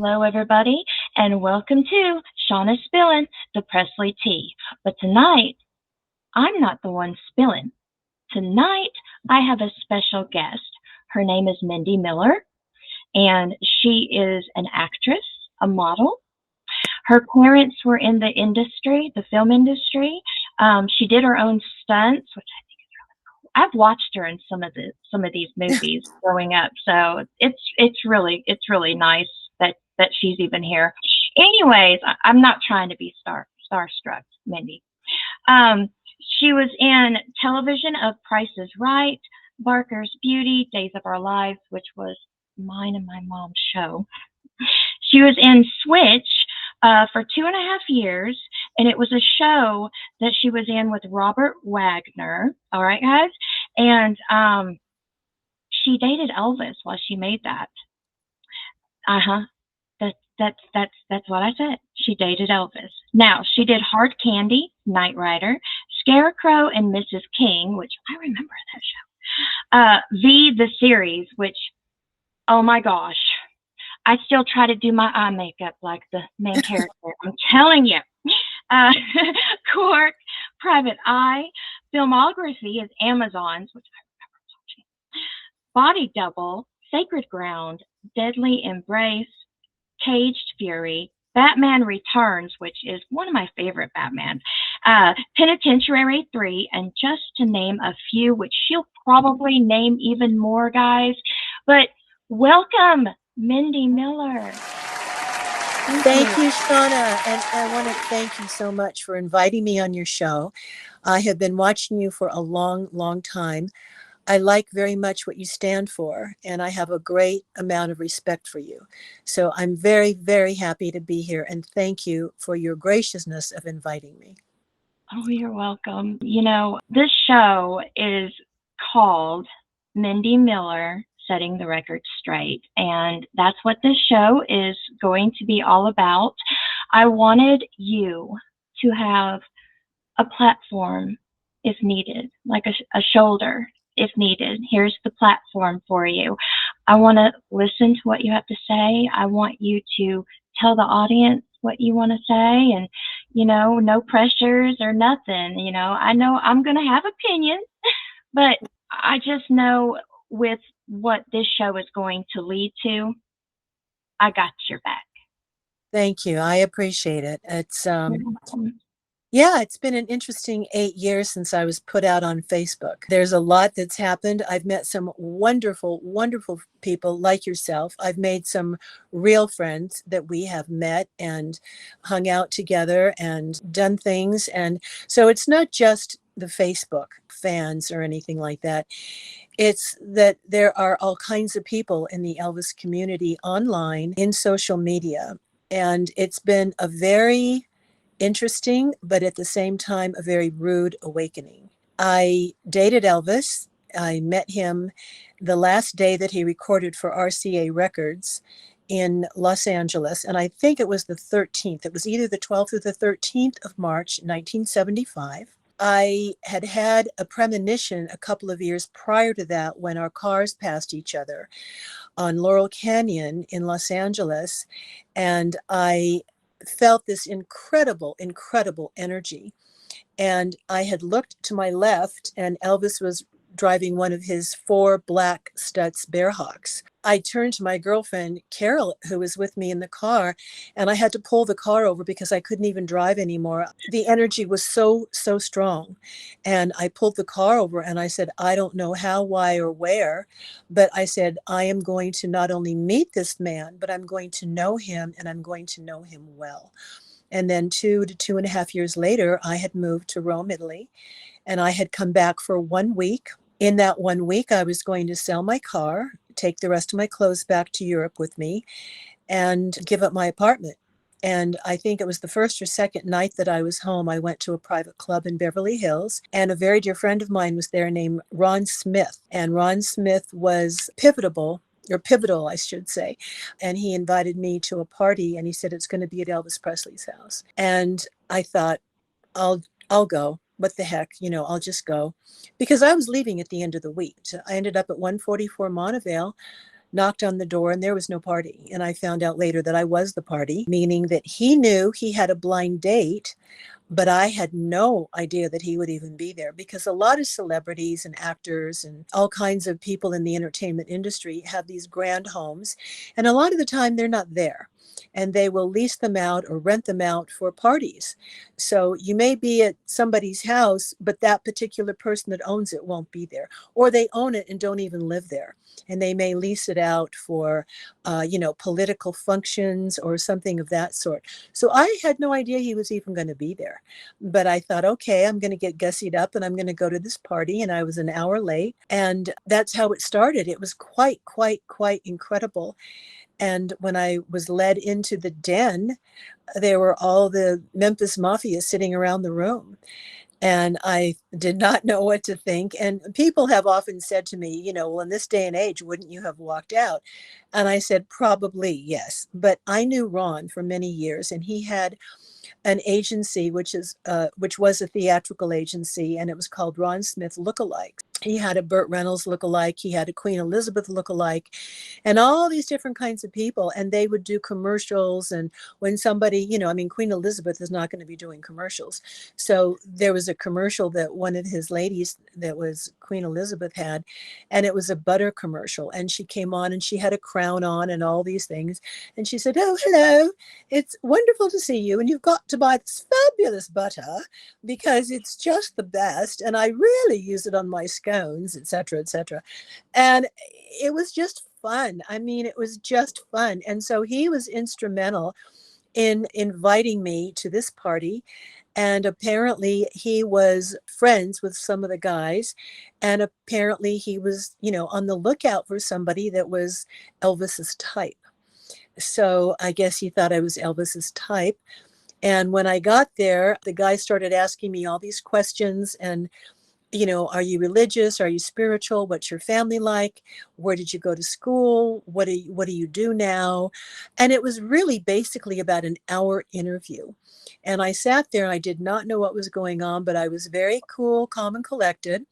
Hello, everybody, and welcome to Shauna Spillin' the Presley Tea. But tonight, I'm not the one spilling. Tonight, I have a special guest. Her name is Mindy Miller, and she is an actress, a model. Her parents were in the industry, the film industry. She did her own stunts, which I've watched her in some of these movies growing up, so it's really nice that she's even here. Anyways, I'm not trying to be starstruck, Mindy. Um, she was in television of Price is Right, Barker's Beauty, Days of Our Lives, which was mine and my mom's show. She was in Switch for 2.5 years, and it was a show that she was in with Robert Wagner. All right, guys, and she dated Elvis while she made that. Uh huh. That's what I said. She dated Elvis. Now she did Hard Candy, Knight Rider, Scarecrow, and Mrs. King, which I remember that show. The series, which oh my gosh, I still try to do my eye makeup like the main character. I'm telling you. Uh, Cork, Private Eye, Filmography is Amazon's, which I remember watching. Body Double, Sacred Ground, Deadly Embrace, Caged Fury, Batman Returns, which is one of my favorite Batman, Penitentiary 3, and just to name a few, which she'll probably name even more, guys. But welcome, Mindy Miller. Thank you, Shauna. And I want to thank you so much for inviting me on your show. I have been watching you for a long, long time. I like very much what you stand for, and I have a great amount of respect for you. So I'm very, very happy to be here, and thank you for your graciousness of inviting me. Oh, you're welcome. You know, this show is called Mindy Miller Setting the Record Straight, and that's what this show is going to be all about. I wanted you to have a platform if needed, like a shoulder if needed. Here's the platform for you. I want to listen to what you have to say. I want you to tell the audience what you want to say, and no pressures or nothing. I know I'm going to have opinions, but I just know with what this show is going to lead to, I got your back. Thank you. I appreciate it. It's been an interesting 8 years since I was put out on Facebook. There's a lot that's happened. I've met some wonderful, wonderful people like yourself. I've made some real friends that we have met and hung out together and done things. And so it's not just the Facebook fans or anything like that. It's that there are all kinds of people in the Elvis community online, in social media. And it's been a very interesting, but at the same time, a very rude awakening. I dated Elvis. I met him the last day that he recorded for RCA Records in Los Angeles. And I think it was the 13th. It was either the 12th or the 13th of March, 1975. I had had a premonition a couple of years prior to that when our cars passed each other on Laurel Canyon in Los Angeles. And I felt this incredible, incredible energy. And I had looked to my left, and Elvis was driving one of his 4 black Stutz Bearhawks. I turned to my girlfriend, Carol, who was with me in the car, and I had to pull the car over because I couldn't even drive anymore. The energy was so, so strong. And I pulled the car over and I said, I don't know how, why, or where, but I said, I am going to not only meet this man, but I'm going to know him, and I'm going to know him well. And then 2 to 2.5 years later, I had moved to Rome, Italy, and I had come back for 1 week. In that 1 week, I was going to sell my car, take the rest of my clothes back to Europe with me, and give up my apartment. And I think it was the first or second night that I was home, I went to a private club in Beverly Hills, and a very dear friend of mine was there named Ron Smith. And Ron Smith was pivotal, I should say. And he invited me to a party, and he said, it's going to be at Elvis Presley's house. And I thought, I'll go. What the heck, I'll just go. Because I was leaving at the end of the week. So I ended up at 144 Montevale, knocked on the door, and there was no party. And I found out later that I was the party, meaning that he knew he had a blind date, but I had no idea that he would even be there, because a lot of celebrities and actors and all kinds of people in the entertainment industry have these grand homes. And a lot of the time they're not there, and they will lease them out or rent them out for parties. So you may be at somebody's house, but that particular person that owns it won't be there, or they own it and don't even live there. And they may lease it out for, political functions or something of that sort. So I had no idea he was even going to be there. But I thought, okay, I'm going to get gussied up and I'm going to go to this party. And I was an hour late. And that's how it started. It was quite incredible. And when I was led into the den, there were all the Memphis Mafia sitting around the room. And I did not know what to think. And people have often said to me, well, in this day and age, wouldn't you have walked out? And I said, probably yes. But I knew Ron for many years, and he had an agency, which was a theatrical agency, and it was called Ron Smith Lookalike. He had a Burt Reynolds lookalike, he had a Queen Elizabeth lookalike, and all these different kinds of people. And they would do commercials. And when somebody, Queen Elizabeth is not going to be doing commercials. So there was a commercial that one of his ladies that was Queen Elizabeth had, and it was a butter commercial. And she came on and she had a crown on and all these things. And she said, "Oh, hello, it's wonderful to see you. And you've got to buy this fabulous butter because it's just the best. And I really use it on my scones, etc., etc." And it was just fun. I mean, it was just fun. And so he was instrumental in inviting me to this party. And apparently he was friends with some of the guys. And apparently he was, on the lookout for somebody that was Elvis's type. So I guess he thought I was Elvis's type. And when I got there, the guy started asking me all these questions. And are you religious? Are you spiritual? What's your family like? Where did you go to school? What do you do now? And it was really basically about an hour interview. And I sat there and I did not know what was going on, but I was very cool, calm, and collected.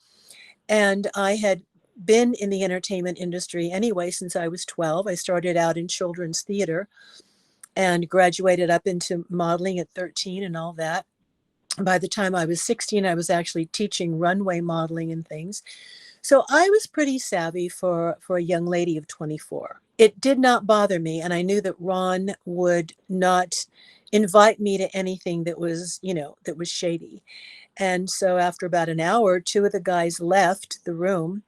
And I had been in the entertainment industry anyway since I was 12. I started out in children's theater and graduated up into modeling at 13 and all that. By the time I was 16, I was actually teaching runway modeling and things. So I was pretty savvy for a young lady of 24. It did not bother me. And I knew that Ron would not invite me to anything that was, that was shady. And so after about an hour, two of the guys left the room,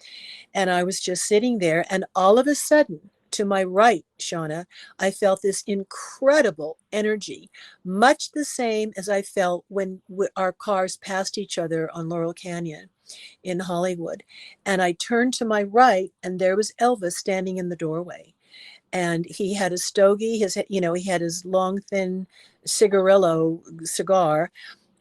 and I was just sitting there. And all of a sudden, to my right, Shauna, I felt this incredible energy, much the same as I felt when our cars passed each other on Laurel Canyon in Hollywood. And I turned to my right, and there was Elvis standing in the doorway. And he had a stogie, he had his long, thin cigarillo cigar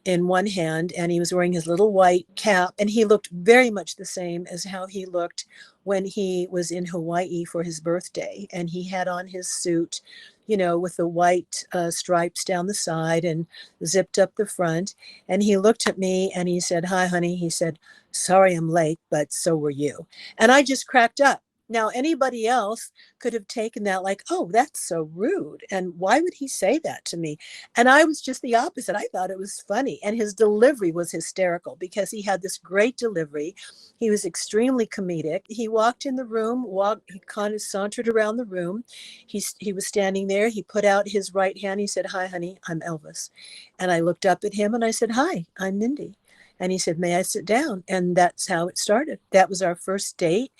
in one hand, and he was wearing his little white cap, and he looked very much the same as how he looked when he was in Hawaii for his birthday. And he had on his suit, with the white stripes down the side and zipped up the front. And he looked at me and he said, "Hi, honey." He said, "Sorry I'm late, but so were you." And I just cracked up. Now, anybody else could have taken that like, "Oh, that's so rude. And why would he say that to me?" And I was just the opposite. I thought it was funny. And his delivery was hysterical because he had this great delivery. He was extremely comedic. He walked in the room, he kind of sauntered around the room. He was standing there. He put out his right hand. He said, "Hi, honey, I'm Elvis." And I looked up at him and I said, "Hi, I'm Mindy." And he said, "May I sit down?" And that's how it started. That was our first date.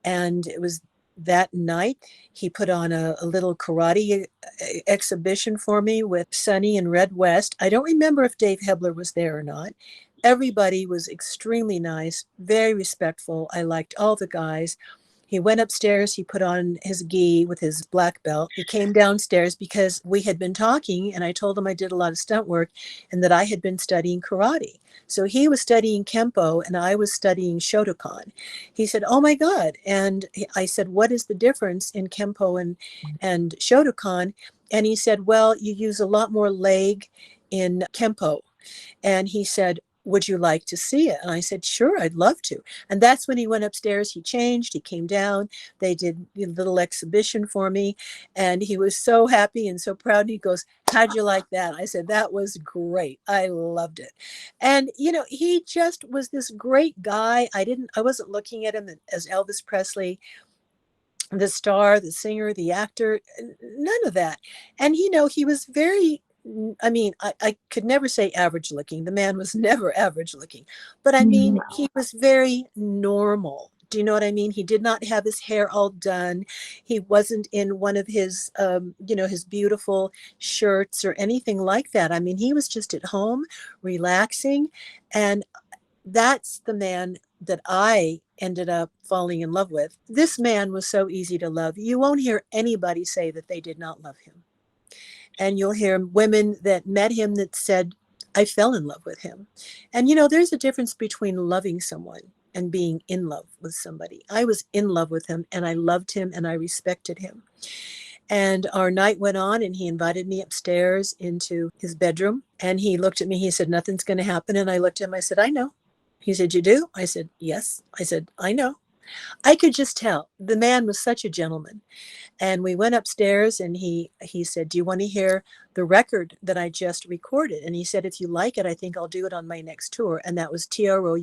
And it was that night he put on a little karate exhibition for me with Sonny and Red West. I don't remember if Dave Hebler was there or not. Everybody was extremely nice, very respectful. I liked all the guys. He went upstairs, he put on his gi with his black belt. He came downstairs because we had been talking, and I told him I did a lot of stunt work and that I had been studying karate. So he was studying Kempo and I was studying Shotokan. He said, "Oh my God." And I said, "What is the difference in Kempo and Shotokan?" And he said, "Well, you use a lot more leg in Kempo." And he said, would you like to see it? And I said, sure, I'd love to. And that's when he went upstairs. He changed, he came down, they did a little exhibition for me, and he was so happy and so proud. And he goes, how'd you like that? I said, that was great. I loved it. And, he just was this great guy. I wasn't looking at him as Elvis Presley, the star, the singer, the actor, none of that. And, he was very, I mean, I could never say average looking. The man was never average looking. But I mean, No. he was very normal. Do you know what I mean? He did not have his hair all done. He wasn't in one of his, his beautiful shirts or anything like that. I mean, he was just at home, relaxing. And that's the man that I ended up falling in love with. This man was so easy to love. You won't hear anybody say that they did not love him. And you'll hear women that met him that said, I fell in love with him. And, there's a difference between loving someone and being in love with somebody. I was in love with him, and I loved him, and I respected him. And our night went on, and he invited me upstairs into his bedroom. And he looked at me. He said, nothing's going to happen. And I looked at him. I said, I know. He said, you do? I said, yes. I said, I know. I could just tell. The man was such a gentleman. And we went upstairs, and he said, do you want to hear the record that I just recorded? And he said, if you like it, I think I'll do it on my next tour. And that was Trouble,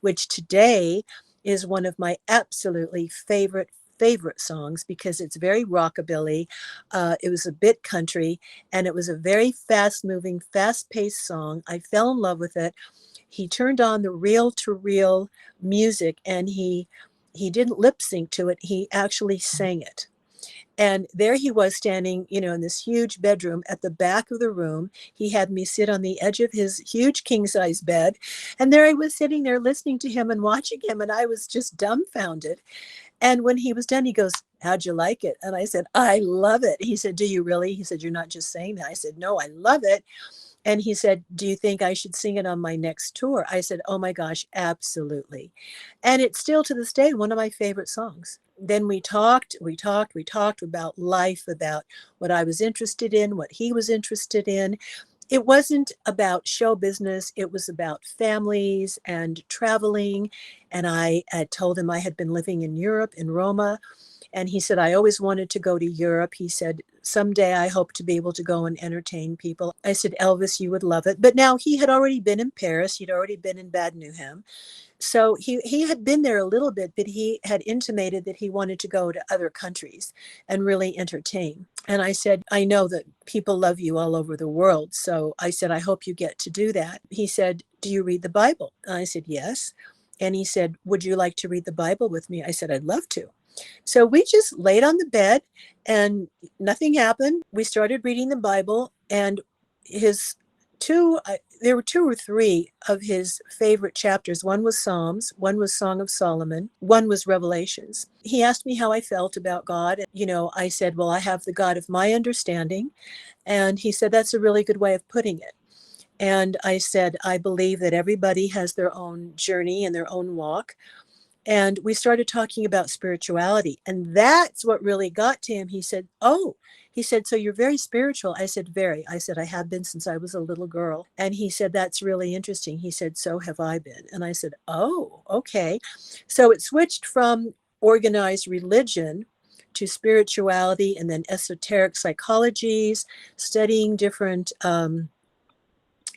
which today is one of my absolutely favorite songs, because it's very rockabilly. It was a bit country, and it was a very fast moving, fast paced song. I fell in love with it. He turned on the reel to reel music, and he didn't lip sync to it. He actually sang it. And there he was standing, in this huge bedroom at the back of the room. He had me sit on the edge of his huge king size bed. And there I was sitting there listening to him and watching him. And I was just dumbfounded. And when he was done, he goes, how'd you like it? And I said, I love it. He said, do you really? He said, you're not just saying that. I said, no, I love it. And he said, do you think I should sing it on my next tour? I said, oh my gosh, absolutely. And it's still to this day one of my favorite songs. Then we talked about life, about what I was interested in, what he was interested in. It wasn't about show business. It was about families and traveling. And I had told him I had been living in Europe, in Roma. And he said, I always wanted to go to Europe. He said, someday I hope to be able to go and entertain people. I said, Elvis, you would love it. But now he had already been in Paris. He'd already been in Bad Newham. So he had been there a little bit, but he had intimated that he wanted to go to other countries and really entertain. And I said, I know that people love you all over the world. So I said, I hope you get to do that. He said, do you read the Bible? And I said, yes. And he said, would you like to read the Bible with me? I said, I'd love to. So we just laid on the bed and nothing happened. We started reading the Bible, and there were two or three of his favorite chapters. One was Psalms, one was Song of Solomon, one was Revelations. He asked me how I felt about God. I said, well, I have the God of my understanding. And he said, that's a really good way of putting it. And I said, I believe that everybody has their own journey and their own walk. And we started talking about spirituality. And that's what really got to him. He said, so you're very spiritual. I said, very. I said, I have been since I was a little girl. And he said, that's really interesting. He said, so have I been. And I said, oh, okay. So it switched from organized religion to spirituality, and then esoteric psychologies, studying different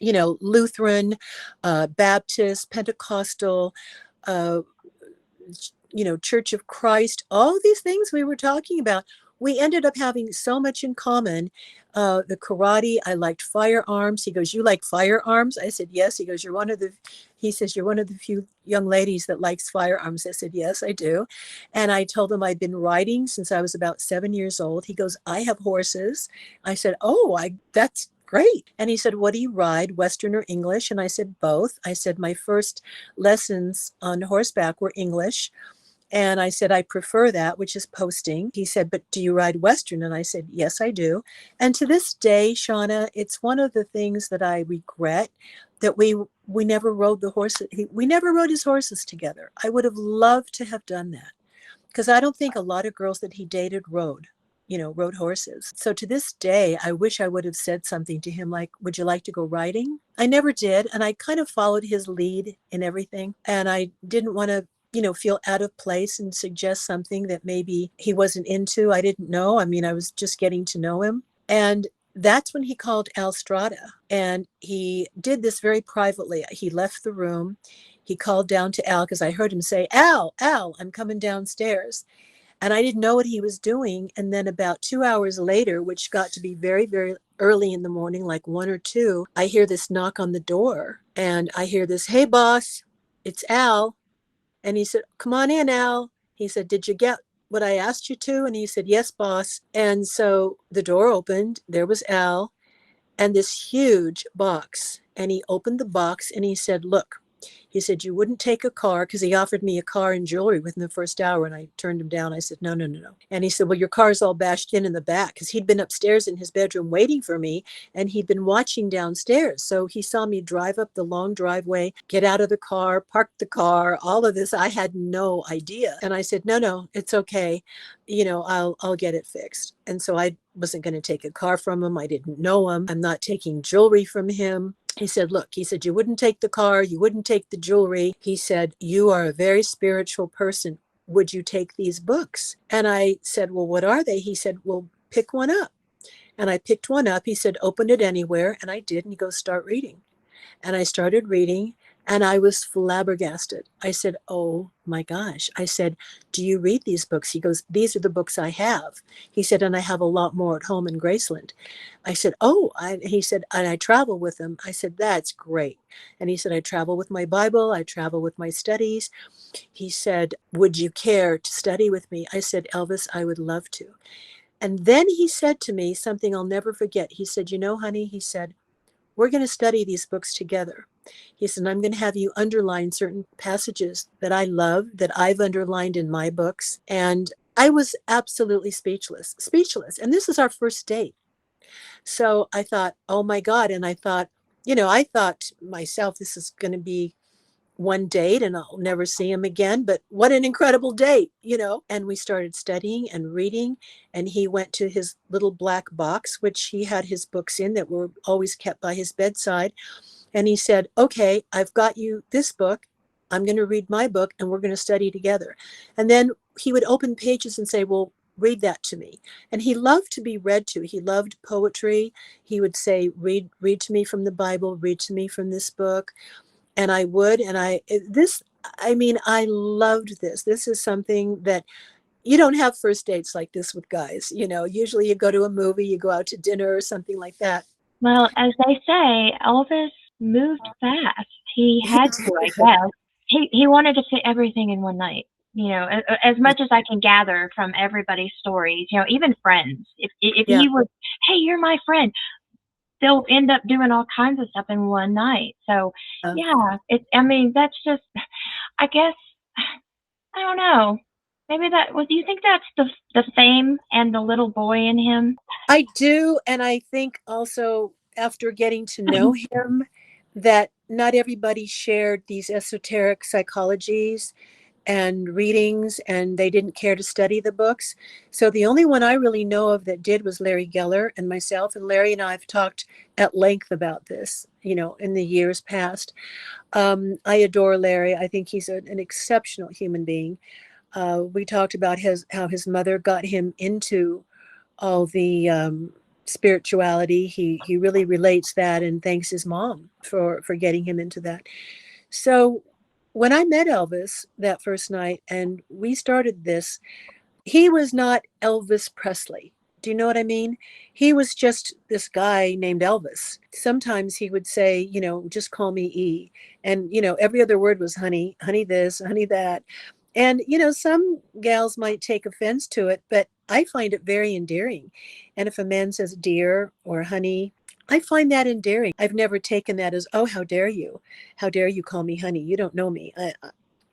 Lutheran, Baptist, Pentecostal, Church of Christ, all these things we were talking about. We ended up having so much in common. The karate, I liked firearms. He goes, you like firearms? I said, yes. He says, you're one of the few young ladies that likes firearms. I said, yes, I do. And I told him I'd been riding since I was about 7 years old. He goes, I have horses. I said, that's great. And he said, what do you ride, Western or English? And I said, both. I said, my first lessons on horseback were English. And I said, I prefer that, which is posting. He said, but do you ride Western? And I said, yes, I do. And to this day, Shauna, it's one of the things that I regret, that we never rode the horses. We never rode his horses together. I would have loved to have done that, because I don't think a lot of girls that he dated rode. rode horses. So to this day, I wish I would have said something to him like, would you like to go riding? I never did. And I kind of followed his lead in everything. And I didn't want to feel out of place and suggest something that maybe he wasn't into. I didn't know. I mean, I was just getting to know him. And that's when he called Al Strada. And he did this very privately. He left the room. He called down to Al because I heard him say, Al, I'm coming downstairs. And I didn't know what he was doing. And then about 2 hours later, which got to be very, very early in the morning, like 1 or 2, I hear this knock on the door. And I hear this, hey, boss, it's Al. And he said, come on in, Al. He said, did you get what I asked you to? And he said, yes, boss. And so the door opened. There was Al and this huge box. And he opened the box and he said, look, he said, you wouldn't take a car, because he offered me a car and jewelry within the first hour. And I turned him down. I said, no, no, no, no. And he said, well, your car's all bashed in the back, because he'd been upstairs in his bedroom waiting for me. And he'd been watching downstairs. So he saw me drive up the long driveway, get out of the car, park the car, all of this. I had no idea. And I said, no, no, it's okay. I'll get it fixed. And so I wasn't going to take a car from him. I didn't know him. I'm not taking jewelry from him. He said, look, he said, you wouldn't take the car, you wouldn't take the jewelry. He said, you are a very spiritual person. Would you take these books? And I said, well, what are they? He said, well, pick one up. And I picked one up. He said, open it anywhere. And I did. And he goes, start reading. And I started reading and I was flabbergasted. I said, oh my gosh. I said, do you read these books? He goes, these are the books I have. He said, and I have a lot more at home in Graceland. I said, he said, and I travel with them. I said, that's great. And he said, I travel with my Bible. I travel with my studies. He said, would you care to study with me? I said, Elvis, I would love to. And then he said to me something I'll never forget. He said, honey, he said, we're going to study these books together. He said, I'm going to have you underline certain passages that I love, that I've underlined in my books. And I was absolutely speechless. And this is our first date. So I thought, oh my God. And I thought, I thought myself, this is going to be one date and I'll never see him again. But what an incredible date, And we started studying and reading. And he went to his little black box, which he had his books in that were always kept by his bedside. And he said, okay, I've got you this book. I'm going to read my book and we're going to study together. And then he would open pages and say, well, read that to me. And he loved to be read to. He loved poetry. He would say, read to me from the Bible, read to me from this book. And I would, and I loved this. This is something that you don't have first dates like this with guys. Usually you go to a movie, you go out to dinner or something like that. Well, as they say, Elvis moved fast. He had to, I guess. He wanted to fit everything in one night. As much as I can gather from everybody's stories, even friends. If he was, hey, you're my friend, they'll end up doing all kinds of stuff in one night. So that's just, I guess, I don't know. Maybe do you think that's the fame and the little boy in him? I do. And I think also after getting to know him, that not everybody shared these esoteric psychologies and readings, and they didn't care to study the books. So the only one I really know of that did was Larry Geller and myself. And Larry and I have talked at length about this, in the years past. I adore Larry. I think he's an exceptional human being. We talked about how his mother got him into all the spirituality. He really relates that and thanks his mom for getting him into that. So when I met Elvis that first night and we started this, he was not Elvis Presley. Do you know what I mean? He was just this guy named Elvis. Sometimes he would say, just call me E. And, every other word was honey, honey this, honey that. And, some gals might take offense to it, but I find it very endearing. And if a man says dear or honey, I find that endearing. I've never taken that as, oh, how dare you? How dare you call me honey? You don't know me.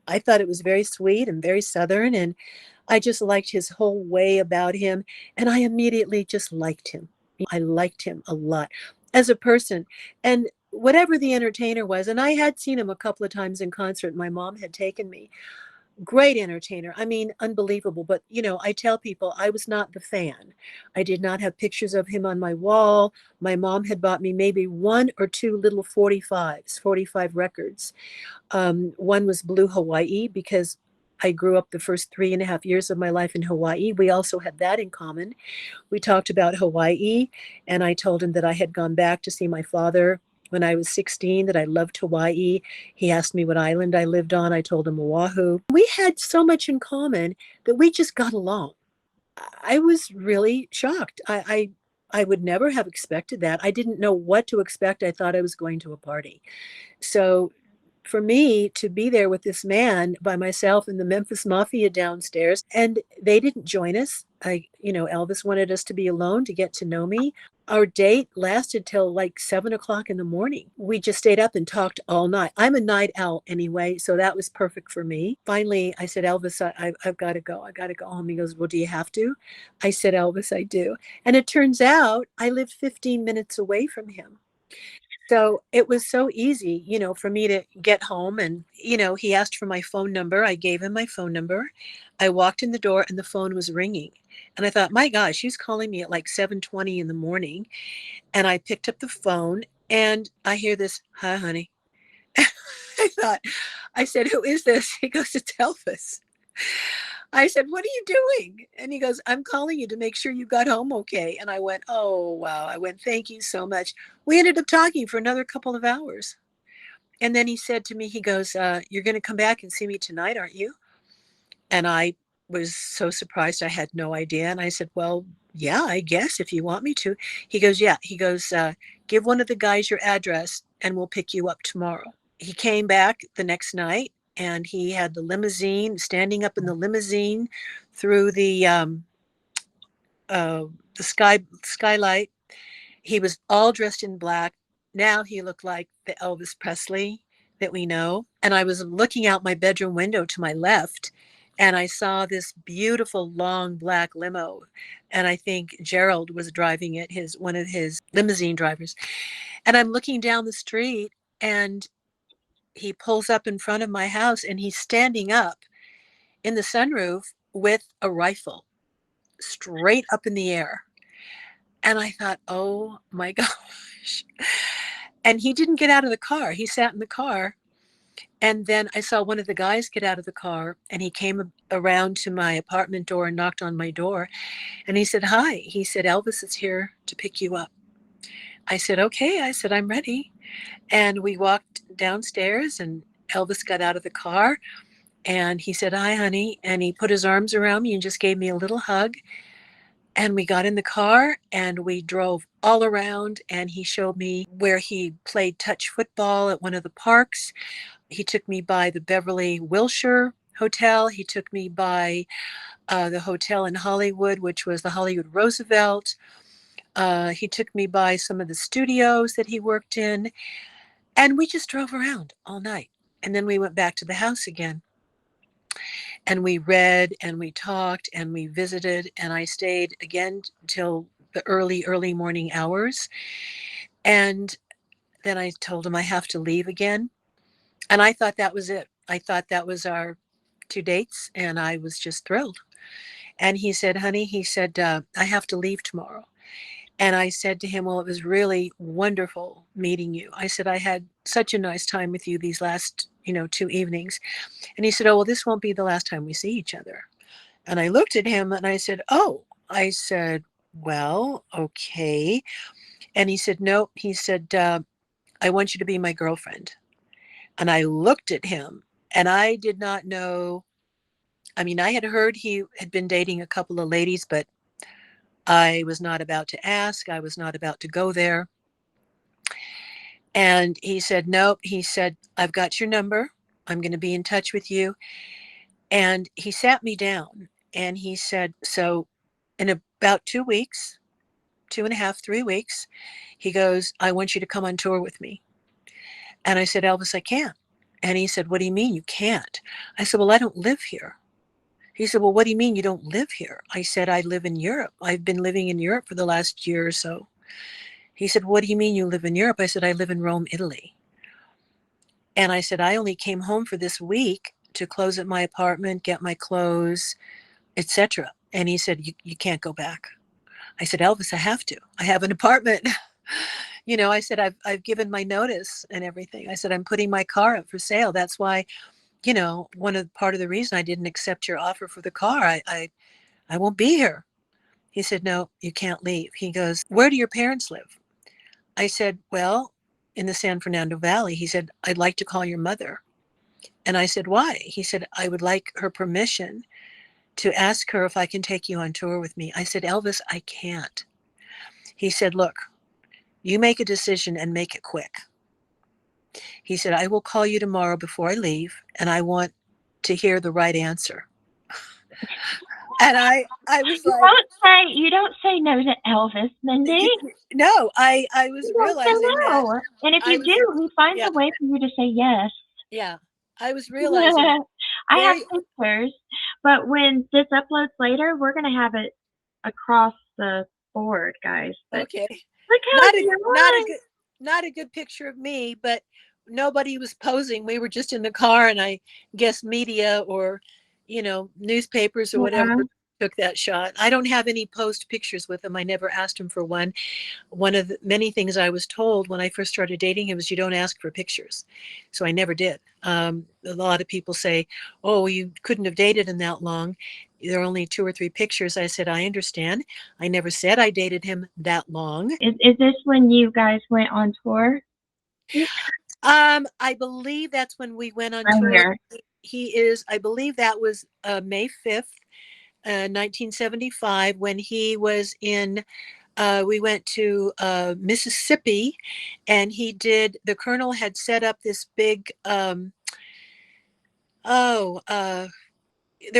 I thought it was very sweet and very Southern. And I just liked his whole way about him. And I immediately just liked him. I liked him a lot as a person. And whatever the entertainer was, and I had seen him a couple of times in concert. My mom had taken me. Great entertainer. I mean, unbelievable. But, I tell people I was not the fan. I did not have pictures of him on my wall. My mom had bought me maybe one or two little 45s, 45 records. One was Blue Hawaii because I grew up the first 3.5 years of my life in Hawaii. We also had that in common. We talked about Hawaii, and I told him that I had gone back to see my father when I was 16, that I loved Hawaii. He asked me what island I lived on. I told him Oahu. We had so much in common that we just got along. I was really shocked. I would never have expected that. I didn't know what to expect. I thought I was going to a party. So for me to be there with this man by myself and the Memphis Mafia downstairs, and they didn't join us. Elvis wanted us to be alone to get to know me. Our date lasted till like 7 o'clock in the morning. We just stayed up and talked all night. I'm a night owl anyway, so that was perfect for me. Finally, I said, Elvis, I've got to go. I got to go home. He goes, well, do you have to? I said, Elvis, I do. And it turns out I lived 15 minutes away from him. So it was so easy, for me to get home. And, he asked for my phone number. I gave him my phone number. I walked in the door and the phone was ringing. And I thought, my gosh, she's calling me at like 7:20 in the morning. And I picked up the phone and I hear this, hi, honey. I thought, I said, who is this? He goes, it's Elvis. I said, what are you doing? And he goes, I'm calling you to make sure you got home okay. And I went, oh, wow. I went, thank you so much. We ended up talking for another couple of hours. And then he said to me, he goes, you're going to come back and see me tonight, aren't you? And I was so surprised. I had no idea. And I said, well, yeah, I guess if you want me to. He goes, yeah. He goes, give one of the guys your address and we'll pick you up tomorrow. He came back the next night and he had the limousine, standing up in the limousine through the skylight. He was all dressed in black. Now he looked like the Elvis Presley that we know. And I was looking out my bedroom window to my left, and I saw this beautiful long black limo. And I think Gerald was driving it, one of his limousine drivers. And I'm looking down the street, and he pulls up in front of my house, and he's standing up in the sunroof with a rifle straight up in the air. And I thought, oh my gosh. And he didn't get out of the car. He sat in the car. And then I saw one of the guys get out of the car, and he came around to my apartment door and knocked on my door. And he said, hi. He said, Elvis is here to pick you up. I said, okay. I said, I'm ready. And we walked downstairs, and Elvis got out of the car, and he said, hi, honey. And he put his arms around me and just gave me a little hug. And we got in the car and we drove all around, and he showed me where he played touch football at one of the parks. He took me by the Beverly Wilshire Hotel. He took me by the hotel in Hollywood, which was the Hollywood Roosevelt. He took me by some of the studios that he worked in. And we just drove around all night. And then we went back to the house again. And we read and we talked and we visited. And I stayed again till the early morning hours. And then I told him I have to leave again. And I thought that was it. I thought that was our 2 dates. And I was just thrilled. And he said, honey, he said, I have to leave tomorrow. And I said to him, well, it was really wonderful meeting you. I said, I had such a nice time with you these last, 2 evenings. And he said, oh, well, this won't be the last time we see each other. And I looked at him and I said, oh, I said, well, okay. And he said, no, he said, I want you to be my girlfriend. And I looked at him and I did not know. I mean, I had heard he had been dating a couple of ladies, but I was not about to ask. I was not about to go there. And he said, nope. He said, I've got your number. I'm going to be in touch with you. And he sat me down and he said, so in about 2 weeks, 2.5, 3 weeks, he goes, I want you to come on tour with me. And I said, Elvis, I can't. And he said, what do you mean you can't? I said, well, I don't live here. He said, well, what do you mean you don't live here? I said, I live in Europe. I've been living in Europe for the last year or so. He said, what do you mean you live in Europe? I said, I live in Rome, Italy. And I said, I only came home for this week to close at my apartment, get my clothes, etc. And he said, you can't go back. I said, Elvis, I have to. I have an apartment. I said, I've given my notice and everything. I said, I'm putting my car up for sale. That's why, part of the reason I didn't accept your offer for the car. I won't be here. He said, no, you can't leave. He goes, where do your parents live? I said, well, in the San Fernando Valley. He said, I'd like to call your mother. And I said, why? He said, I would like her permission to ask her if I can take you on tour with me. I said, Elvis, I can't. He said, look, you make a decision and make it quick. He said, I will call you tomorrow before I leave, and I want to hear the right answer. And I was like, you don't say no to Elvis, Mindy. No, I was You don't say realizing that. no. And if I you was, do, he finds yeah, a way for you to say yes. yeah. I was realizing I have very, pictures, but when this uploads later, we're going to have it across the board, guys. But okay. look how Not a you not a good picture of me, but nobody was posing. We were just in the car, and I guess media or newspapers or whatever yeah. took that shot. I don't have any post pictures with him. I never asked him for one. One of the many things I was told when I first started dating him was you don't ask for pictures. So I never did. A lot of people say, oh, you couldn't have dated him that long. There are only 2 or 3 pictures. I said, I understand. I never said I dated him that long. Is this when you guys went on tour? I believe that's when we went on Right tour. here. I believe that was May 5th, 1975, when he was in, we went to Mississippi, and the Colonel had set up this big, there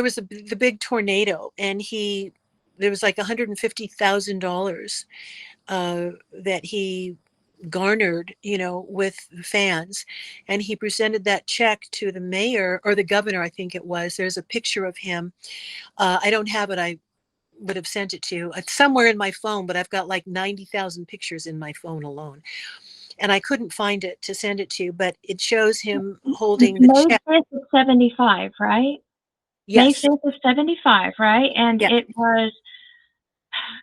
was the big tornado, and there was like $150,000 that he garnered, with fans. And he presented that check to the mayor or the governor, I think it was. There's a picture of him. I don't have it. I would have sent it to you. It's somewhere in my phone, but I've got like 90,000 pictures in my phone alone. And I couldn't find it to send it to you, but it shows him holding the May check. 5th of 75, right? May Yes. 5th of 75, right? And Yeah. it was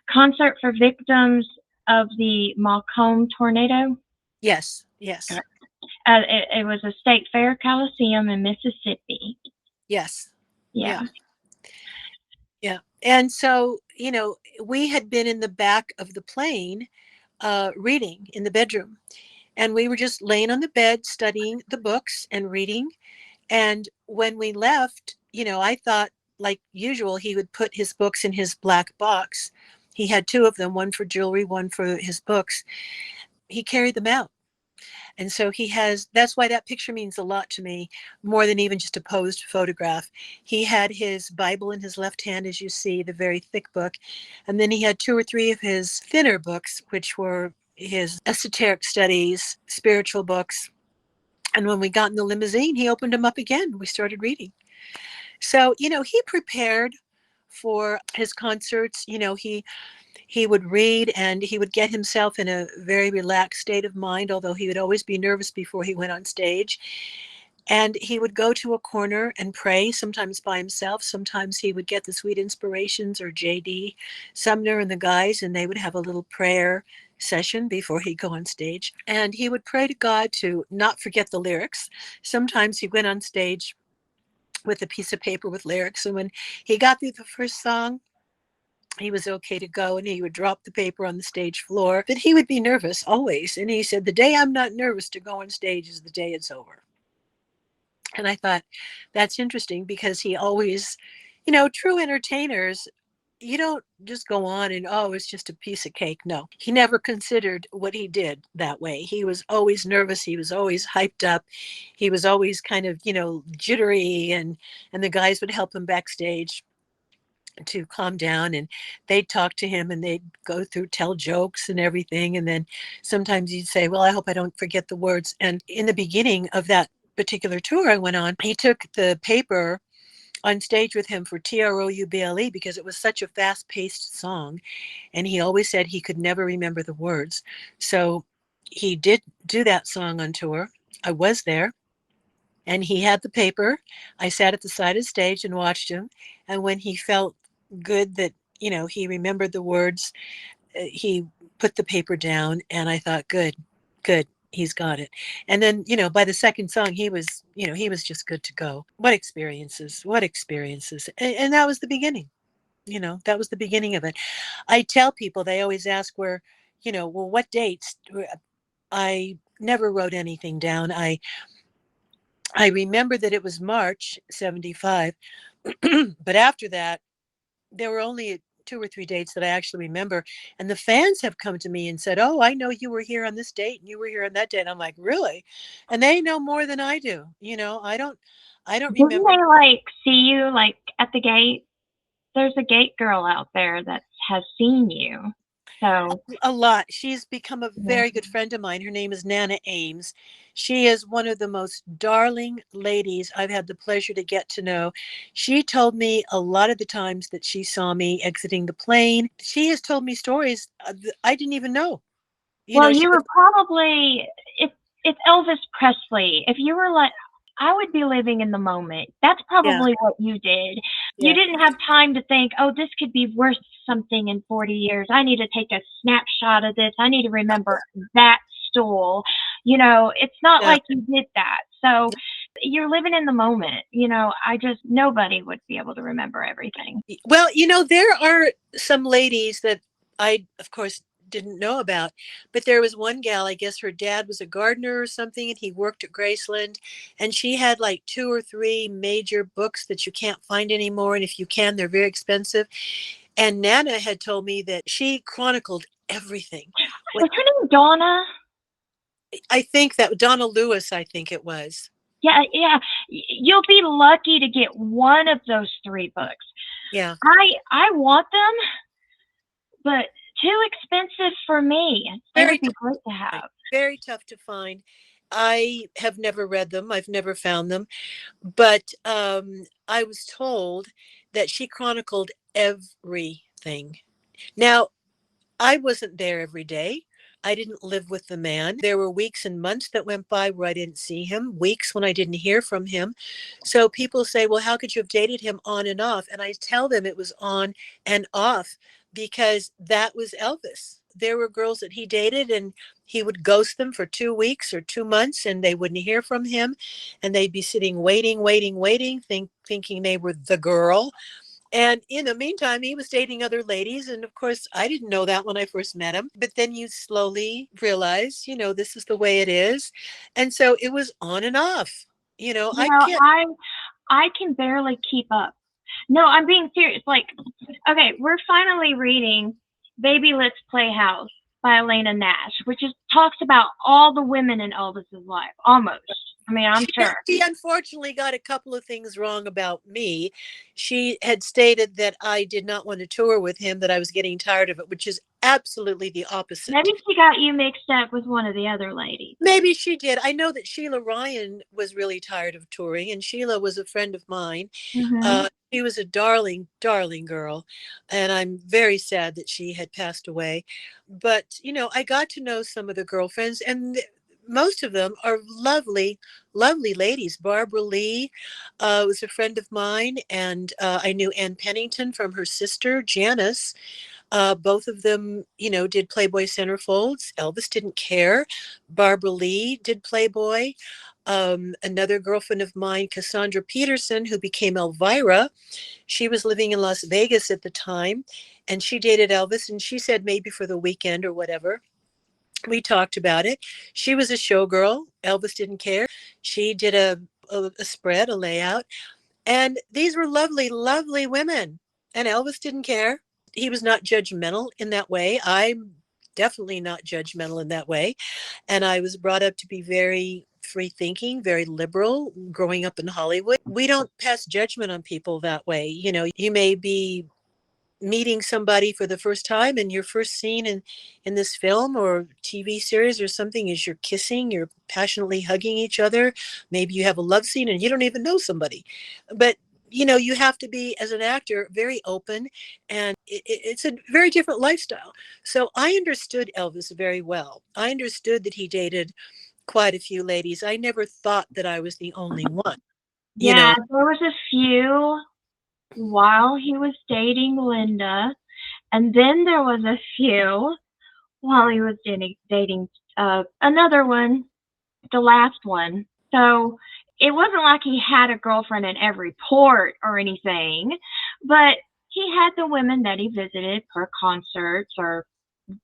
concert for victims of the Malcolm tornado. Yes. Yes. It was a state fair coliseum in Mississippi. Yes. Yeah. Yeah. Yeah. And so, we had been in the back of the plane reading in the bedroom. And we were just laying on the bed studying the books and reading. And when we left, I thought, like usual, he would put his books in his black box. He had 2 of them, one for jewelry, one for his books. He carried them out. And so that's why that picture means a lot to me, more than even just a posed photograph. He had his Bible in his left hand, as you see, the very thick book. And then he had 2 or 3 of his thinner books, which were his esoteric studies, spiritual books. And when we got in the limousine, he opened them up again. We started reading. So, he prepared for his concerts. He would read, and he would get himself in a very relaxed state of mind, although he would always be nervous before he went on stage. And he would go to a corner and pray, sometimes by himself. Sometimes he would get the Sweet Inspirations or JD Sumner and the guys, and they would have a little prayer session before he'd go on stage. And he would pray to God to not forget the lyrics. Sometimes he went on stage with a piece of paper with lyrics. And when he got through the first song, he was okay to go, and he would drop the paper on the stage floor. But he would be nervous always. And he said, the day I'm not nervous to go on stage is the day it's over. And I thought, that's interesting, because he always, true entertainers, you don't just go on and, oh, it's just a piece of cake. No, he never considered what he did that way. He was always nervous. He was always hyped up. He was always kind of, jittery, and the guys would help him backstage to calm down, and they'd talk to him, and they'd tell jokes and everything. And then sometimes he'd say, well, I hope I don't forget the words. And in the beginning of that particular tour I went on, he took the paper on stage with him for Trouble, because it was such a fast-paced song, and he always said he could never remember the words. So he did do that song on tour. I was there, And he had the paper. I sat at the side of the stage and watched him. And when he felt good that, he remembered the words, he put the paper down. And I thought, good, good. He's got it. And then, by the second song, he was just good to go. What experiences, what experiences. And that was the beginning. That was the beginning of it. I tell people, they always ask well, what dates? I never wrote anything down. I remember that it was March 75, but after that, there were only 2 or 3 dates that I actually remember. And the fans have come to me and said, "Oh, I know you were here on this date and you were here on that date." I'm like, "Really?" And they know more than I do. I don't Didn't remember. they like see you like at the gate? There's a gate girl out there that has seen you. So A lot. She's become a yeah. very good friend of mine. Her name is Nana Ames. She is one of the most darling ladies I've had the pleasure to get to know. She told me a lot of the times that she saw me exiting the plane. She has told me stories that I didn't even know. Well, She you was, were probably if Elvis Presley, if you were like I would be living in the moment. That's yeah, probably what you did. You yeah, didn't have time to think, "Oh, this could be worth something in 40 years. I need to take a snapshot of this. I need to remember that stool." It's not yeah. like you did that. So you're living in the moment. I just nobody would be able to remember everything. Well, there are some ladies that I, of course, didn't know about, but there was one gal, I guess her dad was a gardener or something, and he worked at Graceland, and she had like 2 or 3 major books that you can't find anymore, and if you can, they're very expensive. And Nana had told me that she chronicled everything. What Was her name Donna? I think that Donna Lewis, I think it was. Yeah, yeah. You'll be lucky to get one of those three books. Yeah, I want them, but too expensive for me. They very would be tough great to to find. have. Very tough to find. I have never read them. I've never found them. But I was told that she chronicled everything. Now, I wasn't there every day. I didn't live with the man. There were weeks and months that went by where I didn't see him, weeks when I didn't hear from him. So people say, well, how could you have dated him on and off? And I tell them it was on and off because that was Elvis. There were girls that he dated and he would ghost them for 2 weeks or 2 months and they wouldn't hear from him. And they'd be sitting, waiting, waiting, waiting, thinking they were the girl. And in the meantime, he was dating other ladies. And of course, I didn't know that when I first met him. But then you slowly realize, this is the way it is. And so it was on and off. You I know, can't. I can barely keep up. No, I'm being serious. Like, okay, we're finally reading Baby Let's Play House by Elena Nash, which is talks about all the women in Elvis's life, almost. I mean, I'm She, sure. she unfortunately got a couple of things wrong about me. She had stated that I did not want to tour with him, that I was getting tired of it, which is absolutely the opposite. Maybe she got you mixed up with one of the other ladies. Maybe she did. I know that Sheila Ryan was really tired of touring, and Sheila was a friend of mine. Mm-hmm. She was a darling, darling girl, and I'm very sad that she had passed away. But, I got to know some of the girlfriends, and most of them are lovely, lovely ladies. Barbara Lee was a friend of mine, and I knew Ann Pennington from her sister, Janice. Both of them, did Playboy centerfolds. Elvis didn't care. Barbara Lee did Playboy. Another girlfriend of mine, Cassandra Peterson, who became Elvira, she was living in Las Vegas at the time, and she dated Elvis, and she said maybe for the weekend or whatever. We talked about it. She was a showgirl. Elvis didn't care. She did a spread, a layout. And these were lovely, lovely women. And Elvis didn't care. He was not judgmental in that way. I'm definitely not judgmental in that way. And I was brought up to be very free thinking, very liberal growing up in Hollywood. We don't pass judgment on people that way. You may be meeting somebody for the first time and your first scene in this film or TV series or something is you're kissing, you're passionately hugging each other. Maybe you have a love scene and you don't even know somebody. But you have to be, as an actor, very open, and it's a very different lifestyle. So I understood Elvis very well. I understood that he dated quite a few ladies. I never thought that I was the only one, you Yeah, know. there was a few while he was dating Linda, and then there was a few while he was dating another one, the last one. So it wasn't like he had a girlfriend in every port or anything, but he had the women that he visited per concerts or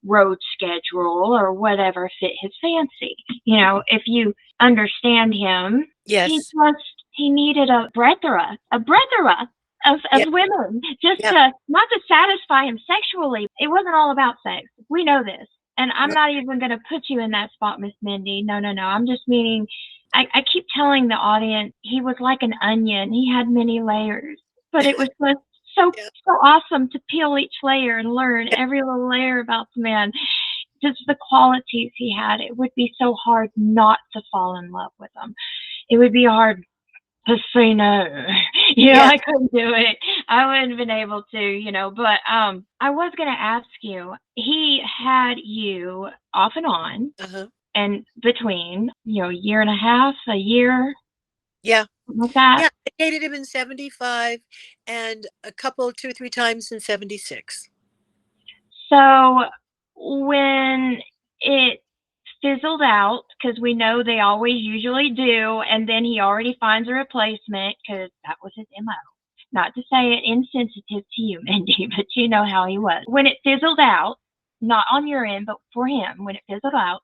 road schedule or whatever fit his fancy. You know, if you understand him, he Yes. just he needed a breathera of Yeah. women just Yeah. to not to satisfy him sexually. It wasn't all about sex. We know this. And I'm Right. not even going to put you in that spot, Miss Mindy. No, no, no. I'm just meaning, I keep telling the audience he was like an onion. He had many layers, but it was just Yeah. so awesome to peel each layer and learn every little layer about the man. Just the qualities he had. It would be so hard not to fall in love with him. It would be hard to say no. You know, Yeah. I couldn't do it. I wouldn't have been able to, you know, but I was gonna ask you, he had you off and on Uh-huh. and between, you know, a year and a half, a year, Yeah. something like that. Yeah. I dated him in 75 and a couple, two or three times in 76. So when it fizzled out, because we know they always usually do, and then he already finds a replacement because that was his MO. Not to say it insensitive to you, Mindy, but you know how he was. When it fizzled out, not on your end, but for him, when it fizzled out,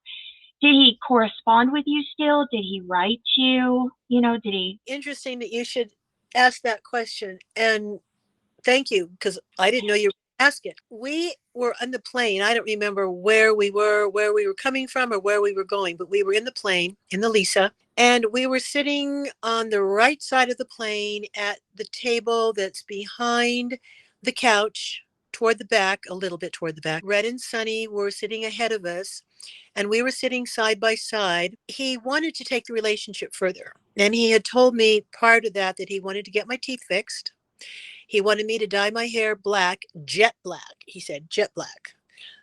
did he correspond with you still? Did he write you? You know, did he? Interesting that you should ask that question. And thank you, because I didn't know you were ask it. We were on the plane. I don't remember where we were coming from, or where we were going, but we were in the plane in the Lisa, and we were sitting on the right side of the plane at the table that's behind the couch, toward the back, a little bit toward the back. Red and Sunny were sitting ahead of us, and we were sitting side by side. He wanted to take the relationship further. And he had told me prior to that that he wanted to get my teeth fixed. He wanted me to dye my hair black, jet black. He said, jet black.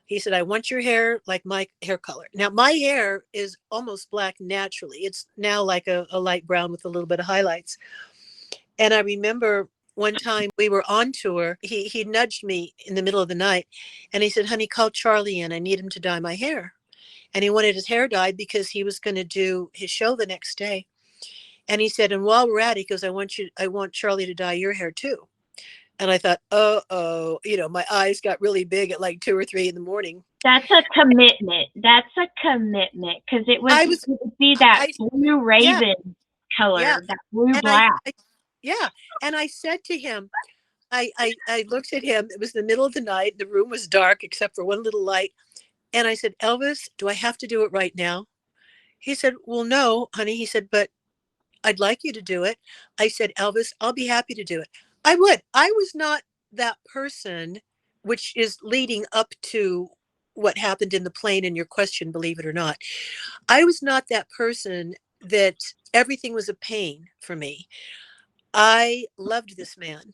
He said, I want your hair like my hair color. Now, my hair is almost black naturally. It's now like a light brown with a little bit of highlights. And I remember one time we were on tour, he nudged me in the middle of the night and he said, honey, call Charlie in. I need him to dye my hair. And he wanted his hair dyed because he was going to do his show the next day. And he said, and while we're at it, he goes, I want Charlie to dye your hair too. And I thought, oh, my eyes got really big at like 2 or 3 in the morning. That's a commitment. That's a commitment because I it was, would be that I, blue yeah, raven yeah. color, that blue And black. yeah. And I said to him, I looked at him. It was the middle of the night. The room was dark except for one little light. And I said, Elvis, do I have to do it right now? He said, well, no, honey. He said, but I'd like you to do it. I said, Elvis, I'll be happy to do it. I would. I was not that person, which is leading up to what happened in the plane in your question, believe it or not. I was not that person that everything was a pain for me. I loved this man.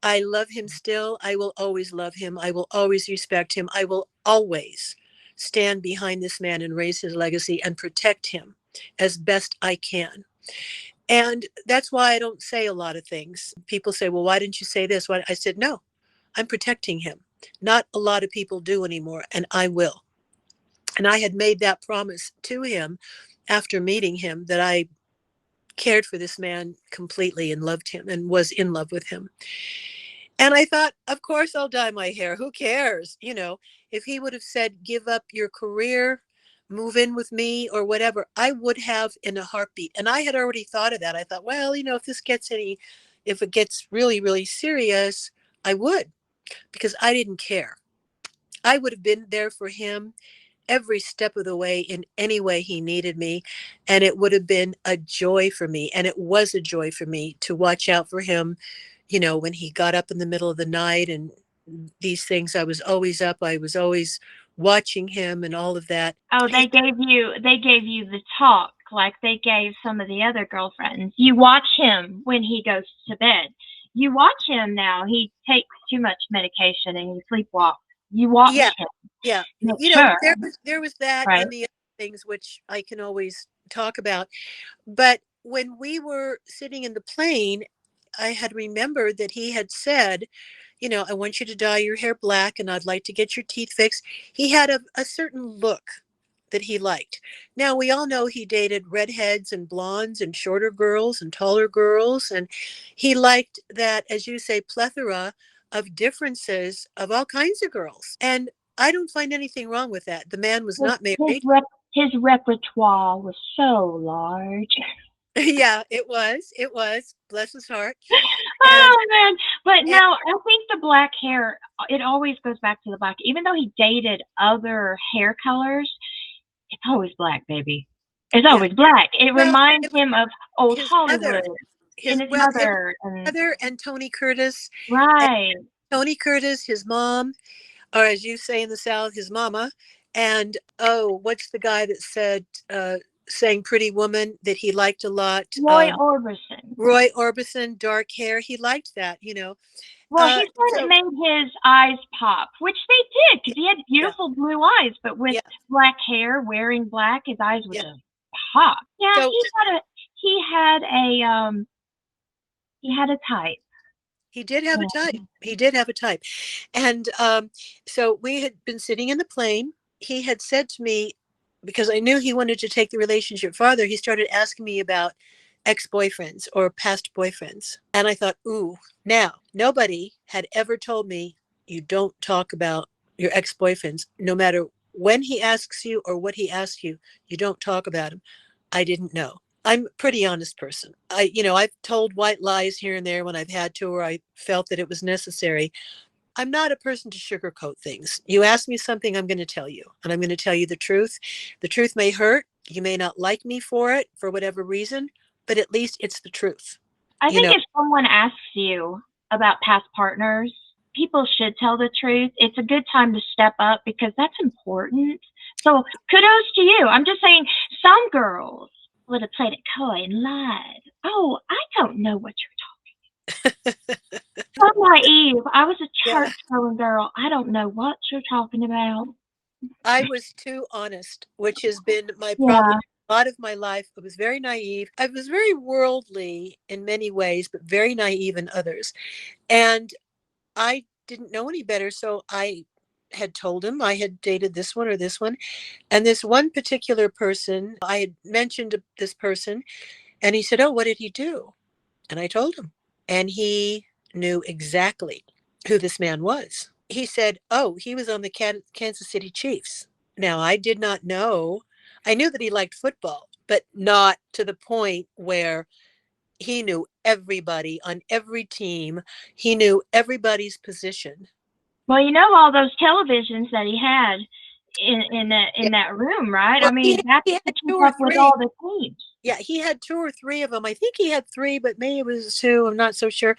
I love him still. I will always love him. I will always respect him. I will always stand behind this man and raise his legacy and protect him as best I can. And that's why I don't say a lot of things. People say, well, why didn't you say this? Why? I said, no, I'm protecting him. Not a lot of people do anymore, and I will. And I had made that promise to him after meeting him that I cared for this man completely and loved him and was in love with him. And I thought, of course, I'll dye my hair. Who cares? If he would have said, give up your career, move in with me or whatever, I would have in a heartbeat. And I had already thought of that. I thought, well, if it gets really, really serious, I would, because I didn't care. I would have been there for him every step of the way in any way he needed me. And it would have been a joy for me. And it was a joy for me to watch out for him, when he got up in the middle of the night and these things. I was always up. I was always watching him and all of that. Oh, they gave you the talk like they gave some of the other girlfriends. You watch him when he goes to bed. You watch him now. He takes too much medication and he sleepwalks. You watch Yeah, him. yeah. Make sure, There was that, right? and things which I can always talk about. But when we were sitting in the plane, I had remembered that he had said, you know, I want you to dye your hair black and I'd like to get your teeth fixed. He had a certain look that he liked. Now, we all know he dated redheads and blondes and shorter girls and taller girls. And he liked that, as you say, plethora of differences of all kinds of girls. And I don't find anything wrong with that. The man was His not his married. rep his repertoire was so large. Yeah, it was. It was. Bless his heart. And, Oh man! But no, and I think the black hair. It always goes back to the black. Even though he dated other hair colors, it's always black, baby. It's yeah, always black. It well, reminds it was him of old his Hollywood mother. and his Well, it was mother his and mother and Tony Curtis. And right. Tony Curtis, his mom, or as you say in the South, his mama. And oh, what's the guy that said, sang Pretty Woman that he liked a lot? Roy Orbison. Roy Orbison, dark hair. He liked that, you know. Well, he said it So, made his eyes pop, which they did because yeah, he had yeah, beautiful blue eyes. But with yeah, black hair, wearing black, his eyes would yeah. just pop. Yeah, So he had he had a type. he did have a type. Yeah. He did have a type. And so we had been sitting in the plane. He had said to me, because I knew he wanted to take the relationship farther, he started asking me about ex-boyfriends or past boyfriends. And I thought, ooh, now nobody had ever told me you don't talk about your ex-boyfriends, no matter when he asks you or what he asks you, you don't talk about him. I didn't know. I'm a pretty honest person. I've told white lies here and there when I've had to, or I felt that it was necessary. I'm not a person to sugarcoat things. You ask me something, I'm going to tell you, and I'm going to tell you the truth. The truth may hurt. You may not like me for it, for whatever reason, but at least it's the truth. I You think know, if someone asks you about past partners, people should tell the truth. It's a good time to step up because that's important. So kudos to you. I'm just saying, some girls would have played it coy and lied. Oh, I don't know what you're talking. So naive. I was a yeah, church going girl. I don't know what you're talking about. I was too honest, which has been my problem Yeah, a lot of my life. I was very naive. I was very worldly in many ways, but very naive in others. And I didn't know any better. So I had told him I had dated this one or this one. And this one particular person, I had mentioned this person, and he said, oh, what did he do? And I told him. And he knew exactly who this man was. He said, oh, he was on the Kansas City Chiefs. Now, I did not know. I knew that he liked football, but not to the point where he knew everybody on every team. He knew everybody's position. well, you know all those televisions that he had Yeah. in that room, right? I Well, mean, that's he had to two keep or up with three. all the teams. Yeah, he had two or three of them. I think he had three, but maybe it was two. I'm not so sure.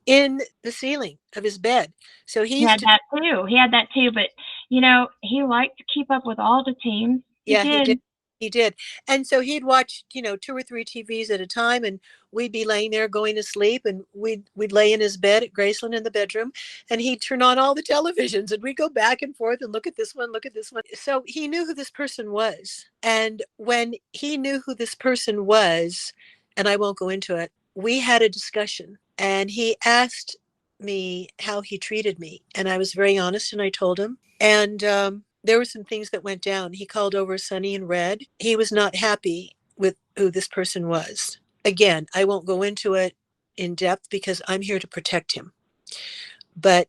In the ceiling of his bed. So he He used had to, that too. He had that too, but he liked to keep up with all the teams. He yeah, he did. did. He did. And so he'd watch, two or three TVs at a time, and we'd be laying there going to sleep, and we'd lay in his bed at Graceland in the bedroom, and he'd turn on all the televisions, and we'd go back and forth and look at this one, look at this one. So he knew who this person was. And when he knew who this person was, and I won't go into it, we had a discussion, and he asked me how he treated me, and I was very honest, and I told him. And there were some things that went down. He called over Sonny and Red. He was not happy with who this person was. Again, I won't go into it in depth because I'm here to protect him. But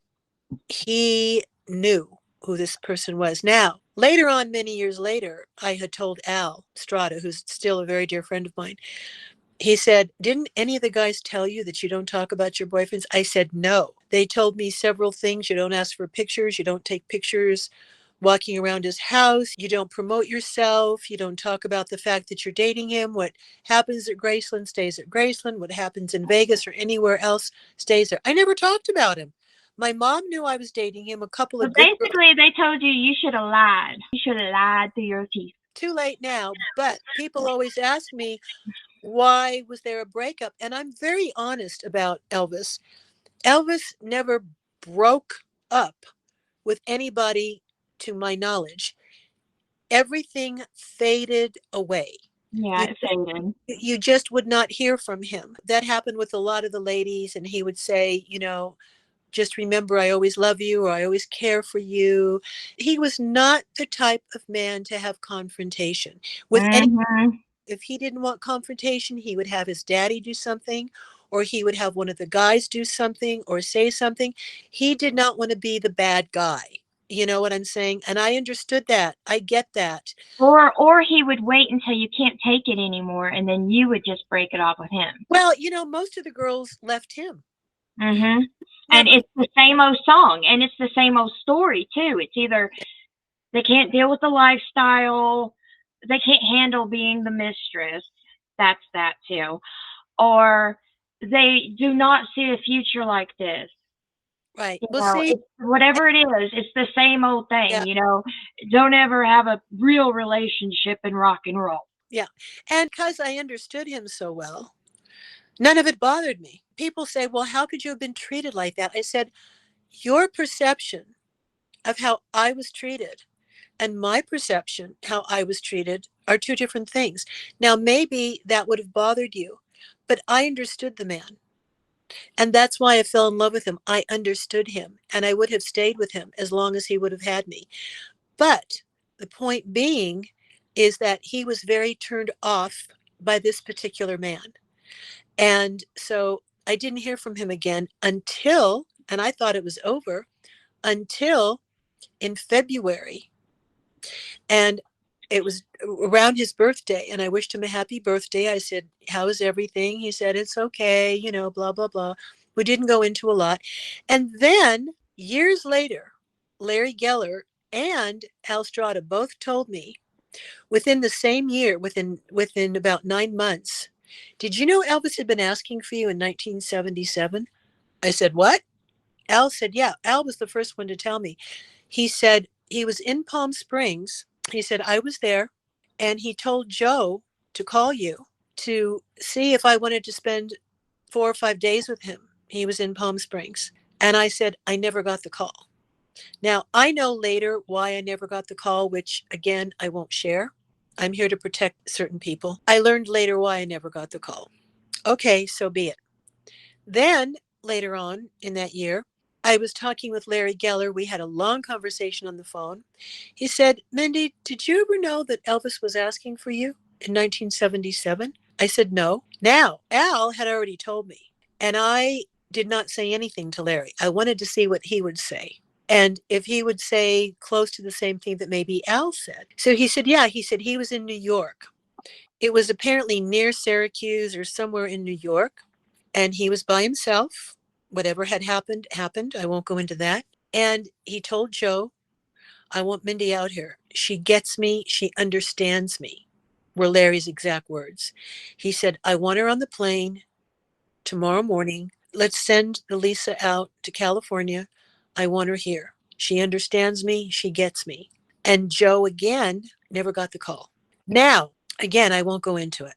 he knew who this person was. Now, later on, many years later, I had told Al Strada, who's still a very dear friend of mine, he said, didn't any of the guys tell you that you don't talk about your boyfriends? I said, no. They told me several things. You don't ask for pictures. You don't take pictures walking around his house. You don't promote yourself. You don't talk about the fact that you're dating him. What happens at Graceland stays at Graceland. What happens in Vegas or anywhere else stays there. I never talked about him. My mom knew I was dating him. A couple So of good girls. basically, they told you should have lied. You should have lied through your teeth. Too late now, but people always ask me, why was there a breakup? And I'm very honest about Elvis. Elvis never broke up with anybody, to my knowledge. everything faded away. Yeah, You it faded. you just would not hear from him. That happened with a lot of the ladies, and he would say, just remember, I always love you, or I always care for you. He was not the type of man to have confrontation with any. Mm-hmm. If he didn't want confrontation, he would have his daddy do something, or he would have one of the guys do something or say something. He did not want to be the bad guy. You know what I'm saying? And I understood that. I get that. Or he would wait until you can't take it anymore, and then you would just break it off with him. Well, most of the girls left him. Mm-hmm. And Never. it's the same old song, and it's the same old story too. It's either they can't deal with the lifestyle, they can't handle being the mistress. That's that too. Or they do not see a future like this. Right. Well, see, It's whatever it is, it's the same old yeah, thing. Don't ever have a real relationship in rock and roll. yeah. And because I understood him so well, none of it bothered me. People say, well, how could you have been treated like that? I said, your perception of how I was treated and my perception how I was treated are two different things. Now, maybe that would have bothered you, but I understood the man. And that's why I fell in love with him. I understood him, and I would have stayed with him as long as he would have had me. But the point being is that he was very turned off by this particular man. And so I didn't hear from him again until, and I thought it was over, until in February. And it was around his birthday, and I wished him a happy birthday. I said, how is everything? He said, it's okay, blah, blah, blah. We didn't go into a lot. And then years later, Larry Geller and Al Strada both told me within the same year, within about 9 months, did you know Elvis had been asking for you in 1977? I said, what? Al said, yeah. Al was the first one to tell me. He said he was in Palm Springs. He said, I was there, and he told Joe to call you to see if I wanted to spend 4 or 5 days with him. He was in Palm Springs. And I said, I never got the call. Now, I know later why I never got the call, which again, I won't share. I'm here to protect certain people. I learned later why I never got the call. Okay, so be it. Then later on in that year, I was talking with Larry Geller. We had a long conversation on the phone. He said, Mindy, did you ever know that Elvis was asking for you in 1977? I said, no. Now, Al had already told me, and I did not say anything to Larry. I wanted to see what he would say. And if he would say close to the same thing that maybe Al said. So he said, yeah, he said he was in New York. It was apparently near Syracuse or somewhere in New York. And he was by himself. Whatever had happened, happened. I won't go into that. And he told Joe, I want Mindy out here. She gets me. She understands me, were Larry's exact words. He said, I want her on the plane tomorrow morning. Let's send the Lisa out to California. I want her here. She understands me. She gets me. And Joe, again, never got the call. Now, again, I won't go into it.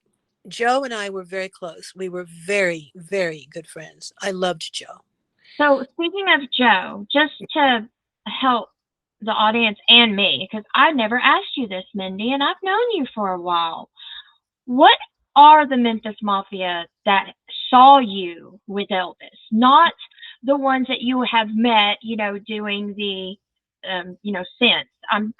Joe and I were very close. We were very, very good friends. I loved Joe. So, speaking of Joe, just to help the audience and me, because I never asked you this, Mindy, and I've known you for a while. What are the Memphis Mafia that saw you with Elvis? Not the ones that you have met, doing the, since.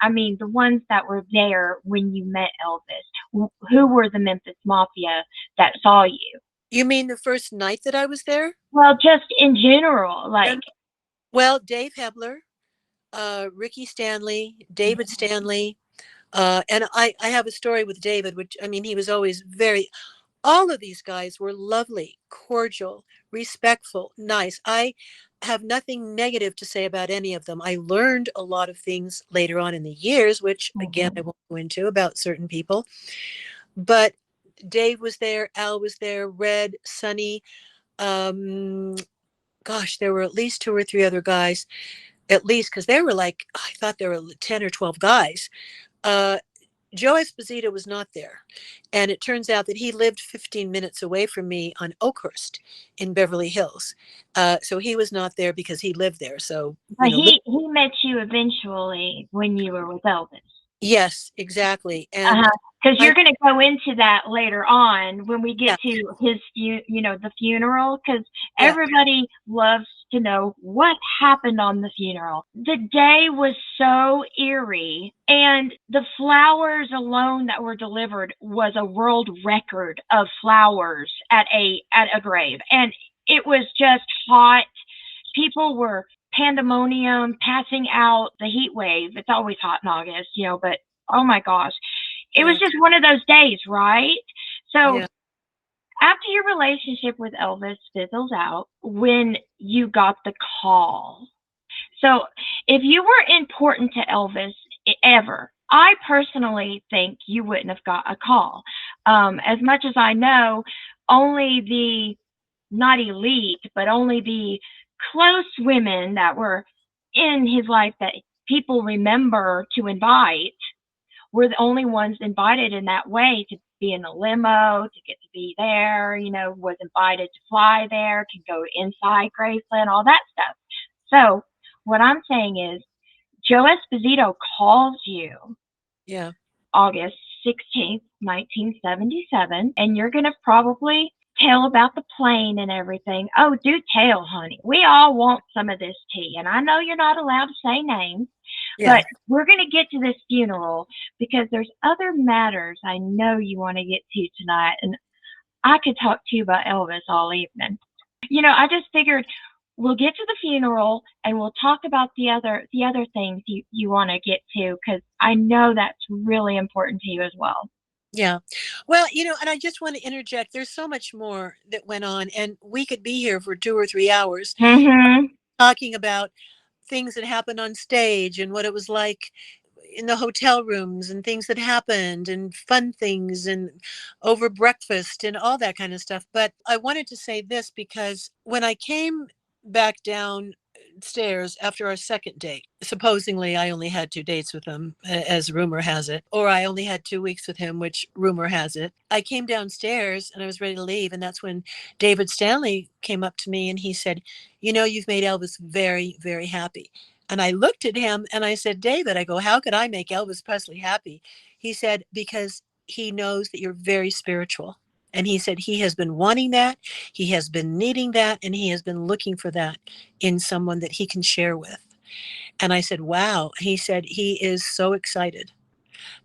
I mean, the ones that were there when you met Elvis. Who were the Memphis Mafia that saw you? You mean the first night that I was there? Well, just in general, like. Well, Dave Hebler, Ricky Stanley, David Stanley. And I have a story with David, which, I mean, he was always all of these guys were lovely, cordial, respectful, nice. I have nothing negative to say about any of them. I learned a lot of things later on in the years, which again, I Mhm. won't go into about certain people. But Dave was there, Al was there, Red, Sonny. Um, Gosh, there were at least two or three other guys, at least, because there were like, I thought there were 10 or 12 guys. Uh, Joe Esposito was not there. And it turns out that he lived 15 minutes away from me on Oakhurst in Beverly Hills. So he was not there because he lived there. So, But he met you eventually when you were with Elvis. Yes, exactly. And Uh-huh. Because I, you're going to go into that later on when we get yeah, to his, the funeral. Because yeah, everybody loves to know what happened on the funeral. The day was so eerie, and the flowers alone that were delivered was a world record of flowers at a grave, and it was just hot. People were pandemonium, passing out. The heat wave. It's always hot in August, but oh my gosh, it was yeah, just one of those days, right? So yeah, after your relationship with Elvis fizzles out, when you got the call. So if you were important to Elvis ever, I personally think you wouldn't have got a call. As much as I know, only the not elite, but only the close women that were in his life that people remember to invite we're the only ones invited in that way to be in the limo, to get to be there, was invited to fly there, to go inside Graceland, all that stuff. So what I'm saying is Joe Esposito calls you yeah, August 16th, 1977, and you're going to probably tell about the plane and everything. Oh, do tell, honey. We all want some of this tea. And I know you're not allowed to say names, yeah, but we're going to get to this funeral because there's other matters I know you want to get to tonight. And I could talk to you about Elvis all evening. I just figured we'll get to the funeral and we'll talk about the other things you want to get to because I know that's really important to you as well. yeah. Well, and I just want to interject. There's so much more that went on, and we could be here for 2 or 3 hours Mhm. talking about things that happened on stage and what it was like in the hotel rooms and things that happened and fun things and over breakfast and all that kind of stuff. But I wanted to say this because when I came back downstairs after our second date, supposedly I only had 2 dates with him, as rumor has it, or I only had 2 weeks with him, which rumor has it. I came downstairs and I was ready to leave. And that's when David Stanley came up to me and he said, you've made Elvis very, very happy. And I looked at him and I said, David, I go, how could I make Elvis Presley happy? He said, because he knows that you're very spiritual. And he said he has been wanting that, he has been needing that, and he has been looking for that in someone that he can share with. And I said, wow. He said he is so excited.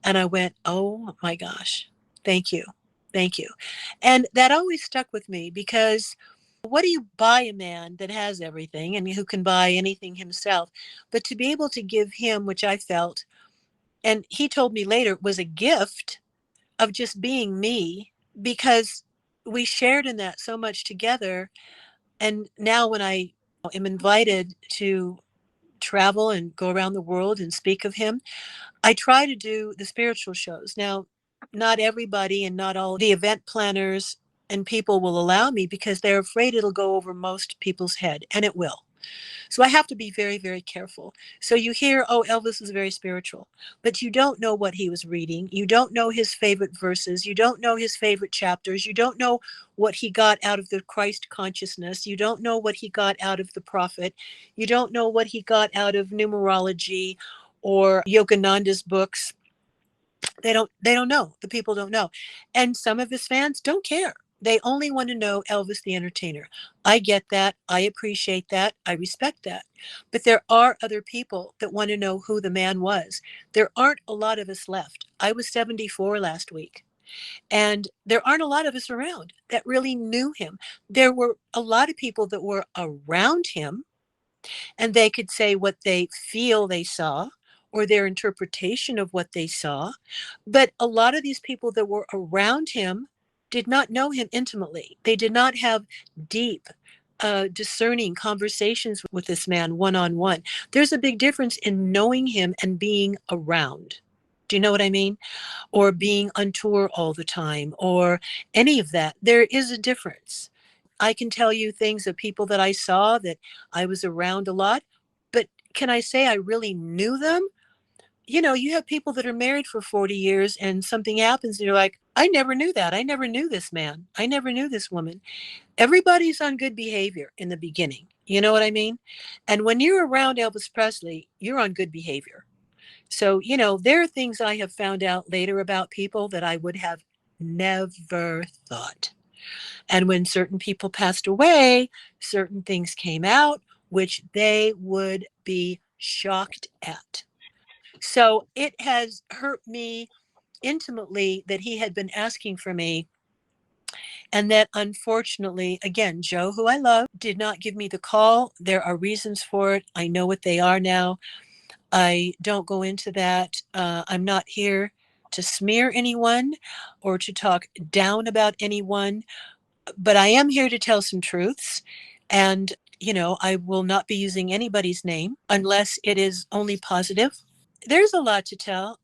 And I went, oh my gosh, thank you. Thank you. And that always stuck with me because what do you buy a man that has everything and who can buy anything himself? But to be able to give him, which I felt, and he told me later, was a gift of just being me because we shared in that so much together. And now when I am invited to travel and go around the world and speak of him, I try to do the spiritual shows. Now, not everybody and not all the event planners and people will allow me because they're afraid it'll go over most people's head, and it will. So I have to be very, very careful. So you hear, oh, Elvis is very spiritual, but you don't know what he was reading. You don't know his favorite verses. You don't know his favorite chapters. You don't know what he got out of the Christ consciousness. You don't know what he got out of the prophet. You don't know what he got out of numerology or Yogananda's books. They don't know. The people don't know. And some of his fans don't care. They only want to know Elvis the entertainer. I get that. I appreciate that. I respect that. But there are other people that want to know who the man was. There aren't a lot of us left. I was 74 last week. And there aren't a lot of us around that really knew him. There were a lot of people that were around him and they could say what they feel they saw or their interpretation of what they saw. But a lot of these people that were around him did not know him intimately. They did not have deep, discerning conversations with this man one on one. There's a big difference in knowing him and being around. Do you know what I mean? Or being on tour all the time or any of that. There is a difference. I can tell you things of people that I saw that I was around a lot, but can I say I really knew them? You have people that are married for 40 years and something happens and you're like, I never knew that. I never knew this man. I never knew this woman. Everybody's on good behavior in the beginning. You know what I mean? And when you're around Elvis Presley, you're on good behavior. So, there are things I have found out later about people that I would have never thought. And when certain people passed away, certain things came out which they would be shocked at. So it has hurt me intimately that he had been asking for me. And that unfortunately, again, Joe, who I love, did not give me the call. There are reasons for it. I know what they are now. I don't go into that. I'm not here to smear anyone or to talk down about anyone, but I am here to tell some truths. And, I will not be using anybody's name unless it is only positive. There's a lot to tell.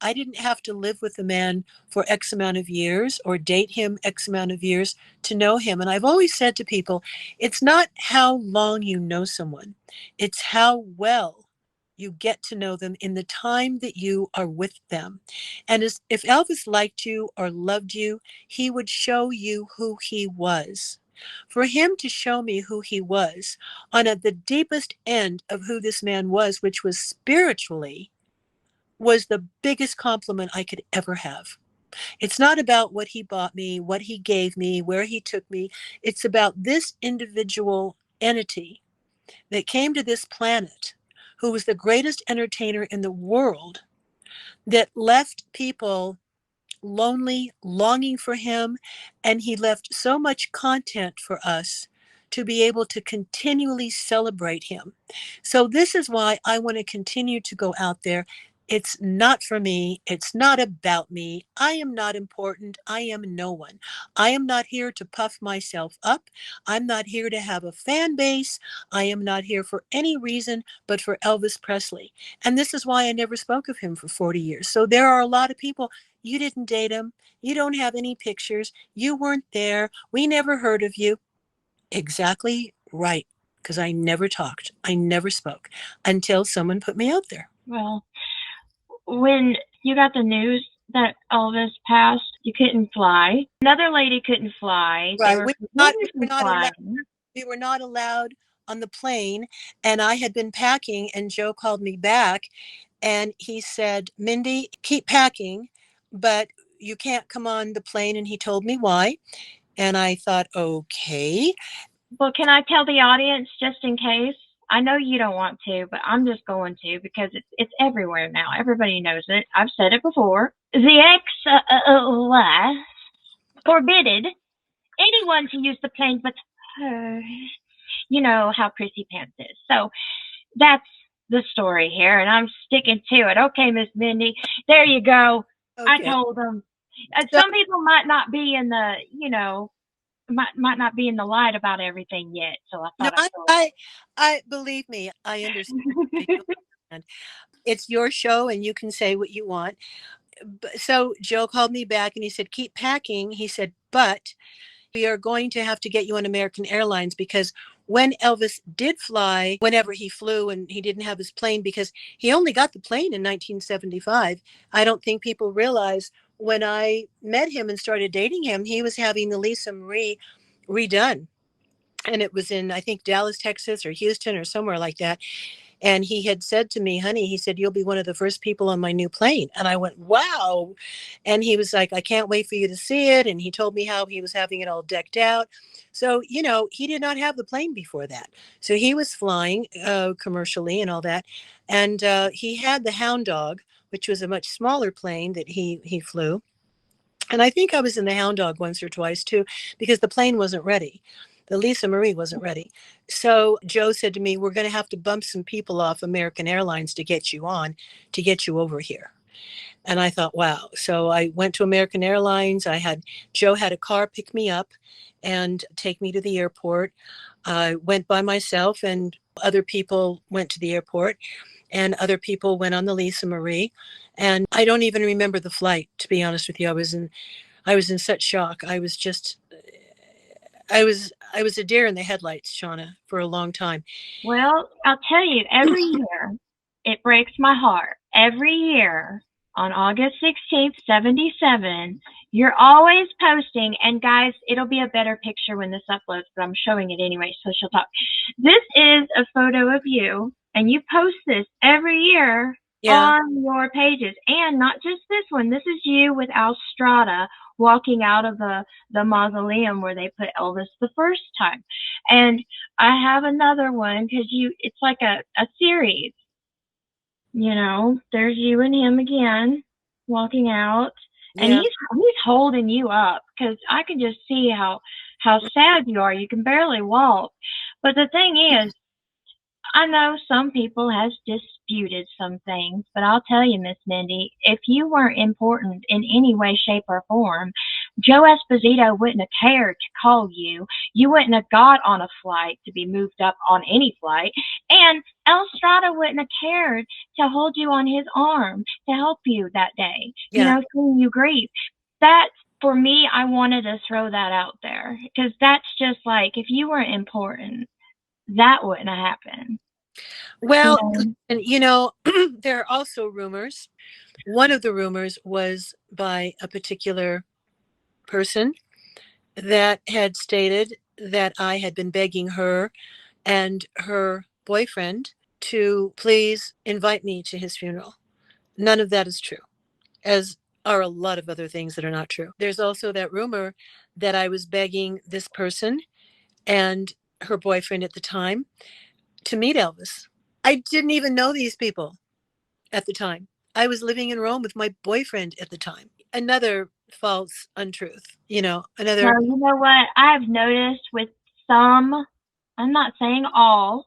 I didn't have to live with a man for X amount of years or date him X amount of years to know him. And I've always said to people, it's not how long you know someone, it's how well you get to know them in the time that you are with them. And if Elvis liked you or loved you, he would show you who he was. For him to show me who he was the deepest end of who this man was, which was spiritually, was the biggest compliment I could ever have. It's not about what he bought me, what he gave me, where he took me. It's about this individual entity that came to this planet, who was the greatest entertainer in the world, that left people lonely, longing for him. And he left so much content for us to be able to continually celebrate him. So this is why I want to continue to go out there. It's not for me. It's not about me. I am not important. I am no one. I am not here to puff myself up. I'm not here to have a fan base. I am not here for any reason but for Elvis Presley. And this is why I never spoke of him for 40 years. So there are a lot of people. You didn't date him. You don't have any pictures. You weren't there. We never heard of you. Exactly right. Because I never talked. I never spoke until someone put me out there. Well, when you got the news that Elvis passed, you couldn't fly. Another lady couldn't fly. They Right. were We forbidden were from not allowed. flying. We were not allowed on the plane. And I had been packing, and Joe called me back and he said, Mindy, keep packing, but you can't come on the plane. And he told me why. And I thought, okay. Well, can I tell the audience just in case? I know you don't want to, but I'm just going to because it's everywhere now. Everybody knows it. I've said it before. The ex forbidden anyone to use the plane but her. You know how Prissy Pants is. So that's the story here, and I'm sticking to it. Okay, Miss Mindy, there you go. I Okay. told them. So, Some people might not be in the, might not be in the light about everything yet. So I no, thought I told. I believe me, I understand. I do understand. It's your show and you can say what you want. So Joe called me back and he said, keep packing. He said, but we are going to have to get you on American Airlines because when Elvis did fly, whenever he flew and he didn't have his plane, because he only got the plane in 1975. I don't think people realize when I met him and started dating him, he was having the Lisa Marie redone. And it was in, I think, Dallas, Texas or Houston or somewhere like that. And he had said to me, honey, he said, you'll be one of the first people on my new plane. And I went, wow. And he was like, I can't wait for you to see it. And he told me how he was having it all decked out. So, he did not have the plane before that. So he was flying commercially and all that. And he had the Hound Dog, which was a much smaller plane that he flew. And I think I was in the Hound Dog once or twice too, because the plane wasn't ready. The Lisa Marie wasn't ready. So Joe said to me, we're going to have to bump some people off American Airlines to get you on, to get you over here. And I thought, wow. So I went to American Airlines. Joe had a car pick me up and take me to the airport. I went by myself and other people went to the airport and other people went on the Lisa Marie. And I don't even remember the flight, to be honest with you. I was in such shock. I was a deer in the headlights, Shauna, for a long time. Well, I'll tell you, every year it breaks my heart. Every year on August 16th, 77, you're always posting, and guys, it'll be a better picture when this uploads, but I'm showing it anyway, so she'll talk. This is a photo of you, and you post this every year Yeah. on your pages. And not just this one. This is you with Alstrada walking out of the mausoleum where they put Elvis the first time. And I have another one because it's like a series. There's you and him again walking out, and Yeah. he's holding you up because I can just see how sad you are. You can barely walk. But the thing is, I know some people has disputed some things, but I'll tell you, Miss Mindy, if you weren't important in any way, shape, or form, Joe Esposito wouldn't have cared to call you. You wouldn't have got on a flight to be moved up on any flight, and El Strada wouldn't have cared to hold you on his arm to help you that day. Yeah. Seeing you grieve. That for me, I wanted to throw that out there because that's just like if you weren't important, that wouldn't have happened. You Well, know, and there are also rumors. One of the rumors was by a particular person that had stated that I had been begging her and her boyfriend to please invite me to his funeral. None of that is true, as are a lot of other things that are not true. There's also that rumor that I was begging this person and her boyfriend at the time to meet Elvis. I didn't even know these people at the time. I was living in Rome with my boyfriend at the time. Another false untruth, now another. you know what I've noticed with some, I'm not saying all,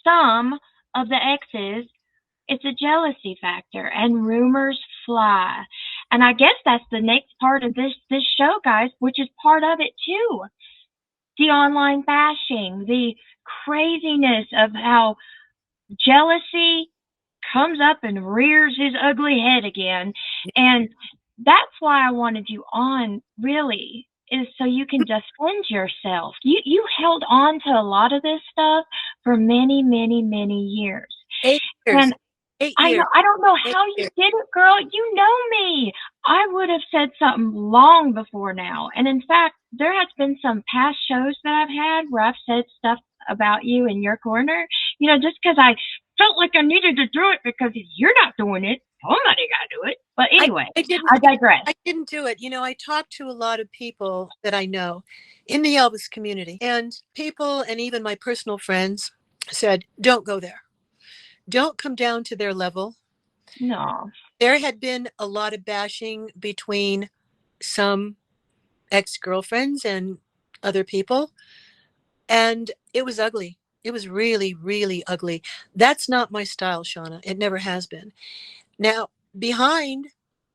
some of the exes, it's a jealousy factor and rumors fly. And I guess that's the next part of this show, guys, which is part of it too. The online bashing, the craziness of how jealousy comes up and rears his ugly head again. And that's why I wanted you on, really, is so you can defend yourself. You held on to a lot of this stuff for many, many, many years. 8 years. And 8 years. I don't know Eight how you years. did it, girl. You know me. I would have said something long before now. And in fact, there has been some past shows that I've had where I've said stuff about you in your corner, just because I felt like I needed to do it because if you're not doing it, somebody got to do it. But I, anyway, I didn't I digress. I didn't do it. I talked to a lot of people that I know in the Elvis community, and people and even my personal friends said, don't go there. Don't come down to their level. No. There had been a lot of bashing between some ex-girlfriends and other people, and it was ugly. It was really, really ugly. That's not my style, Shauna. It never has been. Now, behind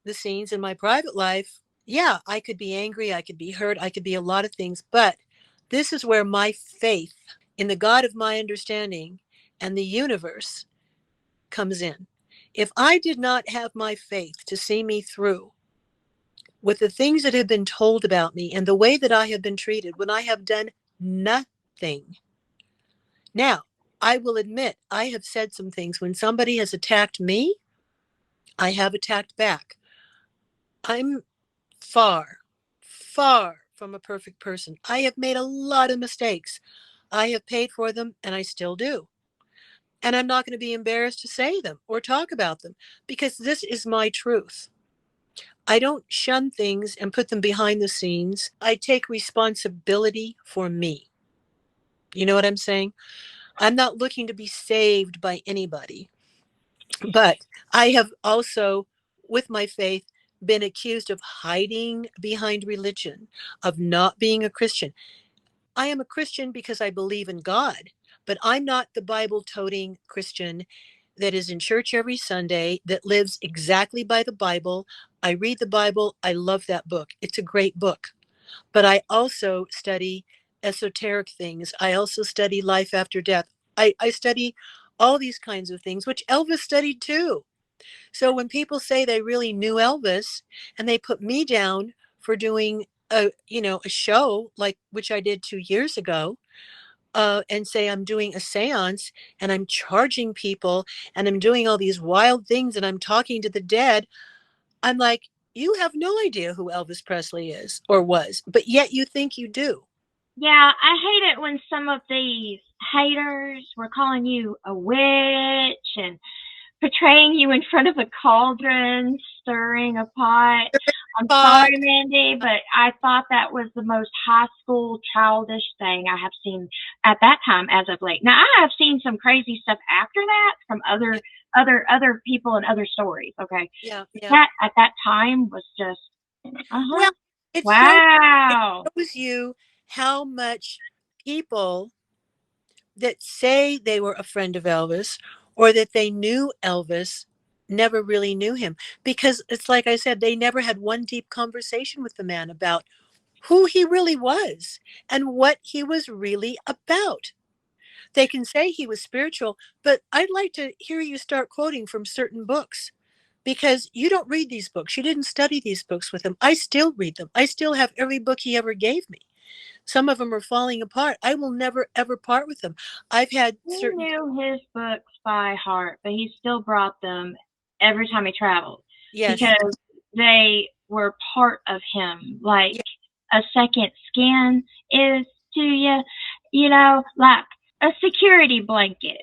the scenes in my private life, yeah, I could be angry, I could be hurt, I could be a lot of things, but this is where my faith in the God of my understanding and the universe comes in. If I did not have my faith to see me through with the things that have been told about me and the way that I have been treated when I have done nothing. Now, I will admit, I have said some things when somebody has attacked me, I have attacked back. I'm far, far from a perfect person. I have made a lot of mistakes. I have paid for them and I still do. And I'm not going to be embarrassed to say them or talk about them because this is my truth. I don't shun things and put them behind the scenes. I take responsibility for me. You know what I'm saying? I'm not looking to be saved by anybody. But I have also, with my faith, been accused of hiding behind religion, of not being a Christian. I am a Christian because I believe in God, but I'm not the Bible toting Christian that is in church every Sunday, that lives exactly by the Bible. I read the Bible. I love that book. It's a great book. But I also study esoteric things. I also study life after death. I study all these kinds of things, which Elvis studied too. So when people say they really knew Elvis and they put me down for doing a show like which I did 2 years ago, and say I'm doing a seance and I'm charging people and I'm doing all these wild things and I'm talking to the dead, I'm like, you have no idea who Elvis Presley is or was, but yet you think you do. Yeah, I hate it when some of these haters were calling you a witch and portraying you in front of a cauldron, stirring a pot. I'm Pot. sorry, Mindy, but I thought that was the most high school childish thing I have seen at that time as of late. Now I have seen some crazy stuff after that from Yeah, other people and other stories. Okay, yeah, yeah. that at that time was just Well, uh-huh. it Wow. shows you how much people that say they were a friend of Elvis or that they knew Elvis never really knew him, because it's like I said, they never had one deep conversation with the man about who he really was and what he was really about. They can say he was spiritual, but I'd like to hear you start quoting from certain books, because you don't read these books. You didn't study these books with him. I still read them. I still have every book he ever gave me. Some of them are falling apart. I will never ever part with them. I've had He certain, knew his books by heart, but he still brought them every time he traveled yes, because they were part of him, like yeah, a second skin is to you, you know, like a security blanket.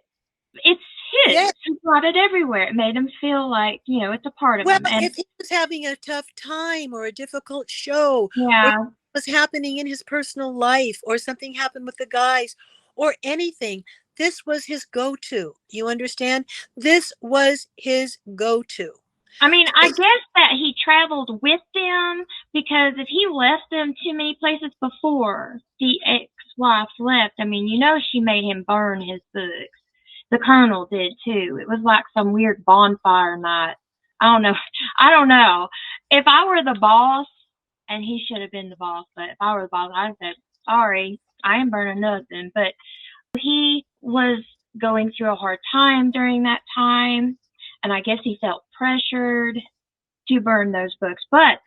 It's his. yeah. He brought it everywhere. It made him feel like, it's a part of Well, him. And if he was having a tough time or a difficult show, or yeah, was happening in his personal life, or something happened with the guys, or anything, this was his go-to. You understand? This was his go-to. I mean, I guess that he traveled with them because if he left them too many places before the ex-wife left, I mean, she made him burn his books. The Colonel did too. It was like some weird bonfire night. I don't know. I don't know. If I were the boss, and he should have been the boss, but if I were the boss, I'd say, sorry, I ain't burning nothing. But he was going through a hard time during that time, and I guess he felt pressured to burn those books. But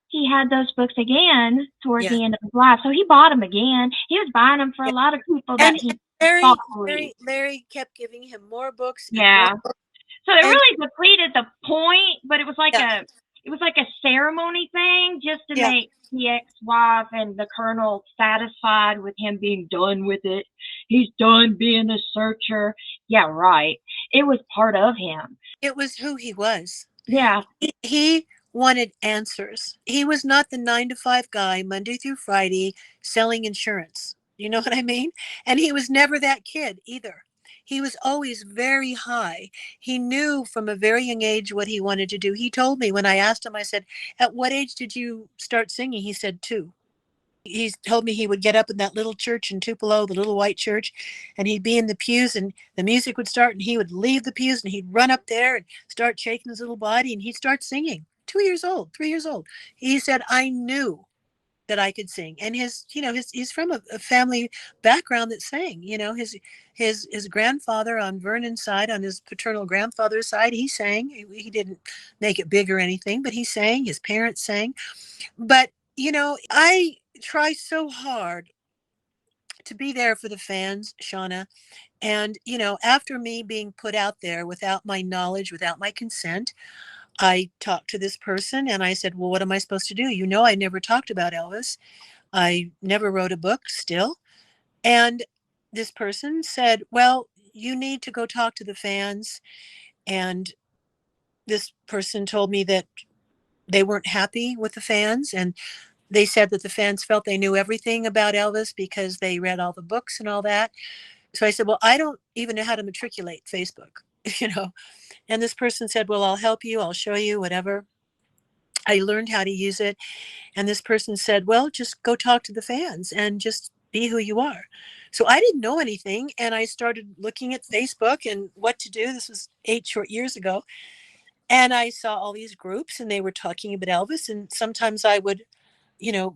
he had those books again towards Yeah, the end of his life, so he bought them again. He was buying them for yeah. a lot of people that And he Larry, thoughtfully. Larry kept giving him more books and more Yeah. books. So it And really depleted the point, but yeah, it was like a ceremony thing just to yeah, make the ex-wife and the Colonel satisfied with him being done with it. He's done being a searcher. Yeah, right. It was part of him. it was who he was. Yeah. He wanted answers. He was not the 9 to 5 guy, Monday through Friday, selling insurance. You know what I mean? And he was never that kid either. He was always very high. He knew from a very young age what he wanted to do. He told me when I asked him, I said, "At what age did you start singing?" He said, 2. He told me he would get up in that little church in Tupelo, the little white church, and he'd be in the pews and the music would start and he would leave the pews and he'd run up there and start shaking his little body and he'd start singing. 2 years old, 3 years old. He said, I knew that I could sing. And he's from a family background that sang. His grandfather on Vernon's side, on his paternal grandfather's side, he sang. He didn't make it big or anything, but he sang. His parents sang. But I try so hard to be there for the fans, Shauna. And, after me being put out there without my knowledge, without my consent, I talked to this person and I said, well, what am I supposed to do? I never talked about Elvis. I never wrote a book still. And this person said, well, you need to go talk to the fans. And this person told me that they weren't happy with the fans. And they said that the fans felt they knew everything about Elvis because they read all the books and all that. So I said, well, I don't even know how to matriculate Facebook, you know. And this person said, well, I'll help you. I'll show you, whatever. I learned how to use it. And this person said, well, just go talk to the fans and just be who you are. So I didn't know anything. And I started looking at Facebook and what to do. This was 8 short years ago. And I saw all these groups and they were talking about Elvis. And sometimes I would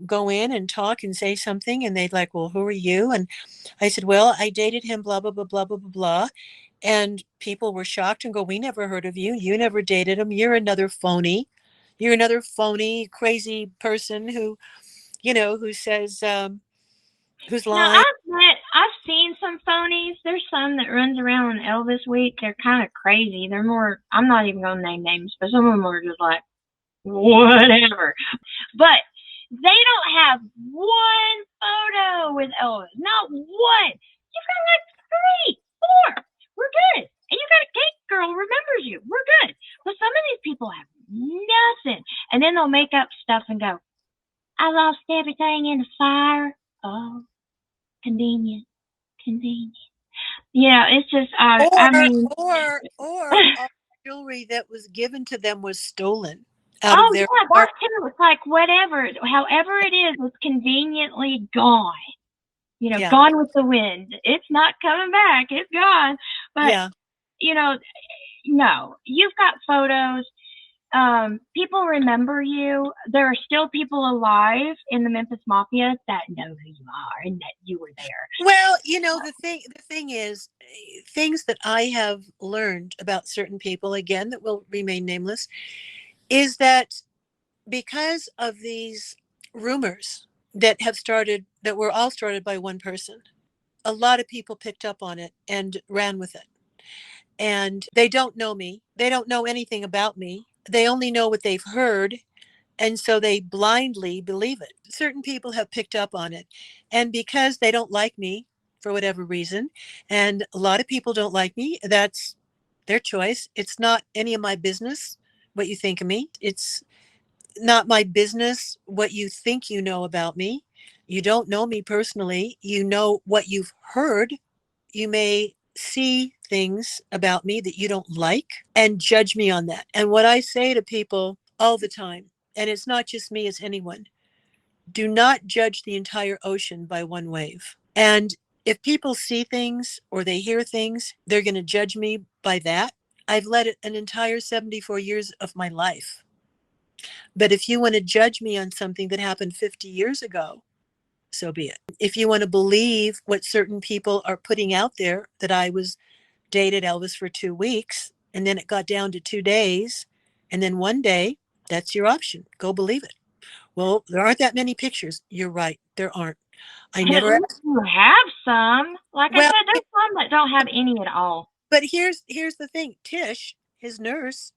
go in and talk and say something and they'd like, well, who are you? And I said, well, I dated him, blah, blah, blah, blah, blah, blah, blah. And people were shocked and go, we never heard of you. You never dated him. You're another phony. You're another phony, crazy person who says, who's Now lying. I've seen some phonies. There's some that runs around on Elvis Week. They're kind of crazy. They're more. I'm not even gonna name names, but some of them are just like whatever. But they don't have one photo with Elvis. Not one. You've got like three, four. We're good. And you got a cake girl. Remember covers you. We're good. But some of these people have nothing. And then they'll make up stuff and go, I lost everything in the fire. Oh, convenient, convenient. It's just, I Or mean, or all jewelry that was given to them was stolen out of oh their yeah, that heart. too. It's like whatever, however it is, it's conveniently gone. Yeah. Gone with the wind. It's not coming back. It's gone. But Yeah. you know, no, you've got photos. People remember you. There are still people alive in the Memphis Mafia that know who you are and that you were there. Well, the thing is, things that I have learned about certain people, again, that will remain nameless, is that because of these rumors that were all started by one person, a lot of people picked up on it and ran with it. And they don't know me. They don't know anything about me. They only know what they've heard. And so they blindly believe it. Certain people have picked up on it. And because they don't like me for whatever reason, and a lot of people don't like me, that's their choice. It's not any of my business what you think of me. It's not my business what you think you know about me. You don't know me personally. You know what you've heard. You may see things about me that you don't like and judge me on that. And what I say to people all the time, and it's not just me, it's anyone, do not judge the entire ocean by one wave. And if people see things or they hear things, they're going to judge me by that. I've led an entire 74 years of my life. But if you want to judge me on something that happened 50 years ago, so be it. If you want to believe what certain people are putting out there, that I was dated Elvis for 2 weeks and then it got down to 2 days and then one day, that's your option. Go believe it. Well, there aren't that many pictures. You're right. There aren't. I And at never least asked. you have some. Like I Well, said, there's some that don't have any at all. but here's the thing. Tish, his nurse,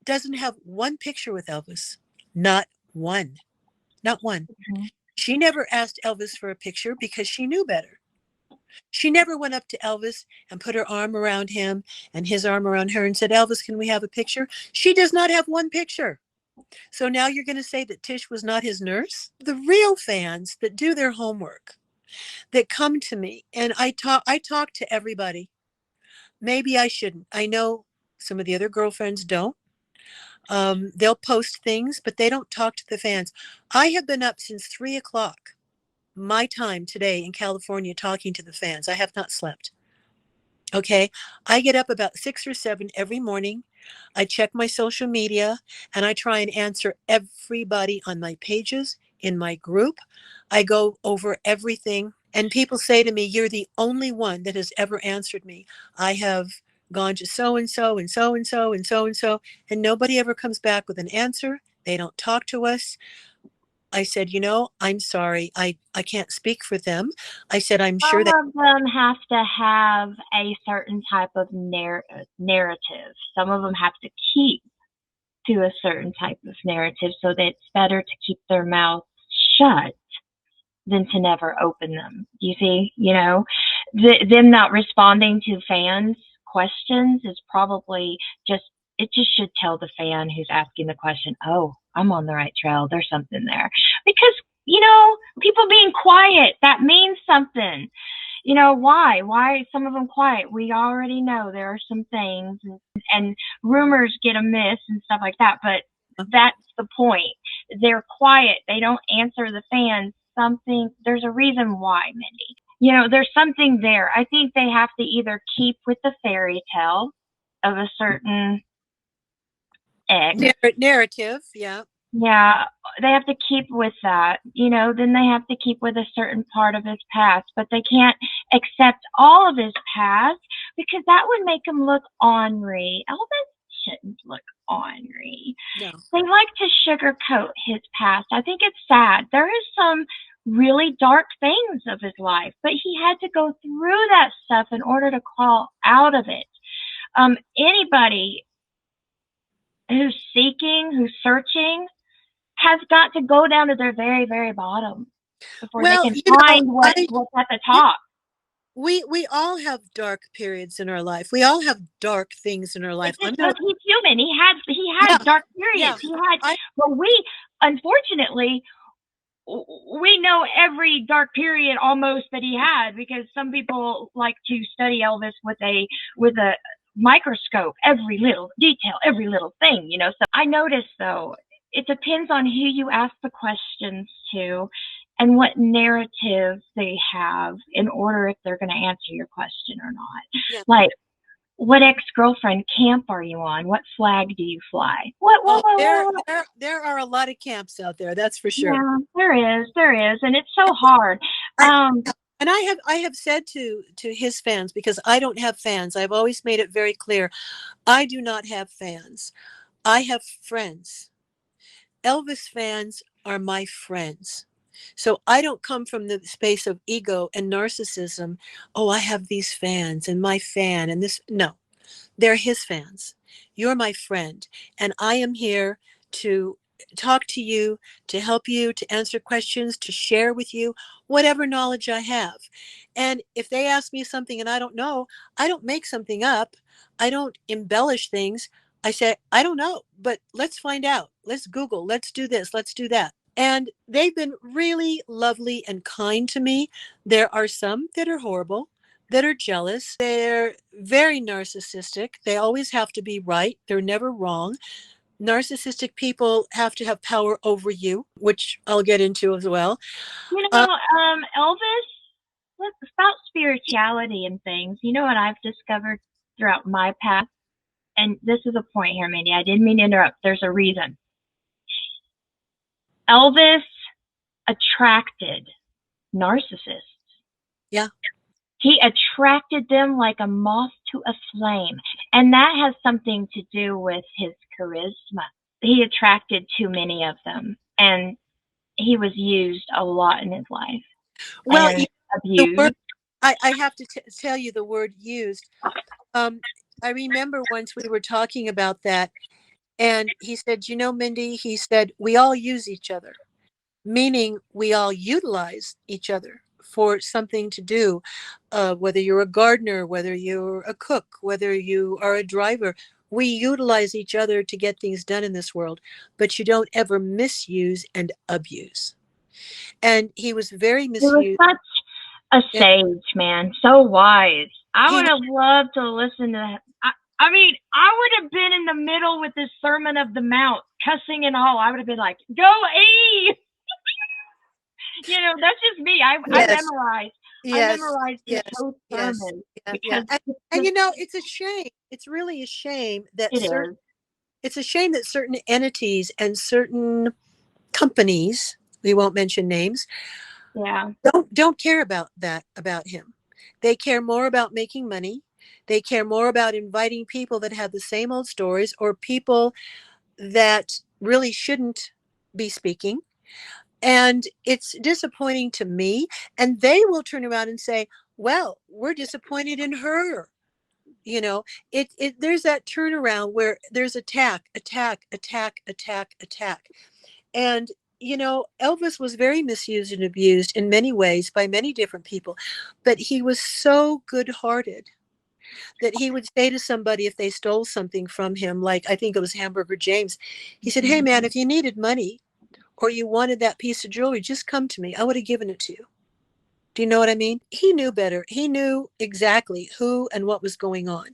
doesn't have one picture with Elvis. Not one. Not one. Mhm. She never asked Elvis for a picture because she knew better. She never went up to Elvis and put her arm around him and his arm around her and said, Elvis, can we have a picture? She does not have one picture. So now you're going to say that Tish was not his nurse? The real fans that do their homework, that come to me, and I talk to everybody. Maybe I shouldn't. I know some of the other girlfriends don't. They'll post things, but they don't talk to the fans. I have been up since 3 o'clock my time today in California talking to the fans. I have not slept. Okay. I get up about 6 or 7 every morning. I check my social media and I try and answer everybody on my pages, in my group. I go over everything. And people say to me, you're the only one that has ever answered me. I have gone to so and so and so and so and so and so, and nobody ever comes back with an answer. They don't talk to us. I said, I'm sorry. I can't speak for them. I said, I'm sure Some that. of them have to have a certain type of narrative. Some of them have to keep to a certain type of narrative, so that it's better to keep their mouth shut than to never open them. You see, them not responding to fans' questions is probably just, it just should tell the fan who's asking the question, oh, I'm on the right trail. There's something there. Because, people being quiet, that means something. Why? Why some of them quiet? We already know there are some things, and rumors get amiss and stuff like that, but that's the point. They're quiet. They don't answer the fans. There's a reason why, Mindy. There's something there. I think they have to either keep with the fairy tale of a certain X. Narrative, yeah. Yeah, they have to keep with that. Then they have to keep with a certain part of his past, but they can't accept all of his past because that would make him look ornery. Elvis shouldn't look ornery. No. They like to sugarcoat his past. I think it's sad. There is some really dark things of his life, but he had to go through that stuff in order to crawl out of it. Anybody who's seeking, who's searching, has got to go down to their very, very bottom before they Well, can find I what's at the yeah, top. we all have dark periods in our life. We all have dark things in our life. I'm Well, not. he's human. He Yeah, had dark yeah. periods. He had, I but we, unfortunately, we know every dark period almost that he had, because some people like to study Elvis with a microscope, every little detail, every little thing, you know. So I noticed, though, it depends on who you ask the questions to and what narrative they have in order if they're going to answer your question or not. Yeah. Like, what ex-girlfriend camp are you on? What flag do you fly? Oh, What? there are a lot of camps out there. That's for sure. Yeah, there is, and it's so hard. I Um, and I have said to his fans, because I don't have fans. I've always made it very clear. I do not have fans. I have friends. Elvis fans are my friends. So I don't come from the space of ego and narcissism. Oh, I have these fans and my fan and this. No, they're his fans. You're my friend. And I am here to talk to you, to help you, to answer questions, to share with you whatever knowledge I have. And if they ask me something and I don't know, I don't make something up. I don't embellish things. I say, I don't know, but let's find out. Let's Google. Let's do this. Let's do that. And they've been really lovely and kind to me. There are some that are horrible, that are jealous. They're very narcissistic. They always have to be right. They're never wrong. Narcissistic people have to have power over you, which I'll get into as well. you Uh, know, Elvis, about spirituality and things. You know what I've discovered throughout my path, and this is a point here, Mindy. I didn't mean to interrupt. There's a reason. Elvis attracted narcissists. yeah. He attracted them like a moth to a flame. And that has something to do with his charisma. He attracted too many of them. And he was used a lot in his life Well, and the word, abused. I have to tell you the word used. Um, I remember once we were talking about that, and he said, you know, Mindy, he said, we all use each other, meaning we all utilize each other for something to do, whether you're a gardener, whether you're a cook, whether you are a driver. We utilize each other to get things done in this world, but you don't ever misuse and abuse. And he was very He was misused. such a And sage, man. So wise. I he would was, have loved to listen to. I mean, I would have been in the middle with this Sermon of the Mount, cussing and all. I would have been like, "Go E!" You know, that's just me. yes, I yes, memorized his yes, whole yes, sermon yeah, yeah. because it's And just, you know, it's a shame. It's really a shame that it is. certain entities and certain companies, we won't mention names, Yeah. don't care about him. They care more about making money. They care more about inviting people that have the same old stories, or people that really shouldn't be speaking. And it's disappointing to me. And they will turn around and say, well, we're disappointed in her. You know, there's that turnaround where there's attack, attack, attack, attack, attack. And you know, Elvis was very misused and abused in many ways by many different people, but he was so good-hearted that he would say to somebody if they stole something from him, like I think it was Hamburger James, he said, "Hey man, if you needed money or you wanted that piece of jewelry, just come to me. I would have given it to you." Do you know what I mean? He knew better. He knew exactly who and what was going on.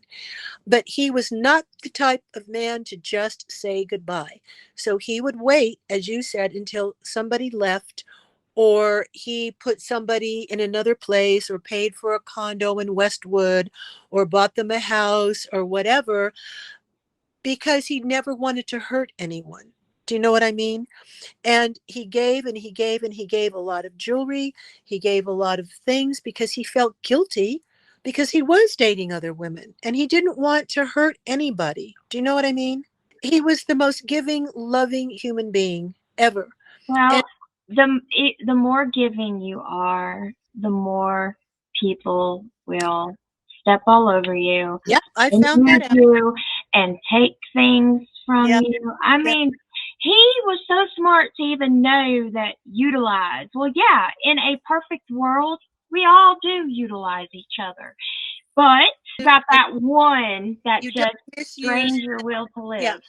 But he was not the type of man to just say goodbye. So he would wait, as you said, until somebody left, or he put somebody in another place, or paid for a condo in Westwood, or bought them a house, or whatever, because he never wanted to hurt anyone. Do you know what I mean? And he gave and he gave and he gave a lot of jewelry. He gave a lot of things because he felt guilty, because he was dating other women and he didn't want to hurt anybody. Do you know what I mean? He was the most giving, loving human being ever. And Well, the more giving you are, the more people will step all over you, yeah, I found use that out. you, and take things from Yeah, you. I yeah, mean, he was so smart to even know that utilize. Well, yeah, in a perfect world, We all do utilize each other. But got And that one that you don't just misuse. drains your will to Yeah. live.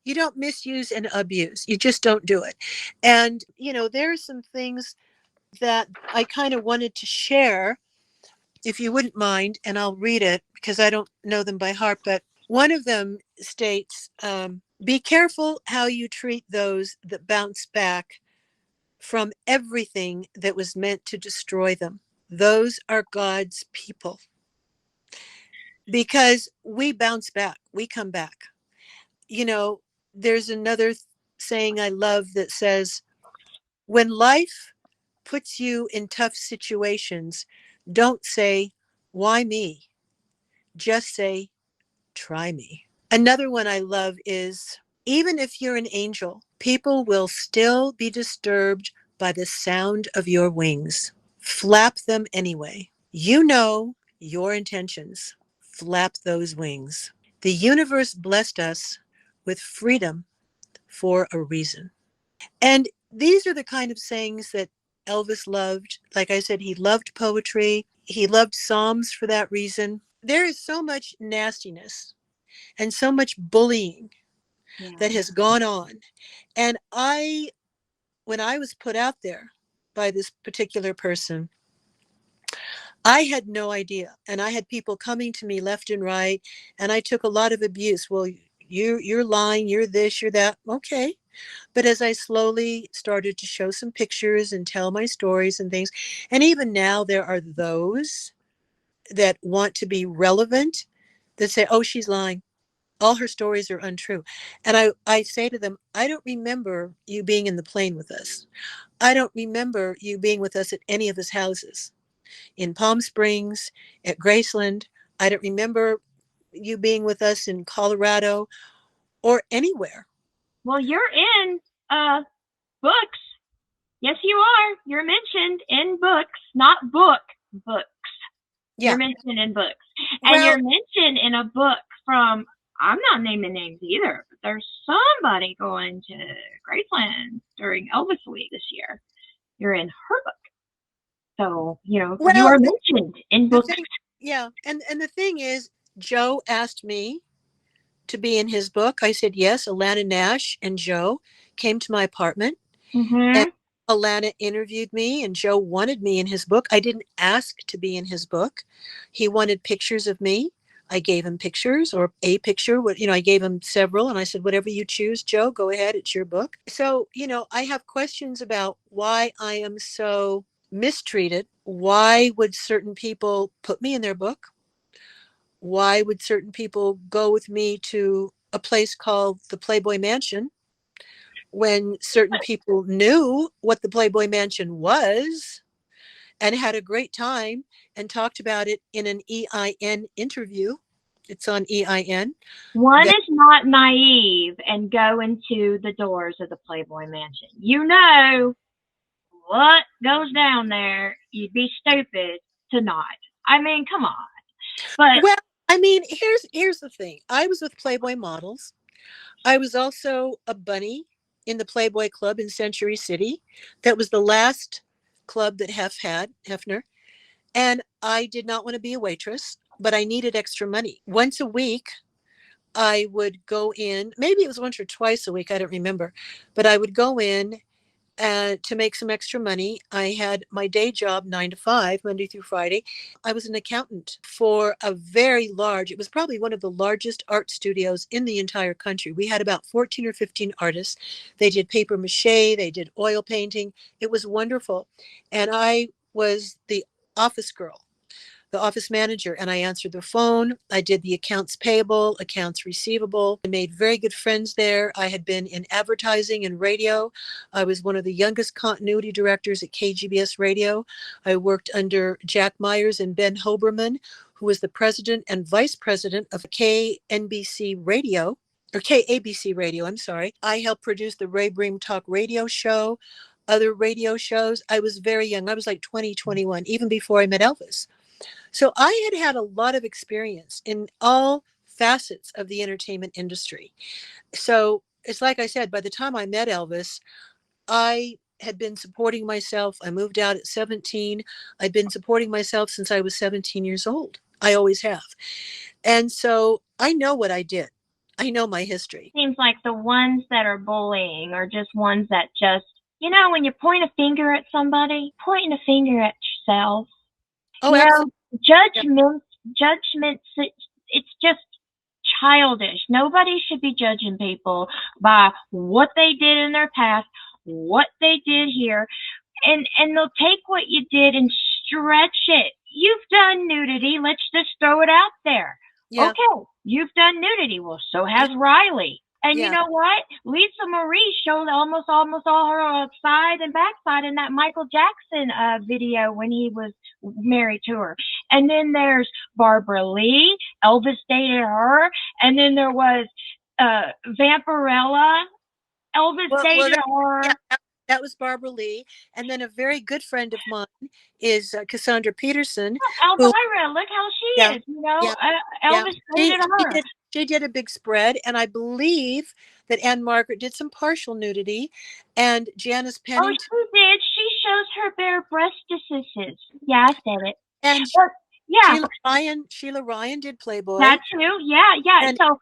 You don't misuse and abuse. You just don't do it. And, there are some things that I kind of wanted to share, if you wouldn't mind, and I'll read it because I don't know them by heart. But one of them states, be careful how you treat those that bounce back from everything that was meant to destroy them. Those are God's people because we bounce back, we come back. You know, there's another saying I love that says, when life puts you in tough situations, don't say, why me? Just say, try me. Another one I love is, even if you're an angel, people will still be disturbed by the sound of your wings. Flap them anyway. You know your intentions. Flap those wings. The universe blessed us with freedom for a reason. And these are the kind of sayings that Elvis loved. Like I said, he loved poetry. He loved Psalms for that reason. There is so much nastiness and so much bullying that Yeah. has gone on. And when I was put out there by this particular person, I had no idea. And I had people coming to me left and right, and I took a lot of abuse. Well, you're lying, you're this, you're that. Okay. But as I slowly started to show some pictures and tell my stories and things, and even now there are those that want to be relevant that say, oh, she's lying. All her stories are untrue. And I say to them, I don't remember you being in the plane with us. I don't remember you being with us at any of his houses in Palm Springs, at Graceland. I don't remember you being with us in Colorado or anywhere. Well, you're in books. Yes, you are. You're mentioned in books, not books. You're Yeah. mentioned in books. And you're Well, mentioned in a book from, I'm not naming names either, but there's somebody going to Graceland during Elvis Week this year. You're in her book. So, you well, are mentioned in the books. thing, yeah. And the thing is, Joe asked me to be in his book. I said yes. Alana Nash and Joe came to my apartment, and Mm-hmm. Alana interviewed me, and Joe wanted me in his book. I didn't ask to be in his book. He wanted pictures of me. I gave him pictures, or a picture. I gave him several, and I said, whatever you choose, Joe, go ahead. It's your book. So, I have questions about why I am so mistreated. Why would certain people put me in their book? Why would certain people go with me to a place called the Playboy Mansion when certain people knew what the Playboy Mansion was and had a great time and talked about it in an EIN interview? It's on EIN. One That, is not naive and go into the doors of the Playboy Mansion. You know what goes down there. You'd be stupid to not. I mean, come on. But well, I mean, here's the thing. I was with Playboy models. I was also a bunny in the Playboy Club in Century City. That was the last club that had, Hefner. And I did not want to be a waitress, but I needed extra money. Once a week, I would go in, maybe it was once or twice a week, I don't remember, but I would go in to make some extra money. I had my day job 9 to 5, Monday through Friday. I was an accountant for a very large, it was probably one of the largest art studios in the entire country. We had about 14 or 15 artists. They did paper mache, they did oil painting. It was wonderful. And I was the office girl, the office manager, and I answered the phone. I did the accounts payable, accounts receivable. I made very good friends there. I had been in advertising and radio. I was one of the youngest continuity directors at KGBS Radio. I worked under Jack Myers and Ben Hoberman, who was the president and vice president of KNBC Radio. Or KABC Radio, I'm sorry. I helped produce the Ray Bream Talk radio show, other radio shows. I was very young. I was like 20, 21, even before I met Elvis. So I had a lot of experience in all facets of the entertainment industry. So it's like I said, by the time I met Elvis, I had been supporting myself. I moved out at 17. I've been supporting myself since I was 17 years old. I always have. And so I know what I did. I know my history. Seems like the ones that are bullying are just ones that just, you know, when you point a finger at somebody, pointing a finger at yourself. Oh, You know, absolutely. Yeah. judgments, it's just childish. Nobody should be judging people by what they did in their past, what they did here, and they'll take what you did and stretch it. You've done nudity. Let's just throw it out there. Yeah. Okay, you've done nudity. Well, so Yeah. has Riley. And you Yeah. know what? Lisa Marie showed almost all her side and backside in that Michael Jackson video when he was married to her. And then there's Barbara Lee. Elvis dated her. And then there was Vampirella. Elvis Well, dated yeah, her. that was Barbara Lee. And then a very good friend of mine is Cassandra Peterson, who, Elvira, look how she yeah, is. You know, yeah, yeah. Elvis dated her. She did a big spread, and I believe that Anne Margaret did some partial nudity, and Janice Oh, Pennington she did. She shows her bare breastises. Yeah, I said it. and But yeah, Sheila Ryan did Playboy, that too. Yeah, yeah. and So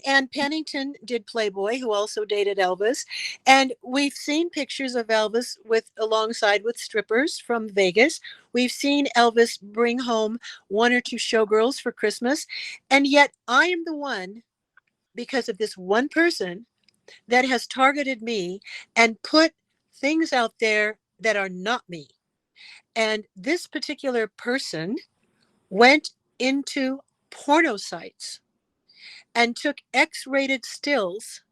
Anne Pennington did Playboy, who also dated Elvis. And we've seen pictures of Elvis with alongside with strippers from Vegas. We've seen Elvis bring home one or two showgirls for Christmas, and yet I am the one, because of this one person, that has targeted me and put things out there that are not me. And this particular person went into porno sites and took X-rated stills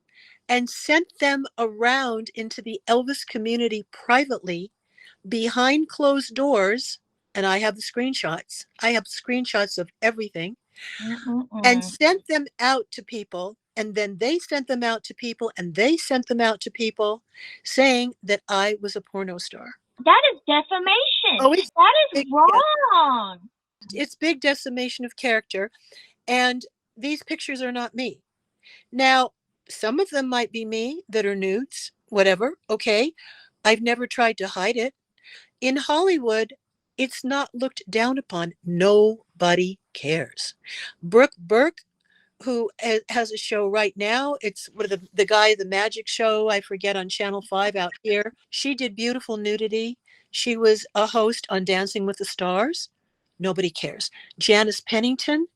and sent them around into the Elvis community privately behind closed doors. And I have the screenshots. I have screenshots of everything, and mm-mm. sent them out to people. And then they sent them out to people, and they sent them out to people saying that I was a porno star. That is defamation. Oh, it's That is big, yeah, wrong. it's big decimation of character. And these pictures are not me. Now, some of them might be me that are nudes, whatever. Okay. I've never tried to hide it. In Hollywood, it's not looked down upon. Nobody cares. Brooke Burke, who has a show right now, it's what the guy, the magic show, I forget, on Channel 5 out here. She did beautiful nudity. She was a host on Dancing with the Stars. Nobody cares. Janice Pennington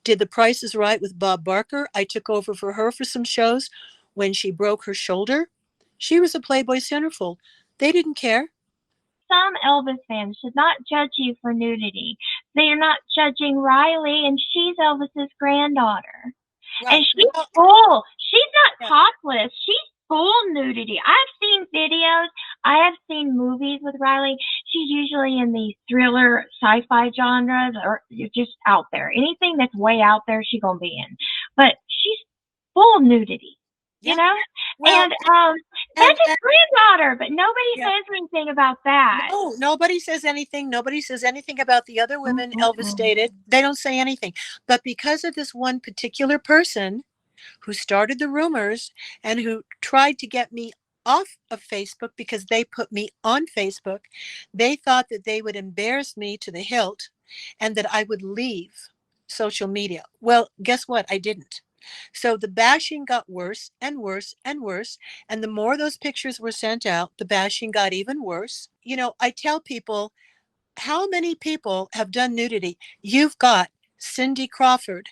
did The Price is Right with Bob Barker. I took over for her for some shows when she broke her shoulder. She was a Playboy centerfold. They didn't care. Some Elvis fans should not judge you for nudity. They are not judging Riley, and she's Elvis's granddaughter. And Right. she's Well, full. She's not yeah. topless. She's full nudity. I've seen videos. I have seen movies with Riley. She's usually in the thriller, sci-fi genres, or just out there. Anything that's way out there, she's gonna be in. But she's full nudity, you Yeah. know. Well, And and, that's his and granddaughter, but nobody yeah. says anything about that. No, nobody says anything. Nobody says anything about the other women Elvis Mm-mm-mm. dated. They don't say anything. But because of this one particular person who started the rumors and who tried to get me off of Facebook because they put me on Facebook, they thought that they would embarrass me to the hilt and that I would leave social media. Well, guess what? I didn't. So the bashing got worse and worse and worse. And the more those pictures were sent out, the bashing got even worse. You know, I tell people, how many people have done nudity? You've got Cindy Crawford.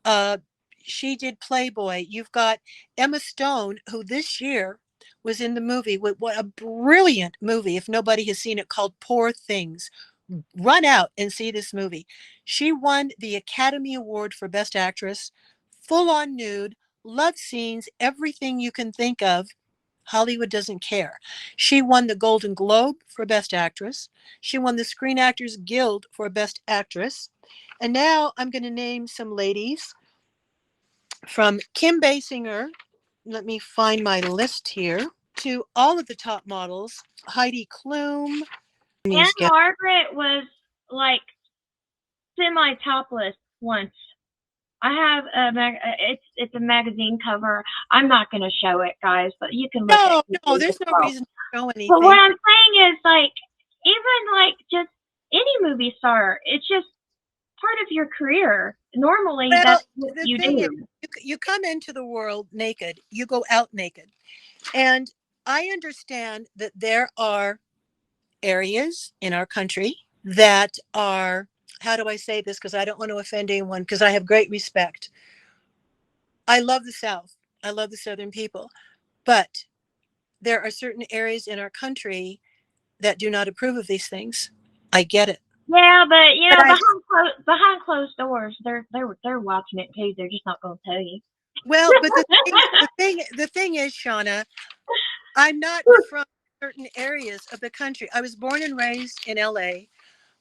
Uh, she did Playboy. You've got Emma Stone, who this year was in the movie. What a brilliant movie. If nobody has seen it, called Poor Things. Run out and see this movie. She won the Academy Award for Best Actress, full on nude, love scenes, everything you can think of. Hollywood doesn't care. She won the Golden Globe for Best Actress. She won the Screen Actors Guild for Best Actress. And now I'm going to name some ladies, from Kim Basinger. Let me find my list here. To all of the top models: Heidi Klum. Aunt Margaret was like semi topless once. I have it's a magazine cover. I'm not going to show it, guys, but you can look at No, it no, there's no yourself. reason. show But what anything. I'm saying is, like, even like just any movie star, it's just part of your career. Normally, Well, that's what the you thing is, do. you come into the world naked, you go out naked. And I understand that there are areas in our country that are, how do I say this? Because I don't want to offend anyone, because I have great respect. I love the South, I love the Southern people. But there are certain areas in our country that do not approve of these things. I get it. Yeah, but But I, behind closed doors, they're watching it too. They're just not going to tell you. well, but the thing is, Shauna, I'm not from certain areas of the country. I was born and raised in LA.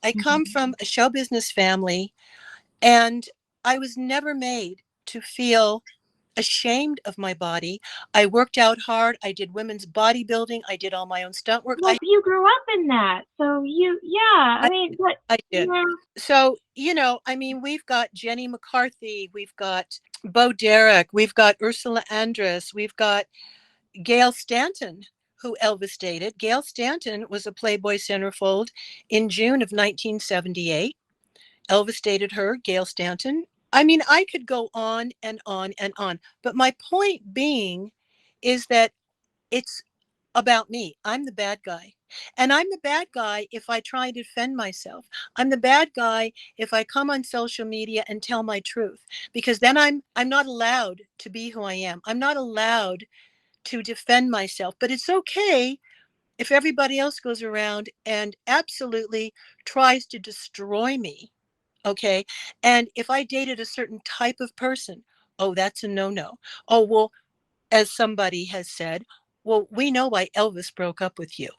I come from a show business family, and I was never made to feel ashamed of my body. I worked out hard. I did women's bodybuilding. I did all my own stunt work. Well, you grew up in that, so yeah. I I, mean, but I did. yeah, So, I mean, we've got Jenny McCarthy, we've got Bo Derek, we've got Ursula Andress, we've got Gail Stanton, who Elvis dated. Gail Stanton was a Playboy centerfold in June of 1978. Elvis dated her, Gail Stanton. I mean, I could go on and on and on. But my point being is that it's about me. I'm the bad guy. And I'm the bad guy if I try to defend myself. I'm the bad guy if I come on social media and tell my truth, because then I'm not allowed to be who I am. I'm not allowed to defend myself. But it's okay if everybody else goes around and absolutely tries to destroy me. Okay. And if I dated a certain type of person, oh, that's a no-no. Oh, well, as somebody has said, well, we know why Elvis broke up with you.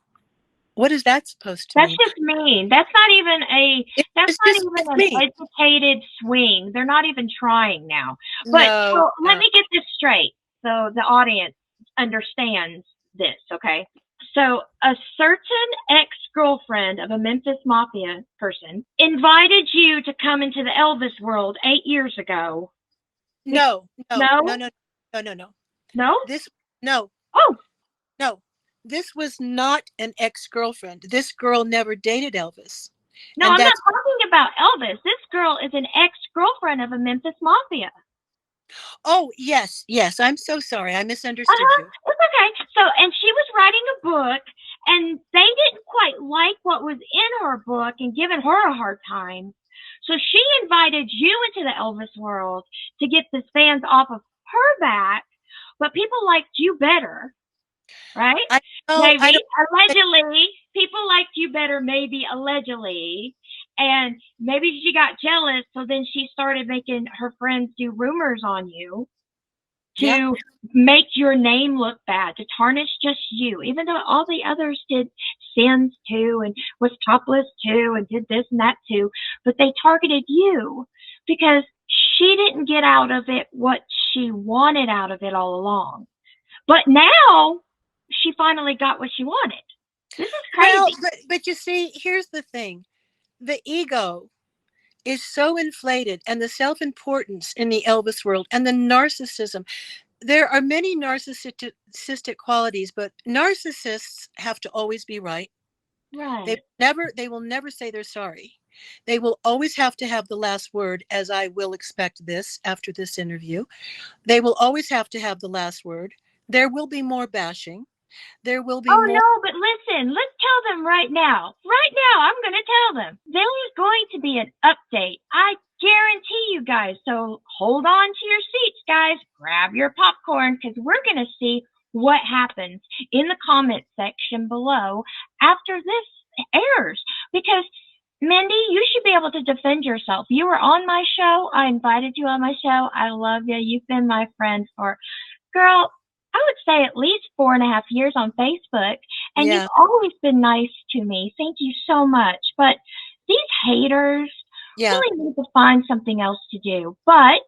What is that supposed to that's mean? just mean. That's It's not just even it's an me. educated swing. They're not even trying now. But No, so let no. me get this straight, so the audience understands this. Okay. So a certain ex-girlfriend of a Memphis Mafia person invited you to come into the Elvis world 8 years ago. No, no, no, No, no, no, no, no. no. This no, Oh, no. This was not an ex-girlfriend. This girl never dated Elvis. no, And I'm not that's talking about Elvis. This girl is an ex-girlfriend of a Memphis Mafia. oh, yes, yes. I'm so sorry. I misunderstood Uh-huh. you. It's okay. So, and she was writing a book, and they didn't quite like what was in her book and giving her a hard time. So she invited you into the Elvis world to get the fans off of her back, but people liked you better, right? I know I Maybe, don't allegedly, people liked you better, maybe allegedly. And maybe she got jealous, so then she started making her friends do rumors on you yeah. to make your name look bad, to tarnish just you, even though all the others did sins too and was topless too and did this and that too. But they targeted you because she didn't get out of it what she wanted out of it all along. But now she finally got what she wanted. This is Well, crazy. but you see, here's the thing. The ego is so inflated, and the self-importance in the Elvis world, and the narcissism. There are many narcissistic qualities, but narcissists have to always be right. Right. They will never say they're sorry. They will always have to have the last word, as I will expect this after this interview. They will always have to have the last word. There will be more bashing. There will be Oh more. no, but listen, let's tell them right now. Right now, I'm going to tell them. There's going to be an update. I guarantee you guys. So hold on to your seats, guys. Grab your popcorn because we're going to see what happens in the comment section below after this airs. Because, Mindy, you should be able to defend yourself. You were on my show. I invited you on my show. I love you. You've been my friend for, girl, I would say at least 4.5 years on Facebook, and you've Yeah, always been nice to me. Thank you so much. But these haters yeah. really need to find something else to do. But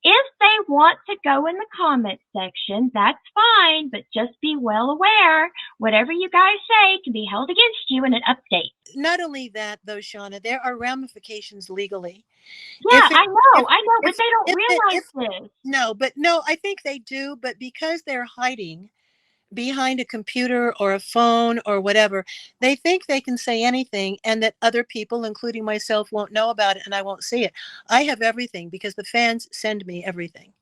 if they want to go in the comment section, that's fine, but just be well aware whatever you guys say can be held against you in an update. Not only that, though, Shauna, there are ramifications legally. Yeah, If it, I know, but they don't if realize this. no, but no, I think they do. But because they're hiding, behind a computer or a phone or whatever. They think they can say anything and that other people, including myself, won't know about it and I won't see it. I have everything because the fans send me everything.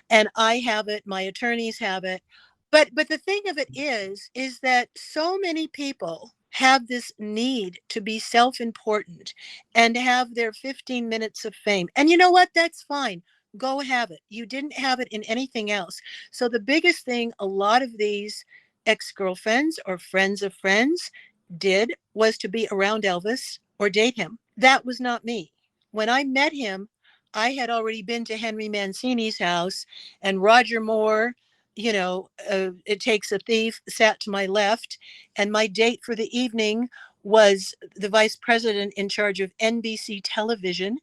And I have it, my attorneys have it. But the thing of it is that so many people have this need to be self-important and have their 15 minutes of fame. And you know what? That's fine. Go have it. You didn't have it in anything else. So the biggest thing a lot of these ex-girlfriends or friends of friends did was to be around Elvis or date him. That was not me. When I met him, I had already been to Henry Mancini's house, and Roger Moore, It Takes a Thief, sat to my left. And my date for the evening was the vice president in charge of NBC television,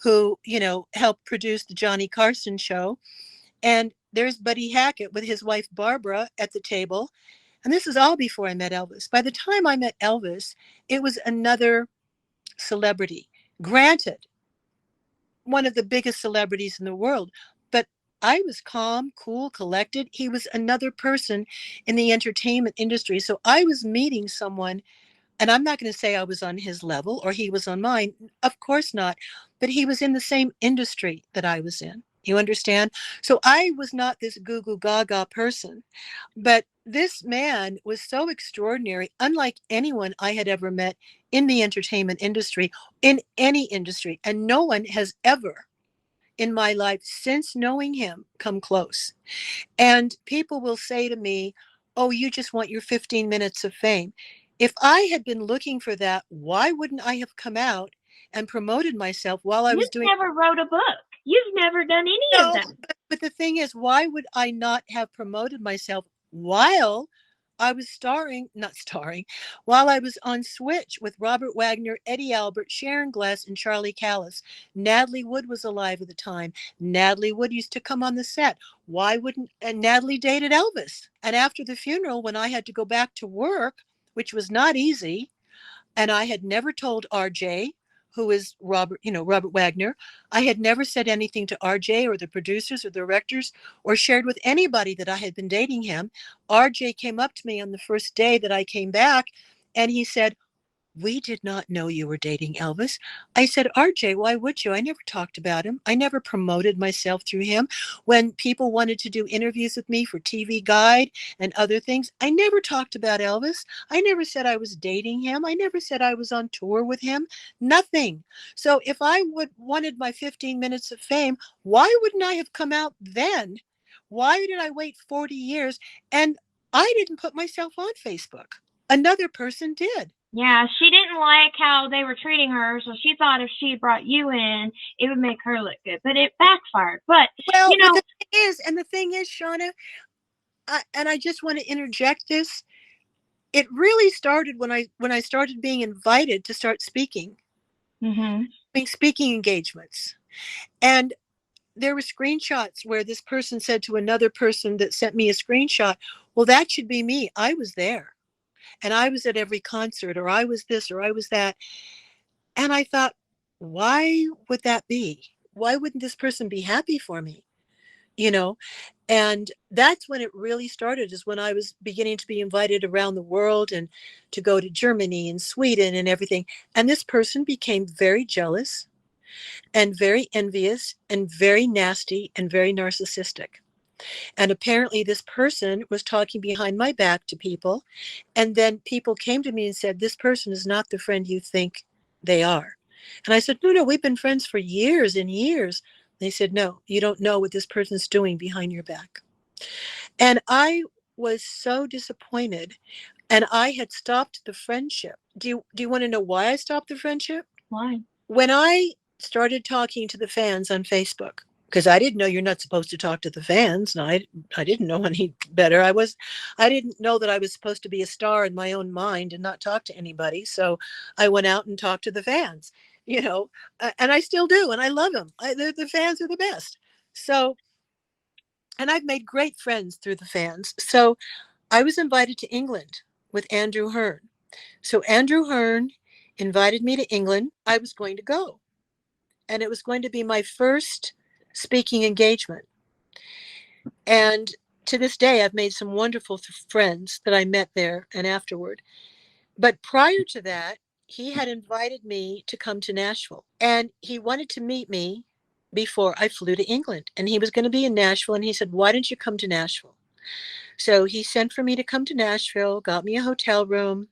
who, helped produce the Johnny Carson show. And there's Buddy Hackett with his wife Barbara at the table. And this is all before I met Elvis. By the time I met Elvis, it was another celebrity. Granted, one of the biggest celebrities in the world, but I was calm, cool, collected. He was another person in the entertainment industry. So I was meeting someone, and I'm not going to say I was on his level or he was on mine. Of course not. But he was in the same industry that I was in. You understand? So I was not this goo goo gaga person. But this man was so extraordinary, unlike anyone I had ever met in the entertainment industry, in any industry. And no one has ever in my life since knowing him come close. And people will say to me, "Oh, you just want your 15 minutes of fame." If I had been looking for that, why wouldn't I have come out and promoted myself while I was You've doing? never wrote a book. You've never done any of No, that. but the thing is, why would I not have promoted myself while I was not starring, while I was on Switch with Robert Wagner, Eddie Albert, Sharon Gless, and Charlie Callis? Natalie Wood was alive at the time. Natalie Wood used to come on the set. Why wouldn't, and Natalie dated Elvis. And after the funeral, when I had to go back to work, which was not easy, and I had never told RJ, who is Robert Wagner. I had never said anything to RJ or the producers or the directors or shared with anybody that I had been dating him. RJ came up to me on the first day that I came back and he said, "We did not know you were dating Elvis." I said, "RJ, why would you? I never talked about him. I never promoted myself through him. When people wanted to do interviews with me for TV Guide and other things, I never talked about Elvis. I never said I was dating him. I never said I was on tour with him. Nothing." So if I would wanted my 15 minutes of fame, why wouldn't I have come out then? Why did I wait 40 years? And I didn't put myself on Facebook. Another person did. Yeah, she didn't like how they were treating her, so she thought if she brought you in, it would make her look good. But it backfired. But, Well, you know, the thing is, Shauna, and I just want to interject this. It really started when I started being invited to start speaking, hmm being speaking engagements, and there were screenshots where this person said to another person that sent me a screenshot, "Well, that should be me. I was there, and I was at every concert, or I was this, or I was that." And I thought, why would that be? Why wouldn't this person be happy for me? You know, and that's when it really started, is when I was beginning to be invited around the world and to go to Germany and Sweden and everything. And this person became very jealous and very envious and very nasty and very narcissistic. And apparently this person was talking behind my back to people, and then people came to me and said, "This person is not the friend you think they are." And I said, "No, we've been friends for years and years." They said, "No, you don't know what this person's doing behind your back." And I was so disappointed. And I had stopped the friendship. Do you want to know why I stopped the friendship? why? When I started talking to the fans on Facebook, because I didn't know you're not supposed to talk to the fans. And I didn't know any better. I didn't know that I was supposed to be a star in my own mind and not talk to anybody. So I went out and talked to the fans, and I still do. And I love them. The fans are the best. So, and I've made great friends through the fans. So I was invited to England with Andrew Hearn. So Andrew Hearn invited me to England. I was going to go, and it was going to be my first speaking engagement. And to this day, I've made some wonderful friends that I met there and afterward. But prior to that, he had invited me to come to Nashville, and he wanted to meet me before I flew to England. And he was going to be in Nashville, and he said, "Why don't you come to Nashville?" So he sent for me to come to Nashville, got me a hotel room.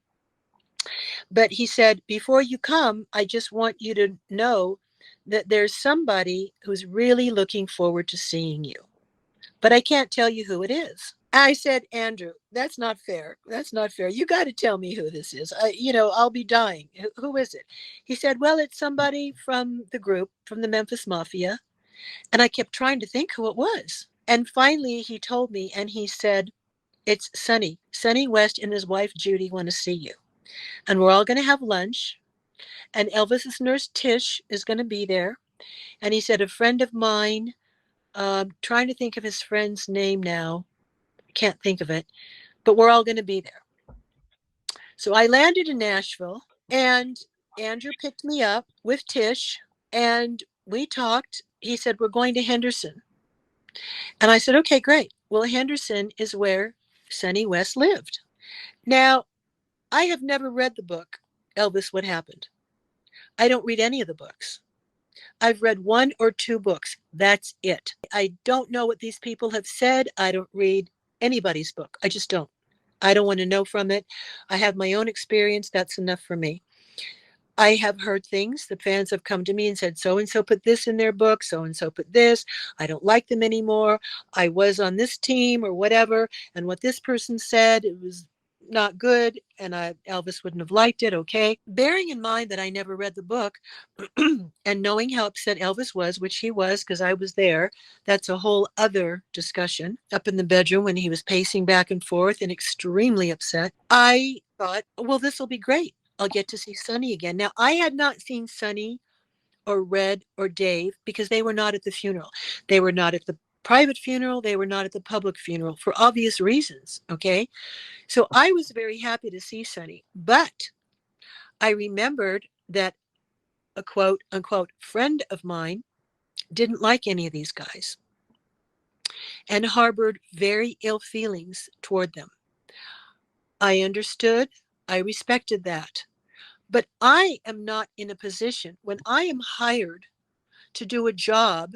But he said, "Before you come, I just want you to know that there's somebody who's really looking forward to seeing you, but I can't tell you who it is." I said, "Andrew, that's not fair. That's not fair. You got to tell me who this is. I'll be dying. Who is it?" He said, "Well, it's somebody from the group, from the Memphis Mafia." And I kept trying to think who it was. And finally he told me, and he said, "It's Sonny. Sonny West and his wife, Judy, want to see you. And we're all going to have lunch. And Elvis's nurse, Tish, is going to be there." And he said, "A friend of mine, trying to think of his friend's name now. Can't think of it, but we're all going to be there." So I landed in Nashville, and Andrew picked me up with Tish, and we talked. He said, "We're going to Henderson." And I said, "Okay, great. Well, Henderson is where Sonny West lived." Now, I have never read the book, Elvis, What Happened. I don't read any of the books. I've read one or two books. That's it. I don't know what these people have said. I don't read anybody's book. I just don't. I don't want to know from it. I have my own experience. That's enough for me. I have heard things. The fans have come to me and said, "So and so put this in their book, so and so put this. I don't like them anymore. I was on this team or whatever. And what this person said, it was not good. And Elvis wouldn't have liked it." Okay. Bearing in mind that I never read the book and knowing how upset Elvis was, which he was because I was there, that's a whole other discussion. Up in the bedroom when he was pacing back and forth and extremely upset, I thought, well, this will be great. I'll get to see Sonny again. Now, I had not seen Sonny or Red or Dave because they were not at the funeral. They were not at the private funeral. They were not at the public funeral for obvious reasons. Okay. So I was very happy to see Sonny, but I remembered that a quote unquote friend of mine didn't like any of these guys and harbored very ill feelings toward them. I understood. I respected that. But I am not in a position when I am hired to do a job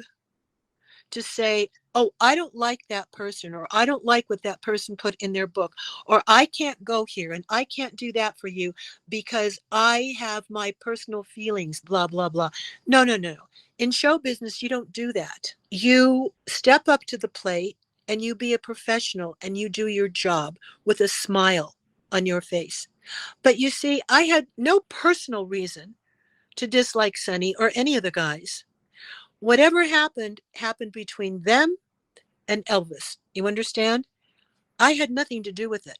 to say, "Oh, I don't like that person," or "I don't like what that person put in their book," or "I can't go here and I can't do that for you because I have my personal feelings, blah, blah, blah." No, no, no. In show business, you don't do that. You step up to the plate and you be a professional and you do your job with a smile on your face. But you see, I had no personal reason to dislike Sonny or any of the guys. Whatever happened, happened between them and Elvis. You understand? I had nothing to do with it.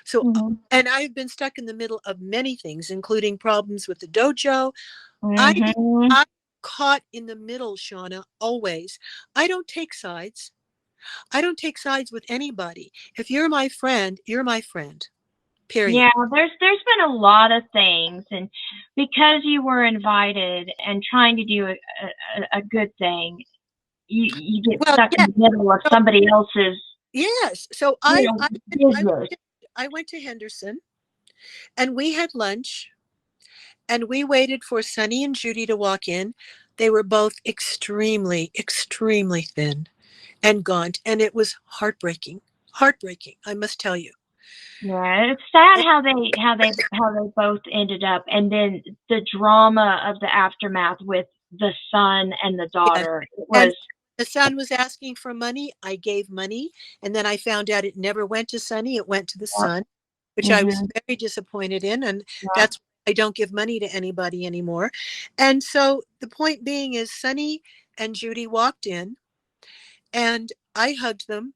So, Mm-hmm. and I've been stuck in the middle of many things, including problems with the dojo. I, Mm-hmm. I'm caught in the middle, Shauna, always. I don't take sides. I don't take sides with anybody. If you're my friend, you're my friend. Period. Yeah, there's been a lot of things, and because you were invited and trying to do a good thing, you get Well, stuck in yeah. the middle of So, somebody else's, yes. So you know, business. I went to Henderson and we had lunch and we waited for Sonny and Judy to walk in. They were both extremely, extremely thin and gaunt, and it was heartbreaking. Heartbreaking, I must tell you. Yeah, it's sad And, how they both ended up, and then the drama of the aftermath with the son and the yes, daughter. It and was the son was asking for money. I gave money, and then I found out it never went to Sonny. It went to the yep. son, which I was Mhm. very disappointed in, and Yep. that's why I don't give money to anybody anymore. And so the point being is, Sonny and Judy walked in, and I hugged them.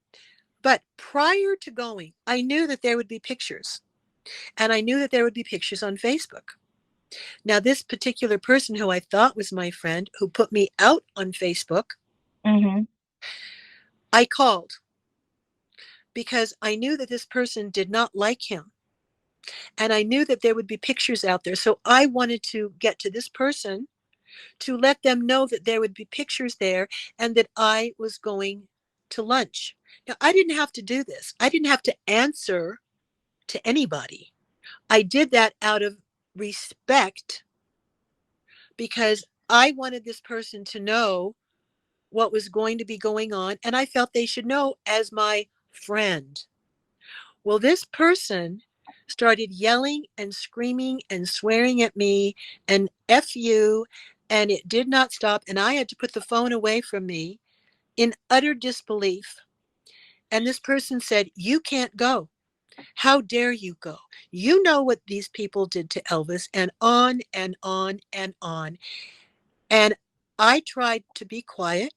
But prior to going, I knew that there would be pictures, and I knew that there would be pictures on Facebook. Now, this particular person who I thought was my friend, who put me out on Facebook, Mhm. I called because I knew that this person did not like him. And I knew that there would be pictures out there. So I wanted to get to this person to let them know that there would be pictures there and that I was going to lunch. Now, I didn't have to do this. I didn't have to answer to anybody. I did that out of respect because I wanted this person to know what was going to be going on, and I felt they should know as my friend. Well, this person started yelling and screaming and swearing at me and F you, and it did not stop. And I had to put the phone away from me in utter disbelief. And this person said, "You can't go. How dare you go? You know what these people did to Elvis," and on and on and on. And I tried to be quiet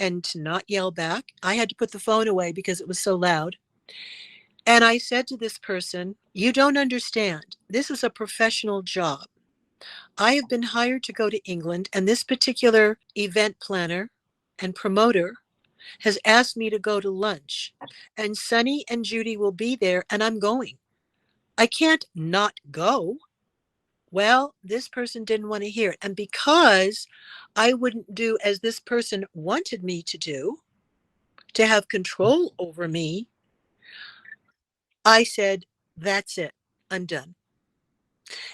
and to not yell back. I had to put the phone away because it was so loud. And I said to this person, "You don't understand. This is a professional job. I have been hired to go to England, and this particular event planner and promoter has asked me to go to lunch. And Sonny and Judy will be there, and I'm going. I can't not go." Well, this person didn't want to hear it. And because I wouldn't do as this person wanted me to do, to have control over me, I said, "That's it. I'm done."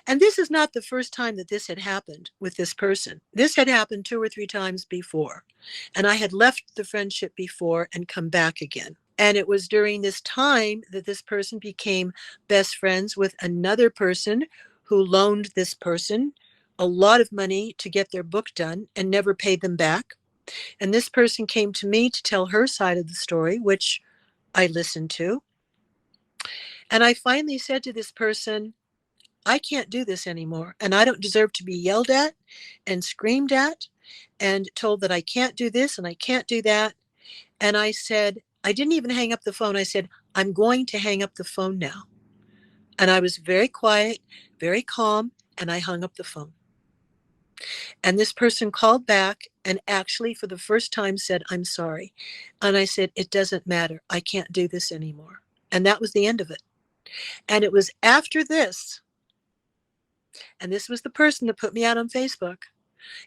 And this is not the first time that this had happened with this person. This had happened 2 or 3 times before. And I had left the friendship before and come back again. And it was during this time that this person became best friends with another person who loaned this person a lot of money to get their book done and never paid them back. And this person came to me to tell her side of the story, which I listened to. And I finally said to this person, "I can't do this anymore, and I don't deserve to be yelled at and screamed at and told that I can't do this and I can't do that." And I said, I didn't even hang up the phone. I said, "I'm going to hang up the phone now." And I was very quiet, very calm, and I hung up the phone. And this person called back and actually, for the first time, said, "I'm sorry." And I said, "It doesn't matter. I can't do this anymore." And that was the end of it. And it was after this, and this was the person that put me out on Facebook.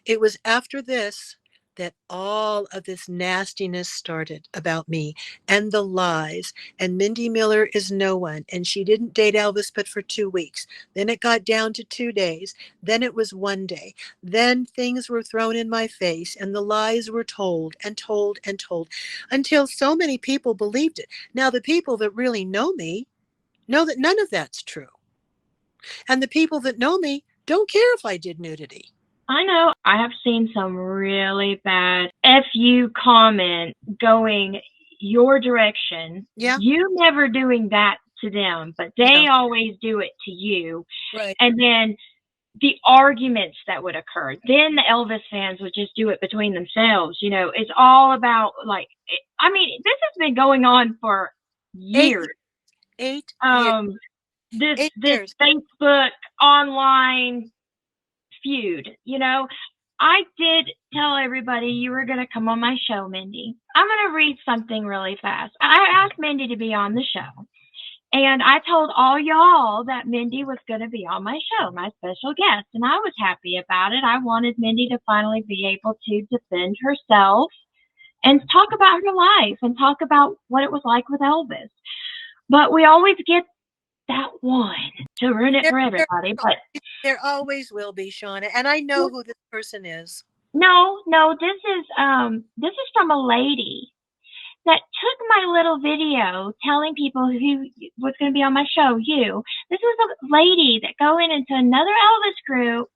It was after this that all of this nastiness started about me and the lies. And Mindi Miller is no one. And she didn't date Elvis but for 2 weeks. Then it got down to 2 days. Then it was one day. Then things were thrown in my face and the lies were told and told and told until so many people believed it. Now, the people that really know me know that none of that's true. And the people that know me don't care if I did nudity. I know I have seen some really bad FU comment going your direction. Yeah. You never doing that to them, but they Yeah. always do it to you. Right. And then the arguments that would occur. Then the Elvis fans would just do it between themselves. You know, it's all about like, I mean, this has been going on for years. 8 years. This 8 years. Facebook online feud. You know, I did tell everybody you were going to come on my show, Mindy. I'm going to read something really fast. I asked Mindy to be on the show. And I told all y'all that Mindy was going to be on my show, my special guest. And I was happy about it. I wanted Mindy to finally be able to defend herself and talk about her life and talk about what it was like with Elvis. But we always get that one to ruin it for everybody. But there always will be, Shauna. And I know who this person is. No, this is from a lady that took my little video telling people who was going to be on my show, you. This was a lady that going into another Elvis group,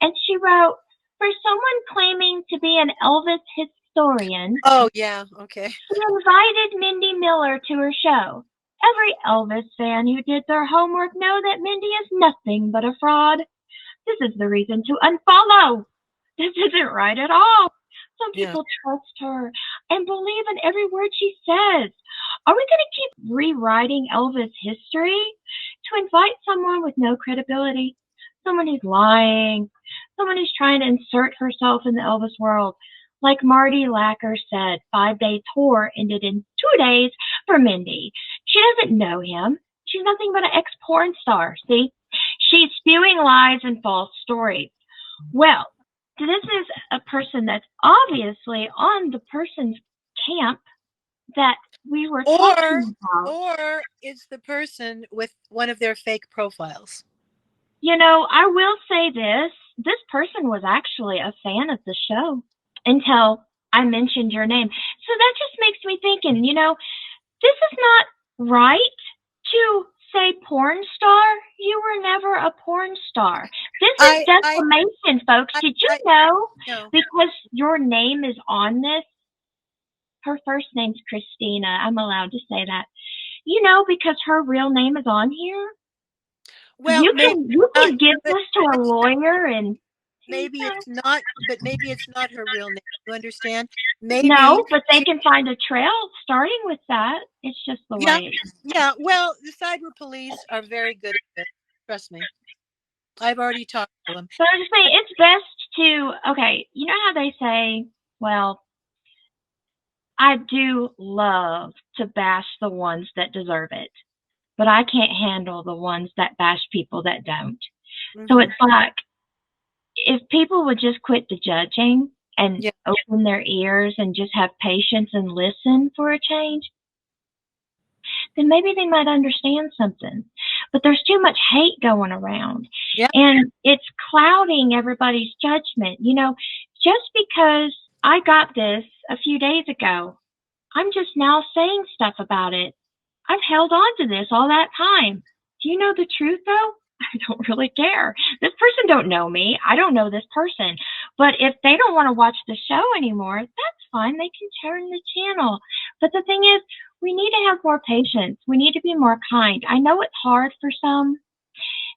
and she wrote, "For someone claiming to be an Elvis historian." Oh, yeah, okay. She invited Mindi Miller to her show. Every Elvis fan who did their homework know that Mindy is nothing but a fraud. This is the reason to unfollow. This isn't right at all. Some people trust her and believe in every word she says. Are we going to keep rewriting Elvis history to invite someone with no credibility? Someone who's lying, someone who's trying to insert herself in the Elvis world. Like Marty Lacker said, 5-day tour ended in 2 days for Mindy. She doesn't know him. She's nothing but an ex-porn star, see? She's spewing lies and false stories. Well, this is a person that's obviously on the person's camp that we were Or talking about. or it's the person with one of their fake profiles. I will say this person was actually a fan of the show until I mentioned your name. So that just makes me thinking, this is not right to say porn star. You were never a porn star. This is I I defamation, folks. I Did you I know? no. Because your name is on this, her first name's Christina. I'm allowed to say that. Because her real name is on here. Well, You maybe can you not, can give but this to a lawyer and maybe it's not. But maybe it's not her real name. You understand? Maybe. no, but they can find a trail starting with that. It's just the Yeah, way. yeah. Well, the cyber police are very good at this. Trust me. I've already talked to them. So I just say it's best to okay. You know how they say, well, I do love to bash the ones that deserve it, but I can't handle the ones that bash people that don't. So Hmm. it's like if people would just quit the judging and Yeah. open their ears and just have patience and listen for a change, then maybe they might understand something. But there's too much hate going around, Yeah. and it's clouding everybody's judgment. Just because I got this a few days ago, I'm just now saying stuff about it. I've held on to this all that time. Do you know the truth though? I don't really care. This person don't know me. I don't know this person. But if they don't want to watch the show anymore, that's fine. They can turn the channel. But the thing is, we need to have more patience. We need to be more kind. I know it's hard for some,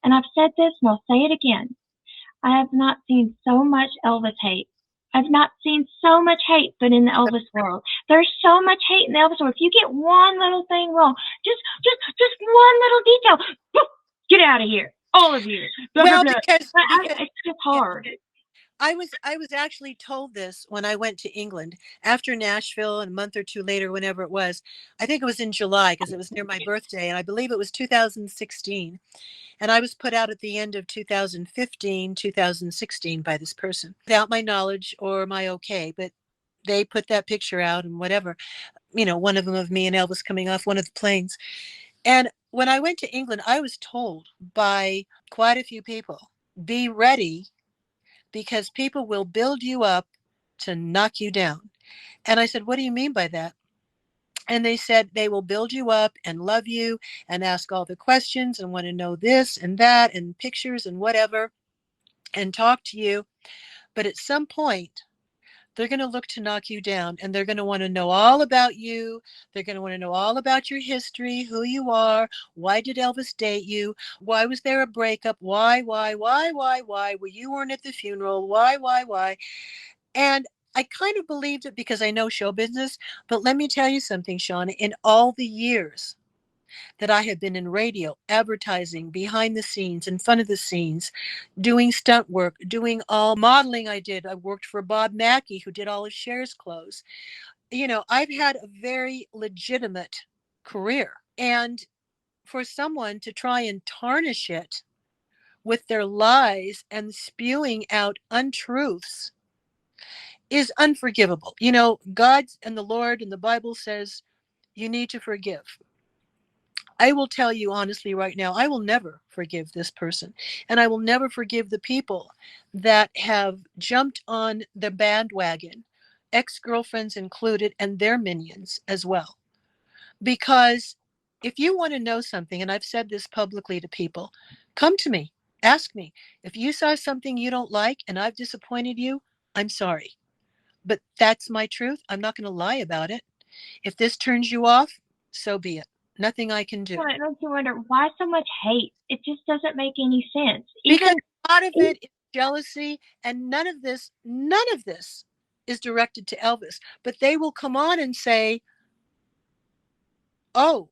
and I've said this and I'll say it again. I have not seen so much Elvis hate. I've not seen so much hate, but in the Elvis world, there's so much hate in the Elvis world. If you get one little thing wrong, just one little detail, get out of here, all of you. Blah blah Well, blah. because It's just yeah, hard. I was actually told this when I went to England after Nashville, and a month or two later, whenever it was. I think it was in July because it was near my birthday, and I believe it was 2016. And I was put out at the end of 2015, 2016 by this person without my knowledge or my okay, but they put that picture out and whatever, one of them of me and Elvis coming off one of the planes. And when I went to England, I was told by quite a few people, be ready because people will build you up to knock you down. And I said, what do you mean by that? And they said they will build you up and love you and ask all the questions and want to know this and that and pictures and whatever and talk to you. But at some point, they're going to look to knock you down and they're going to want to know all about you. They're going to want to know all about your history, who you are, why did Elvis date you, why was there a breakup, why, well, you weren't at the funeral, why. And I kind of believed it because I know show business. But let me tell you something, Shauna, in all the years that I have been in radio, advertising, behind the scenes, in front of the scenes, doing stunt work, doing all modeling I did. I worked for Bob Mackey, who did all of Cher's clothes. I've had a very legitimate career. And for someone to try and tarnish it with their lies and spewing out untruths is unforgivable. God and the Lord and the Bible says you need to forgive. I will tell you honestly right now, I will never forgive this person. And I will never forgive the people that have jumped on the bandwagon, ex girlfriends included, and their minions as well. Because if you want to know something, and I've said this publicly to people, come to me, ask me. If you saw something you don't like and I've disappointed you, I'm sorry. But that's my truth. I'm not going to lie about it. If this turns you off, so be it. Nothing I can do. It makes you wonder why so much hate. It just doesn't make any sense. Because Even a lot of it is jealousy, and none of this is directed to Elvis. But they will come on and say, oh,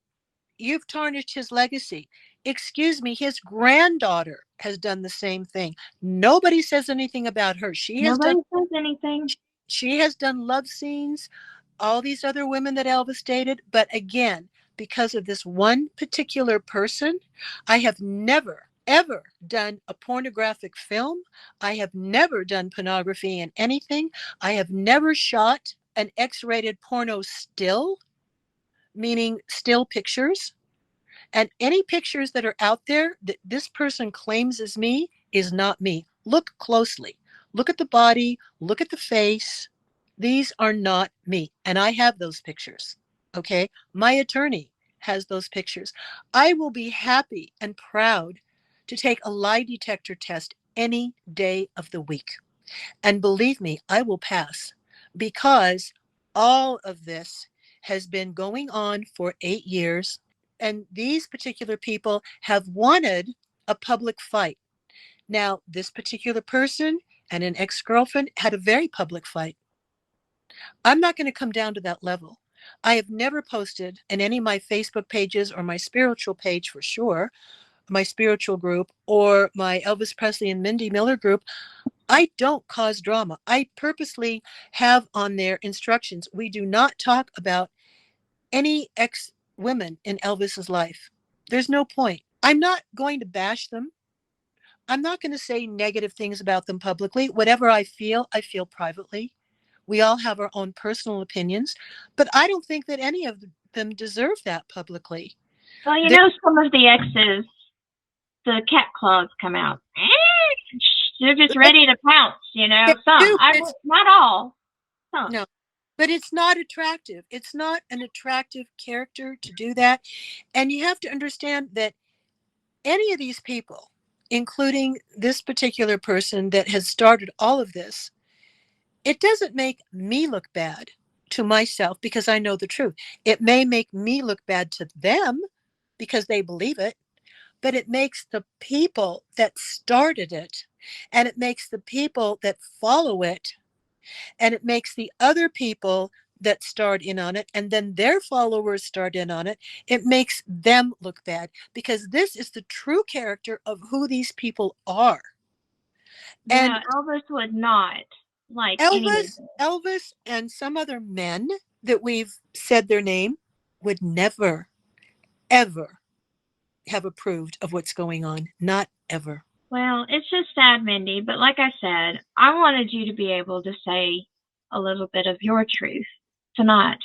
you've tarnished his legacy. Excuse me, his granddaughter has done the same thing. Nobody says anything about her. nobody says anything. She has done love scenes, all these other women that Elvis dated. But again, because of this one particular person, I have never, ever done a pornographic film. I have never done pornography in anything. I have never shot an X rated porno still. meaning still pictures. And any pictures that are out there that this person claims is me is not me. Look closely. Look at the body, look at the face. These are not me. And I have those pictures. Okay. My attorney has those pictures. I will be happy and proud to take a lie detector test any day of the week. And believe me, I will pass because all of this has been going on for 8 years. And these particular people have wanted a public fight. Now, this particular person and an ex girlfriend had a very public fight. I'm not going to come down to that level. I have never posted in any of my Facebook pages or my spiritual page for sure, my spiritual group or my Elvis Presley and Mindy Miller group. I don't cause drama. I purposely have on their instructions. We do not talk about any ex women in Elvis's life. There's no point. I'm not going to bash them. I'm not going to say negative things about them publicly. Whatever I feel privately. We all have our own personal opinions, but I don't think that any of them deserve that publicly. Well, They're, some of the exes, the cat claws come out. They're just ready to pounce, Some. Not all. Some. no, but it's not attractive. It's not an attractive character to do that. And you have to understand that any of these people, including this particular person that has started all of this, it doesn't make me look bad to myself because I know the truth. It may make me look bad to them because they believe it, but it makes the people that started it, and it makes the people that follow it, and it makes the other people that start in on it, and then their followers start in on it. It makes them look bad because this is the true character of who these people are. And Yeah, Elvis would not like any of this. Elvis, and some other men that we've said their name would never, ever have approved of what's going on. Not ever. Well, it's just sad, Mindy, but like I said, I wanted you to be able to say a little bit of your truth tonight.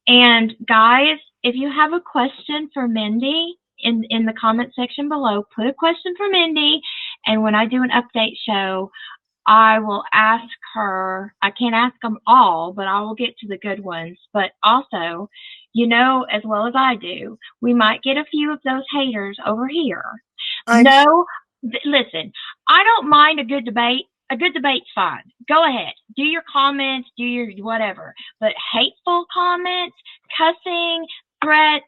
And guys, if you have a question for Mindy in the comment section below, put a question for Mindy. And when I do an update show, I will ask her. I can't ask them all, but I will get to the good ones. But also, as well as I do, we might get a few of those haters over here. I'm No, listen, I don't mind a good debate. A good debate's fine. Go ahead. Do your comments, do your whatever. But hateful comments, cussing, threats,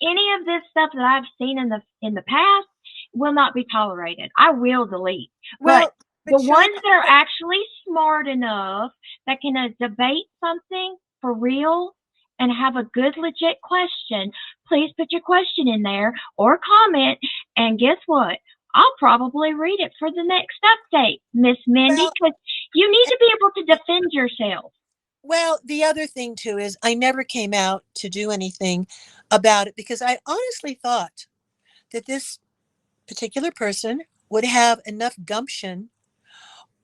any of this stuff that I've seen in the past will not be tolerated. I will delete. well, But the Shauna, ones that are actually smart enough that can debate something for real and have a good legit question, please put your question in there or comment. And guess what? I'll probably read it for the next update, Miss Mindy, well, because you need to be able to defend yourself. well, the other thing too is I never came out to do anything about it because I honestly thought that this particular person would have enough gumption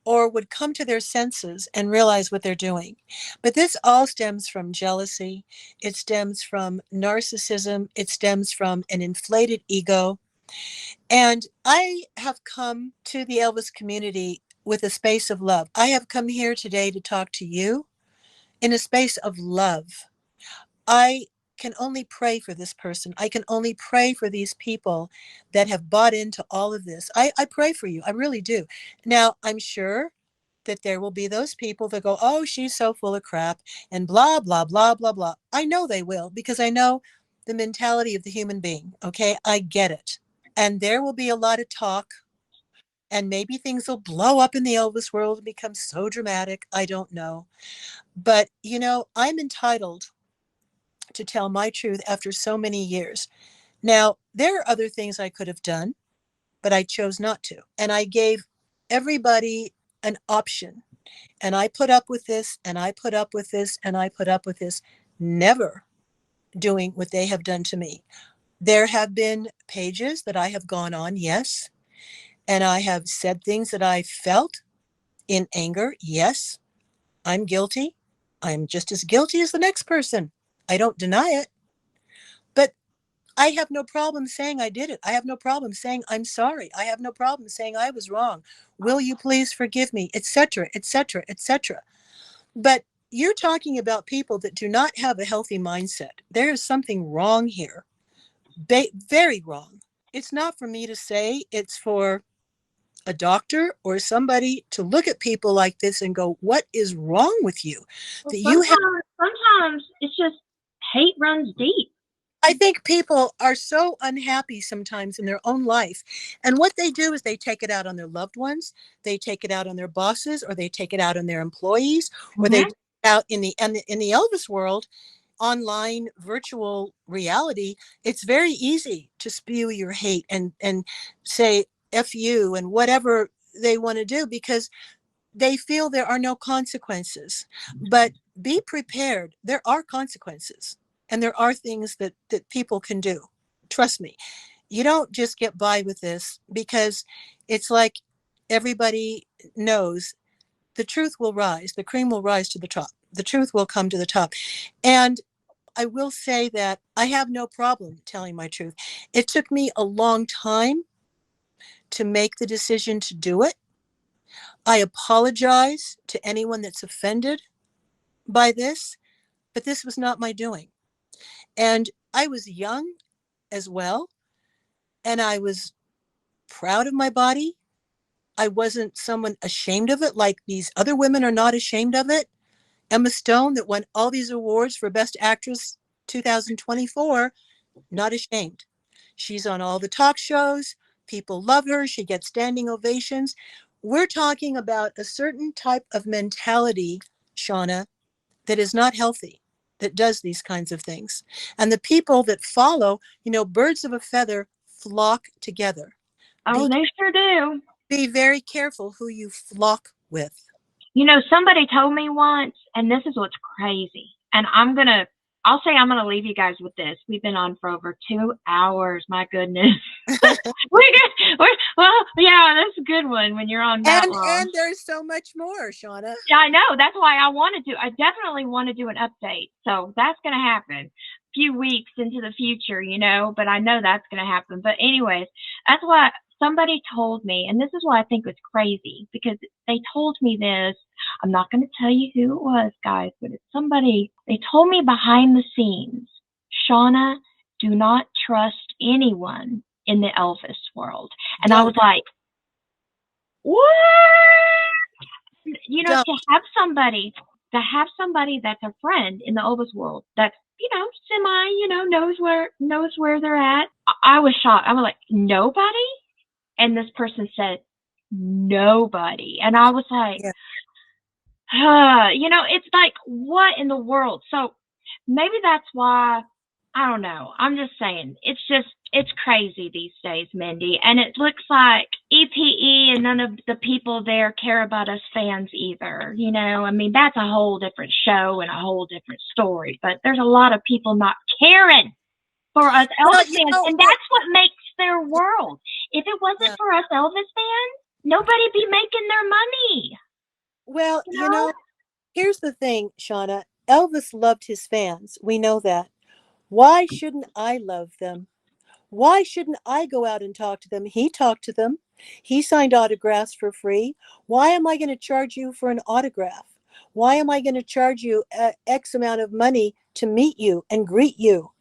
or would come to their senses and realize what they're doing. But this all stems from jealousy. It stems from narcissism. It stems from an inflated ego. And I have come to the Elvis community with a space of love. I have come here today to talk to you in a space of love. I can only pray for this person. I can only pray for these people that have bought into all of this. I pray for you. I really do. Now, I'm sure that there will be those people that go, oh, she's so full of crap and blah, blah, blah, blah, blah. I know they will because I know the mentality of the human being. Okay. I get it. And there will be a lot of talk and maybe things will blow up in the Elvis world and become so dramatic. I don't know. But, I'm entitled to tell my truth after so many years. Now, there are other things I could have done, but I chose not to. And I gave everybody an option. And I put up with this, and I put up with this, and I put up with this, never doing what they have done to me. There have been pages that I have gone on, yes. And I have said things that I felt in anger. Yes, I'm guilty. I'm just as guilty as the next person. I don't deny it. I have no problem saying I did it. I have no problem saying I'm sorry. I have no problem saying I was wrong. Will you please forgive me, etc., etc., etc. But you're talking about people that do not have a healthy mindset. There is something wrong here. Very wrong. It's not for me to say, it's for a doctor or somebody to look at people like this and go, what is wrong with you? Well, That you have sometimes it's just hate runs deep. I think people are so unhappy sometimes in their own life. And what they do is they take it out on their loved ones, they take it out on their bosses, or they take it out on their employees, or they Mm-hmm. take it out in the Elvis world, online virtual reality. It's very easy to spew your hate and say F you and whatever they want to do because they feel there are no consequences. But be prepared. There are consequences. And there are things that people can do. Trust me. You don't just get by with this because it's like everybody knows the truth will rise. The cream will rise to the top. The truth will come to the top. And I will say that I have no problem telling my truth. It took me a long time to make the decision to do it. I apologize to anyone that's offended by this, but this was not my doing. And I was young as well, and I was proud of my body. I wasn't someone ashamed of it like these other women are not ashamed of it. Emma Stone, that won all these awards for Best Actress 2024, not ashamed. She's on all the talk shows. People love her. She gets standing ovations. We're talking about a certain type of mentality, Shauna, that is not healthy, that does these kinds of things. And the people that follow, birds of a feather flock together. Oh, Be, they sure do. be very careful who you flock with. Somebody told me once, and this is what's crazy. And I'll say I'm gonna leave you guys with this. We've been on for over 2 hours. My goodness. Well, yeah, that's a good one when you're on that long. And there's so much more, Shauna. Yeah, I know. That's why I definitely want to do an update. So that's going to happen a few weeks into the future, but I know that's going to happen. But anyways, that's why somebody told me, and this is why I think it's crazy because they told me this. I'm not going to tell you who it was, guys, but it's somebody, they told me behind the scenes, Shauna, do not trust anyone in the Elvis world. And I was Don't, like, what? don't. To have somebody that's a friend in the Elvis world that's semi knows where they're at. I was shocked. I was like, nobody, and this person said nobody, and I was like, Yeah. it's like, what in the world? So maybe that's why, I don't know. I'm just saying, it's crazy these days, Mindy. And it looks like EPE and none of the people there care about us fans either. I mean, that's a whole different show and a whole different story. But there's a lot of people not caring for us Well, Elvis fans. And what? that's what makes their world. If it wasn't Yeah. for us Elvis fans, nobody'd be making their money. Well, You know? here's the thing, Shauna. Elvis loved his fans. We know that. Why shouldn't I love them? Why shouldn't I go out and talk to them? He talked to them. He signed autographs for free. Why am I going to charge you for an autograph? Why am I going to charge you X amount of money to meet you and greet you?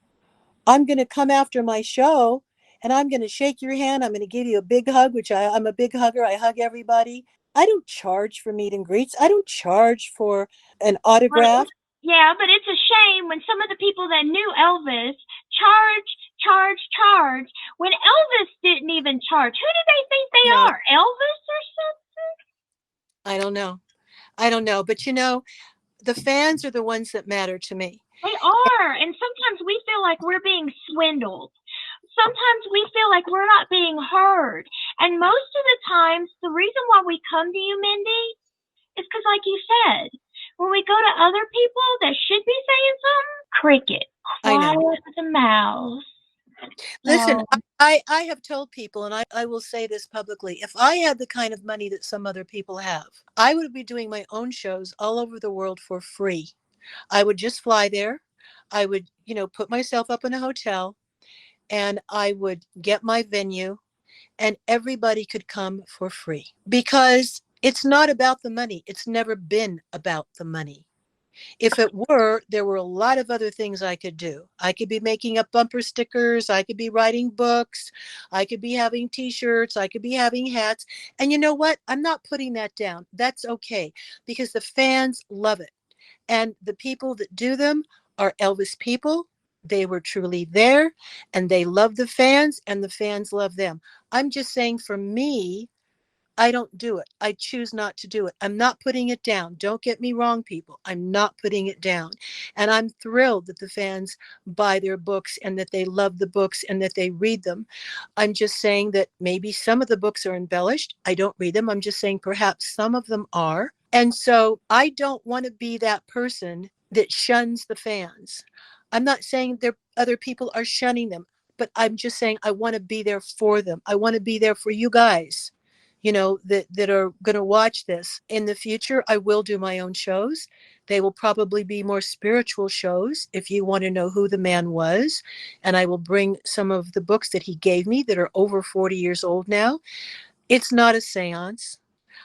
I'm going to come after my show and I'm going to shake your hand. I'm going to give you a big hug, which I'm a big hugger. I hug everybody. I don't charge for meet and greets. I don't charge for an Well, autograph. yeah, but it's a shame when some of the people that knew Elvis charge when Elvis didn't even charge. Who do they think they No, are? Elvis or something? I don't know. I don't know. But the fans are the ones that matter to me. They are. And sometimes we feel like we're being swindled. Sometimes we feel like we're not being heard. And most of the times, the reason why we come to you, Mindy, is because, like you said, when we go to other people that should be saying something, cricket, I know. quiet as a mouse. Listen, So, I have told people, and I will say this publicly, if I had the kind of money that some other people have, I would be doing my own shows all over the world for free. I would just fly there. I would, put myself up in a hotel and I would get my venue, and everybody could come for free, because it's not about the money. It's never been about the money. If it were, there were a lot of other things I could do. I could be making up bumper stickers. I could be writing books. I could be having t-shirts. I could be having hats. And you know what? I'm not putting that down. That's okay, because the fans love it. And the people that do them are Elvis people. They were truly there, and they love the fans, and the fans love them. I'm just saying, for me, I don't do it. I choose not to do it. I'm not putting it down. Don't get me wrong, people. I'm not putting it down. And I'm thrilled that the fans buy their books, and that they love the books, and that they read them. I'm just saying that maybe some of the books are embellished. I don't read them. I'm just saying perhaps some of them are. And so I don't want to be that person that shuns the fans. I'm not saying there other people are shunning them, but I'm just saying I want to be there for them. I want to be there for you guys, that are going to watch this. In the future, I will do my own shows. They will probably be more spiritual shows, if you want to know who the man was. And I will bring some of the books that he gave me that are over 40 years old now. It's not a seance.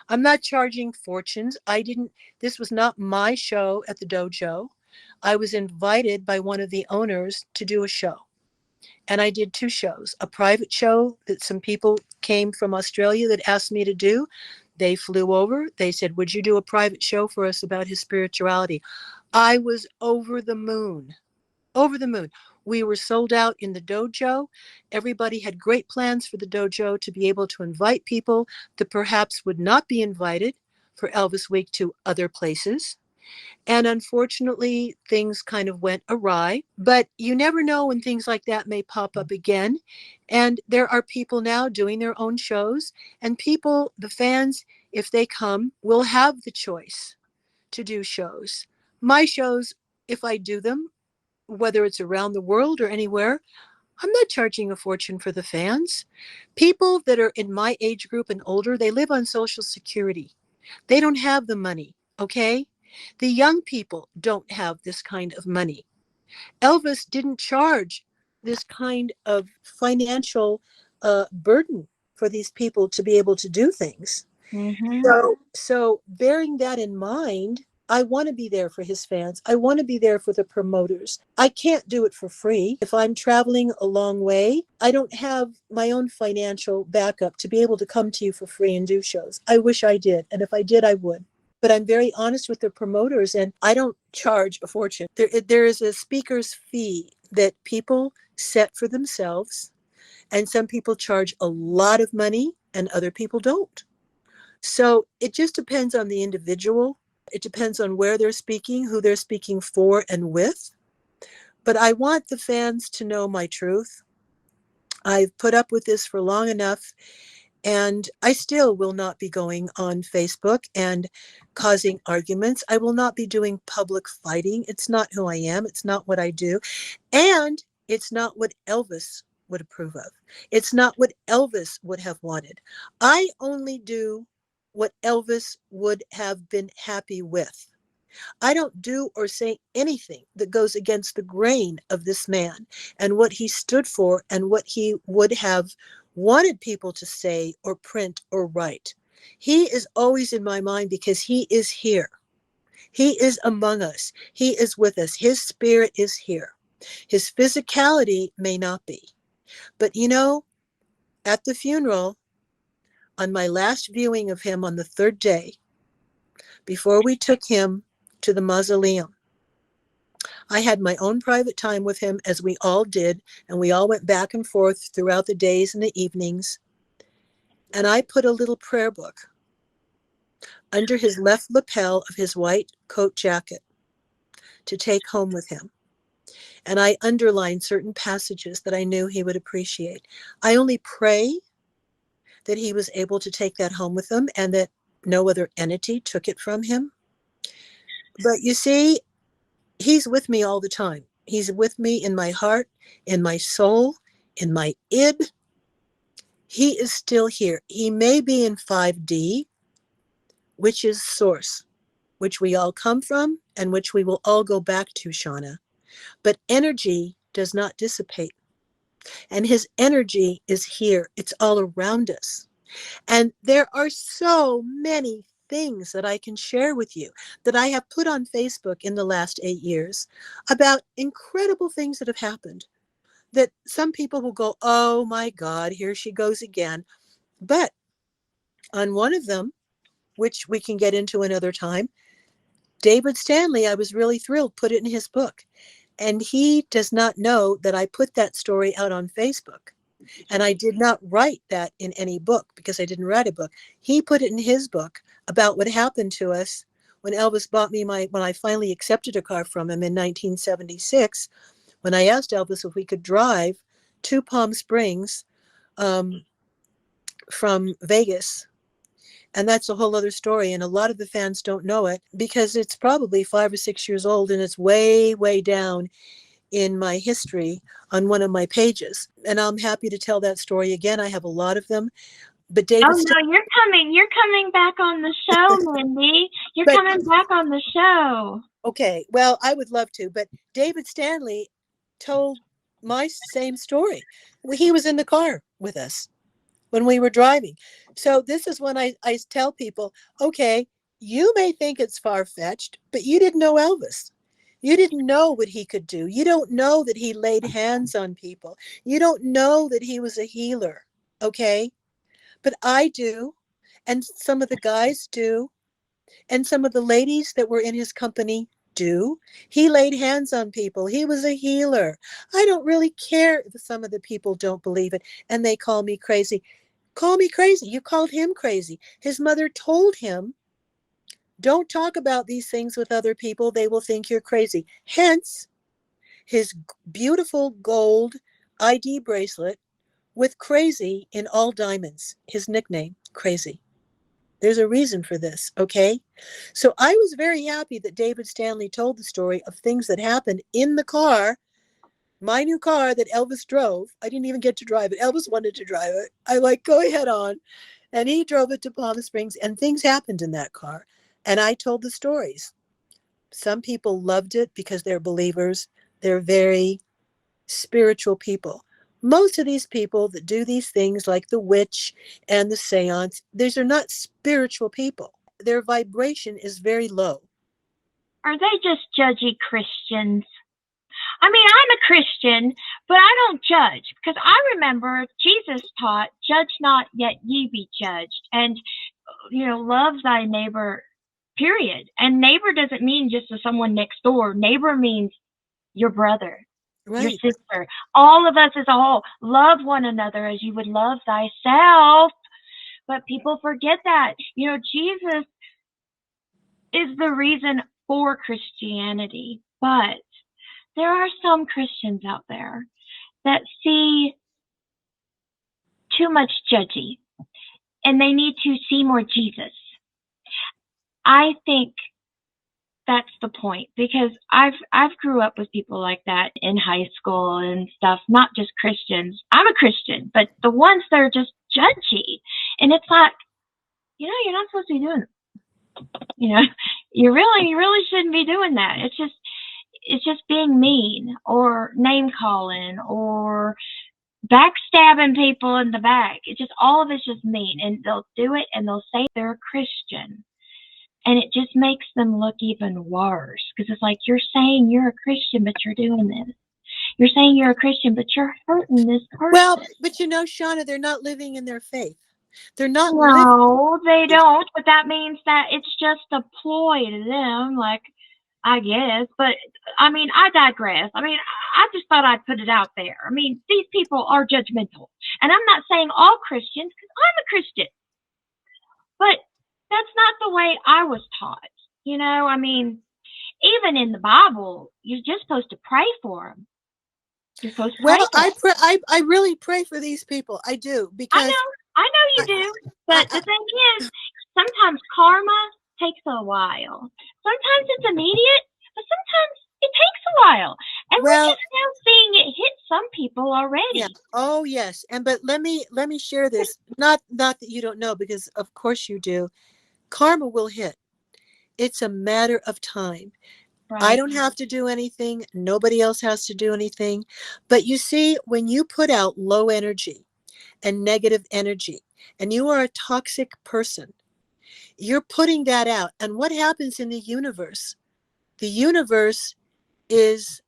I'm not charging fortunes. This was not my show at the dojo. I was invited by one of the owners to do a show. And I did two shows, a private show that some people came from Australia that asked me to do. They flew over. They said, would you do a private show for us about his spirituality? I was over the moon, over the moon. We were sold out in the dojo. Everybody had great plans for the dojo to be able to invite people that perhaps would not be invited for Elvis Week to other places. And unfortunately, things kind of went awry. But you never know when things like that may pop up again. And there are people now doing their own shows. And people, the fans, if they come, will have the choice to do shows. My shows, if I do them, whether it's around the world or anywhere, I'm not charging a fortune for the fans. People that are in my age group and older, they live on Social Security. They don't have the money, okay? The young people don't have this kind of money. Elvis didn't charge this kind of financial burden for these people to be able to do things. Mm-hmm. So bearing that in mind, I want to be there for his fans. I want to be there for the promoters. I can't do it for free. If I'm traveling a long way, I don't have my own financial backup to be able to come to you for free and do shows. I wish I did. And if I did, I would. But I'm very honest with the promoters, and I don't charge a fortune. There is a speaker's fee that people set for themselves, and some people charge a lot of money and other people don't. So it just depends on the individual. It depends on where they're speaking, who they're speaking for and with. But I want the fans to know my truth. I've put up with this for long enough, and I still will not be going on Facebook and causing arguments. I will not be doing public fighting. It's not who I am. It's not what I do. And it's not what Elvis would approve of. It's not what Elvis would have wanted. I only do what Elvis would have been happy with. I don't do or say anything that goes against the grain of this man and what he stood for and what he would have wanted people to say or print or write. He is always in my mind because he is here. He is among us. He is with us. His spirit is here. His physicality may not be. But at the funeral, on my last viewing of him on the third day, before we took him to the mausoleum, I had my own private time with him, as we all did, and we all went back and forth throughout the days and the evenings. And I put a little prayer book under his left lapel of his white coat jacket to take home with him. And I underlined certain passages that I knew he would appreciate. I only pray that he was able to take that home with him and that no other entity took it from him. But you see, he's with me all the time. He's with me in my heart, in my soul, in my id. He is still here. He may be in 5D, which is source, which we all come from and which we will all go back to, Shauna. But energy does not dissipate. And his energy is here. It's all around us. And there are so many things that I can share with you that I have put on Facebook in the last 8 years about incredible things that have happened that some people will go, oh my God, here she goes again. But on one of them, which we can get into another time, David Stanley, I was really thrilled, put it in his book. And he does not know that I put that story out on Facebook. And I did not write that in any book because I didn't write a book. He put it in his book about what happened to us when Elvis bought me when I finally accepted a car from him in 1976, when I asked Elvis if we could drive to Palm Springs from Vegas. And that's a whole other story. And a lot of the fans don't know it because it's probably 5 or 6 years old and it's way, way down in my history on one of my pages. And I'm happy to tell that story again. I have a lot of them. But Oh David, no, you're coming back on the show, Mindy. You're but coming back on the show. okay, well, I would love to. But David Stanley told my same story. He was in the car with us when we were driving. So this is when I tell people, okay, you may think it's far-fetched, but you didn't know Elvis. You didn't know what he could do. You don't know that he laid hands on people. You don't know that he was a healer, okay? But I do, and some of the guys do, and some of the ladies that were in his company do. He laid hands on people. He was a healer. I don't really care if some of the people don't believe it and they call me crazy. Call me crazy. You called him crazy. His mother told him, don't talk about these things with other people. They will think you're crazy. Hence, his beautiful gold ID bracelet with crazy in all diamonds. His nickname, Crazy. There's a reason for this, okay? So I was very happy that David Stanley told the story of things that happened in the car, my new car that Elvis drove. I didn't even get to drive it. Elvis wanted to drive it. I like, go ahead on. And he drove it to Palm Springs and things happened in that car. And I told the stories. Some people loved it because they're believers. They're very spiritual people. Most of these people that do these things like the witch and the seance, these are not spiritual people. Their vibration is very low. Are they just judgy Christians? I mean, I'm a Christian, but I don't judge because I remember Jesus taught, judge not, yet ye be judged. And, love thy neighbor, period. And neighbor doesn't mean just someone next door. Neighbor means your brother, your Right. sister, all of us as a whole. Love one another as you would love thyself. But people forget that. Jesus is the reason for Christianity. But there are some Christians out there that see too much judgy and they need to see more Jesus. I think that's the point because I've grew up with people like that in high school and stuff, not just Christians. I'm a Christian, but the ones that are just judgy. And it's like, you're not supposed to be doing it. You really shouldn't be doing that. It's just being mean or name calling or backstabbing people in the back. It's just all of it's just mean, and they'll do it and they'll say they're a Christian, and it just makes them look even worse because it's like you're saying you're a Christian but you're doing this. You're saying you're a Christian but you're hurting this person. Well, but Shauna, they're not living in their faith. They're not living. No, they don't. But that means that it's just a ploy to them, like, I guess. But I mean, I digress. I mean, I just thought I'd put it out there. I mean, these people are judgmental, and I'm not saying all Christians because I'm a Christian, but that's not the way I was taught. I mean, even in the Bible, you're just supposed to pray for them. You're supposed to pray Well, for them. I really pray for these people. I do because I know you do. But the thing is, sometimes karma takes a while. Sometimes it's immediate, but sometimes it takes a while. And we're just now seeing it hit some people already. Yeah. Oh, yes. But let me share this. Not that you don't know, because of course you do. Karma will hit. It's a matter of time. I Right. don't have to do anything. Nobody else has to do anything. But you see, when you put out low energy and negative energy, and you are a toxic person, you're putting that out. And what happens in the universe? The universe is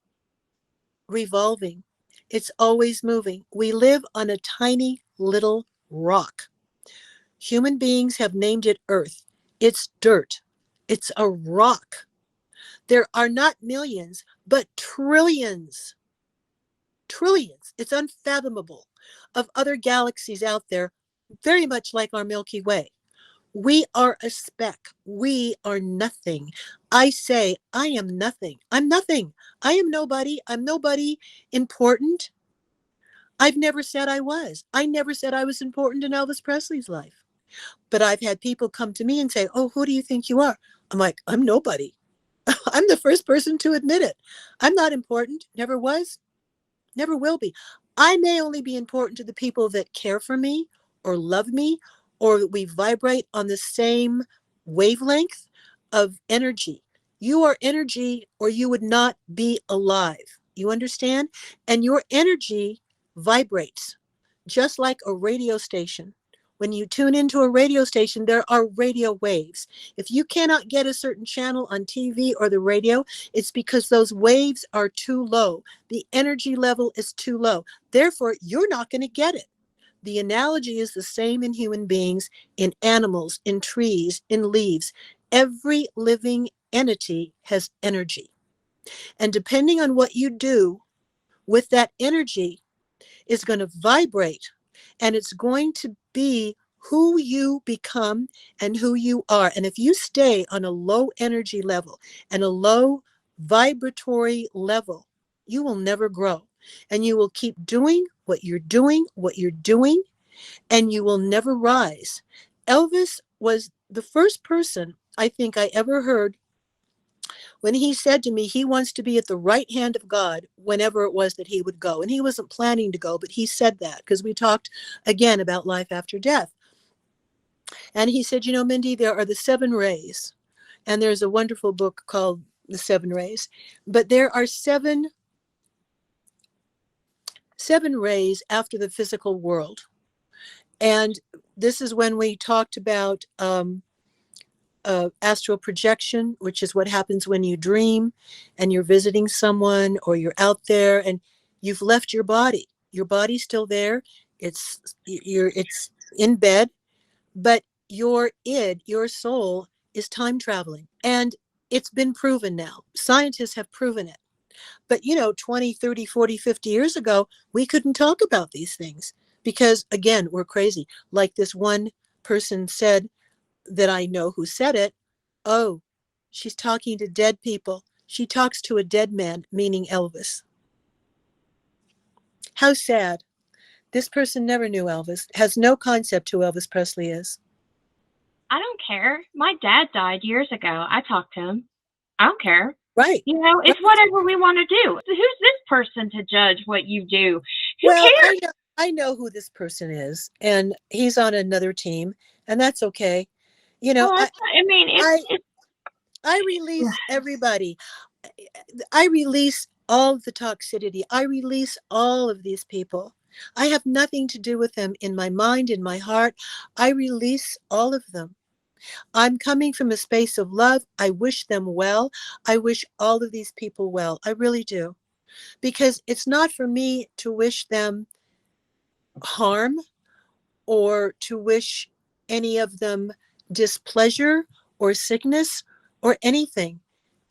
revolving, it's always moving. We live on a tiny little rock. Human beings have named it Earth. It's dirt, it's a rock. There are not millions, but trillions, trillions, it's unfathomable, of other galaxies out there, very much like our Milky Way. We are a speck. We are nothing. I say, I am nothing. I'm nothing. I am nobody. I'm nobody important. I've never said I was. I never said I was important in Elvis Presley's life. But I've had people come to me and say, oh, who do you think you are? I'm like, I'm nobody. I'm the first person to admit it. I'm not important. Never was. Never will be. I may only be important to the people that care for me or love me, or that we vibrate on the same wavelength of energy. You are energy, or you would not be alive. You understand? And your energy vibrates just like a radio station. When you tune into a radio station, there are radio waves. If you cannot get a certain channel on TV or the radio, it's because those waves are too low. The energy level is too low. Therefore, you're not going to get it. The analogy is the same in human beings, in animals, in trees, in leaves. Every living entity has energy. And depending on what you do with that energy, is going to vibrate, and it's going to be who you become and who you are. And if you stay on a low energy level and a low vibratory level, you will never grow. And you will keep doing what you're doing, and you will never rise. Elvis was the first person I think I ever heard when he said to me he wants to be at the right hand of God whenever it was that he would go. And he wasn't planning to go, but he said that because we talked again about life after death. And he said, you know, Mindy, there are the seven rays. And there's a wonderful book called The Seven Rays. But there are seven rays after the physical world. And this is when we talked about astral projection, which is what happens when you dream and you're visiting someone or you're out there and you've left your body. Your body's still there. It's in bed, but your id, your soul, is time traveling. And it's been proven now. Scientists have proven it. But 20, 30, 40, 50 years ago, we couldn't talk about these things because, again, we're crazy. Like this one person said, that I know who said it, oh, she's talking to dead people. She talks to a dead man, meaning Elvis. How sad. This person never knew Elvis, has no concept who Elvis Presley is. I don't care. My dad died years ago. I talked to him. I don't care. Right. It's whatever we want to do. Who's this person to judge what you do? Who Well, cares? I know who this person is, and he's on another team, and that's okay. You know, Well, I mean, I it's I release everybody. I release all of the toxicity. I release all of these people. I have nothing to do with them in my mind, in my heart. I release all of them. I'm coming from a space of love. I wish them well. I wish all of these people well. I really do. Because it's not for me to wish them harm or to wish any of them displeasure or sickness or anything.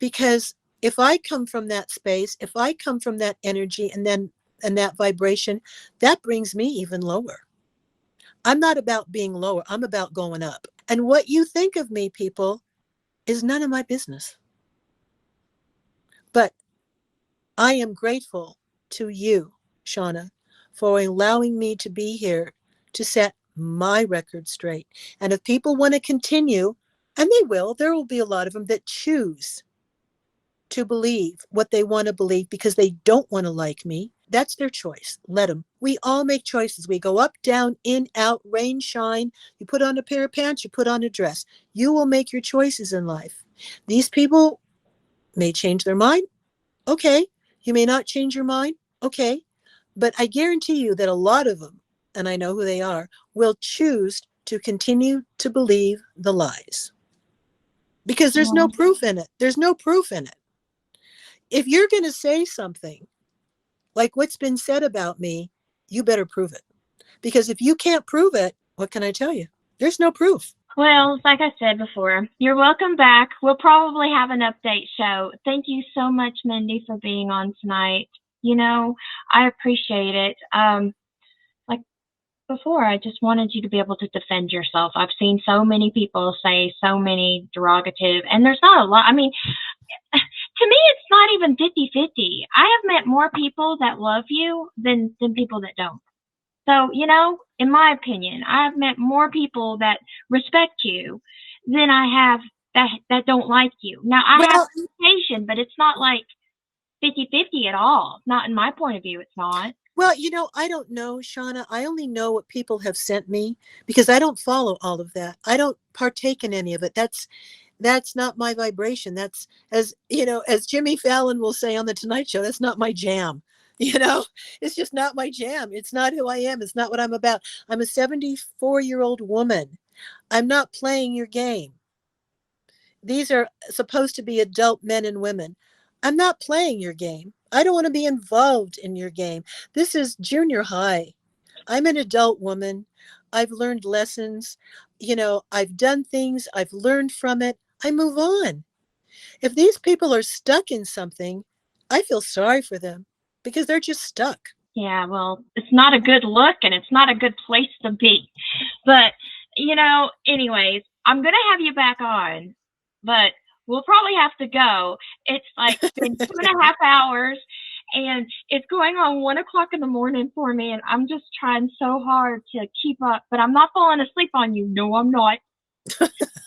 Because if I come from that space, if I come from that energy and that vibration, that brings me even lower. I'm not about being lower. I'm about going up. And what you think of me, people, is none of my business. But I am grateful to you, Shauna, for allowing me to be here to set my record straight. And if people want to continue, and they will, there will be a lot of them that choose to believe what they want to believe because they don't want to like me. That's their choice. Let them. We all make choices. We go up, down, in, out, rain, shine. You put on a pair of pants, you put on a dress. You will make your choices in life. These people may change their mind. Okay. You may not change your mind. Okay. But I guarantee you that a lot of them, and I know who they are, will choose to continue to believe the lies because there's no Yeah. proof in it. There's no proof in it. If you're going to say something like what's been said about me, you better prove it. Because if you can't prove it, what can I tell you? There's no proof. Well, like I said before, you're welcome back. We'll probably have an update show. Thank you so much, Mindy, for being on tonight. You know, I appreciate it. Like before, I just wanted you to be able to defend yourself. I've seen so many people say so many derogative, and there's not a lot. I mean, to me, it's not even 50-50. I have met more people that love you than people that don't. So, you know, in my opinion, I've met more people that respect you than I have that don't like you. Now, I have Well, reputation, but it's not like 50-50 at all. Not in my point of view, it's not. well, I don't know, Shauna. I only know what people have sent me because I don't follow all of that. I don't partake in any of it. That's not my vibration. That's, as Jimmy Fallon will say on the Tonight Show, that's not my jam. It's just not my jam. It's not who I am. It's not what I'm about. I'm a 74-year-old woman. I'm not playing your game. These are supposed to be adult men and women. I'm not playing your game. I don't want to be involved in your game. This is junior high. I'm an adult woman. I've learned lessons. I've done things. I've learned from it. I move on. If these people are stuck in something, I feel sorry for them because they're just stuck. Yeah, well, it's not a good look and it's not a good place to be. But, anyways, I'm going to have you back on, but we'll probably have to go. It's like been 2.5 hours and it's going on 1 o'clock in the morning for me. And I'm just trying so hard to keep up, but I'm not falling asleep on you. No, I'm not.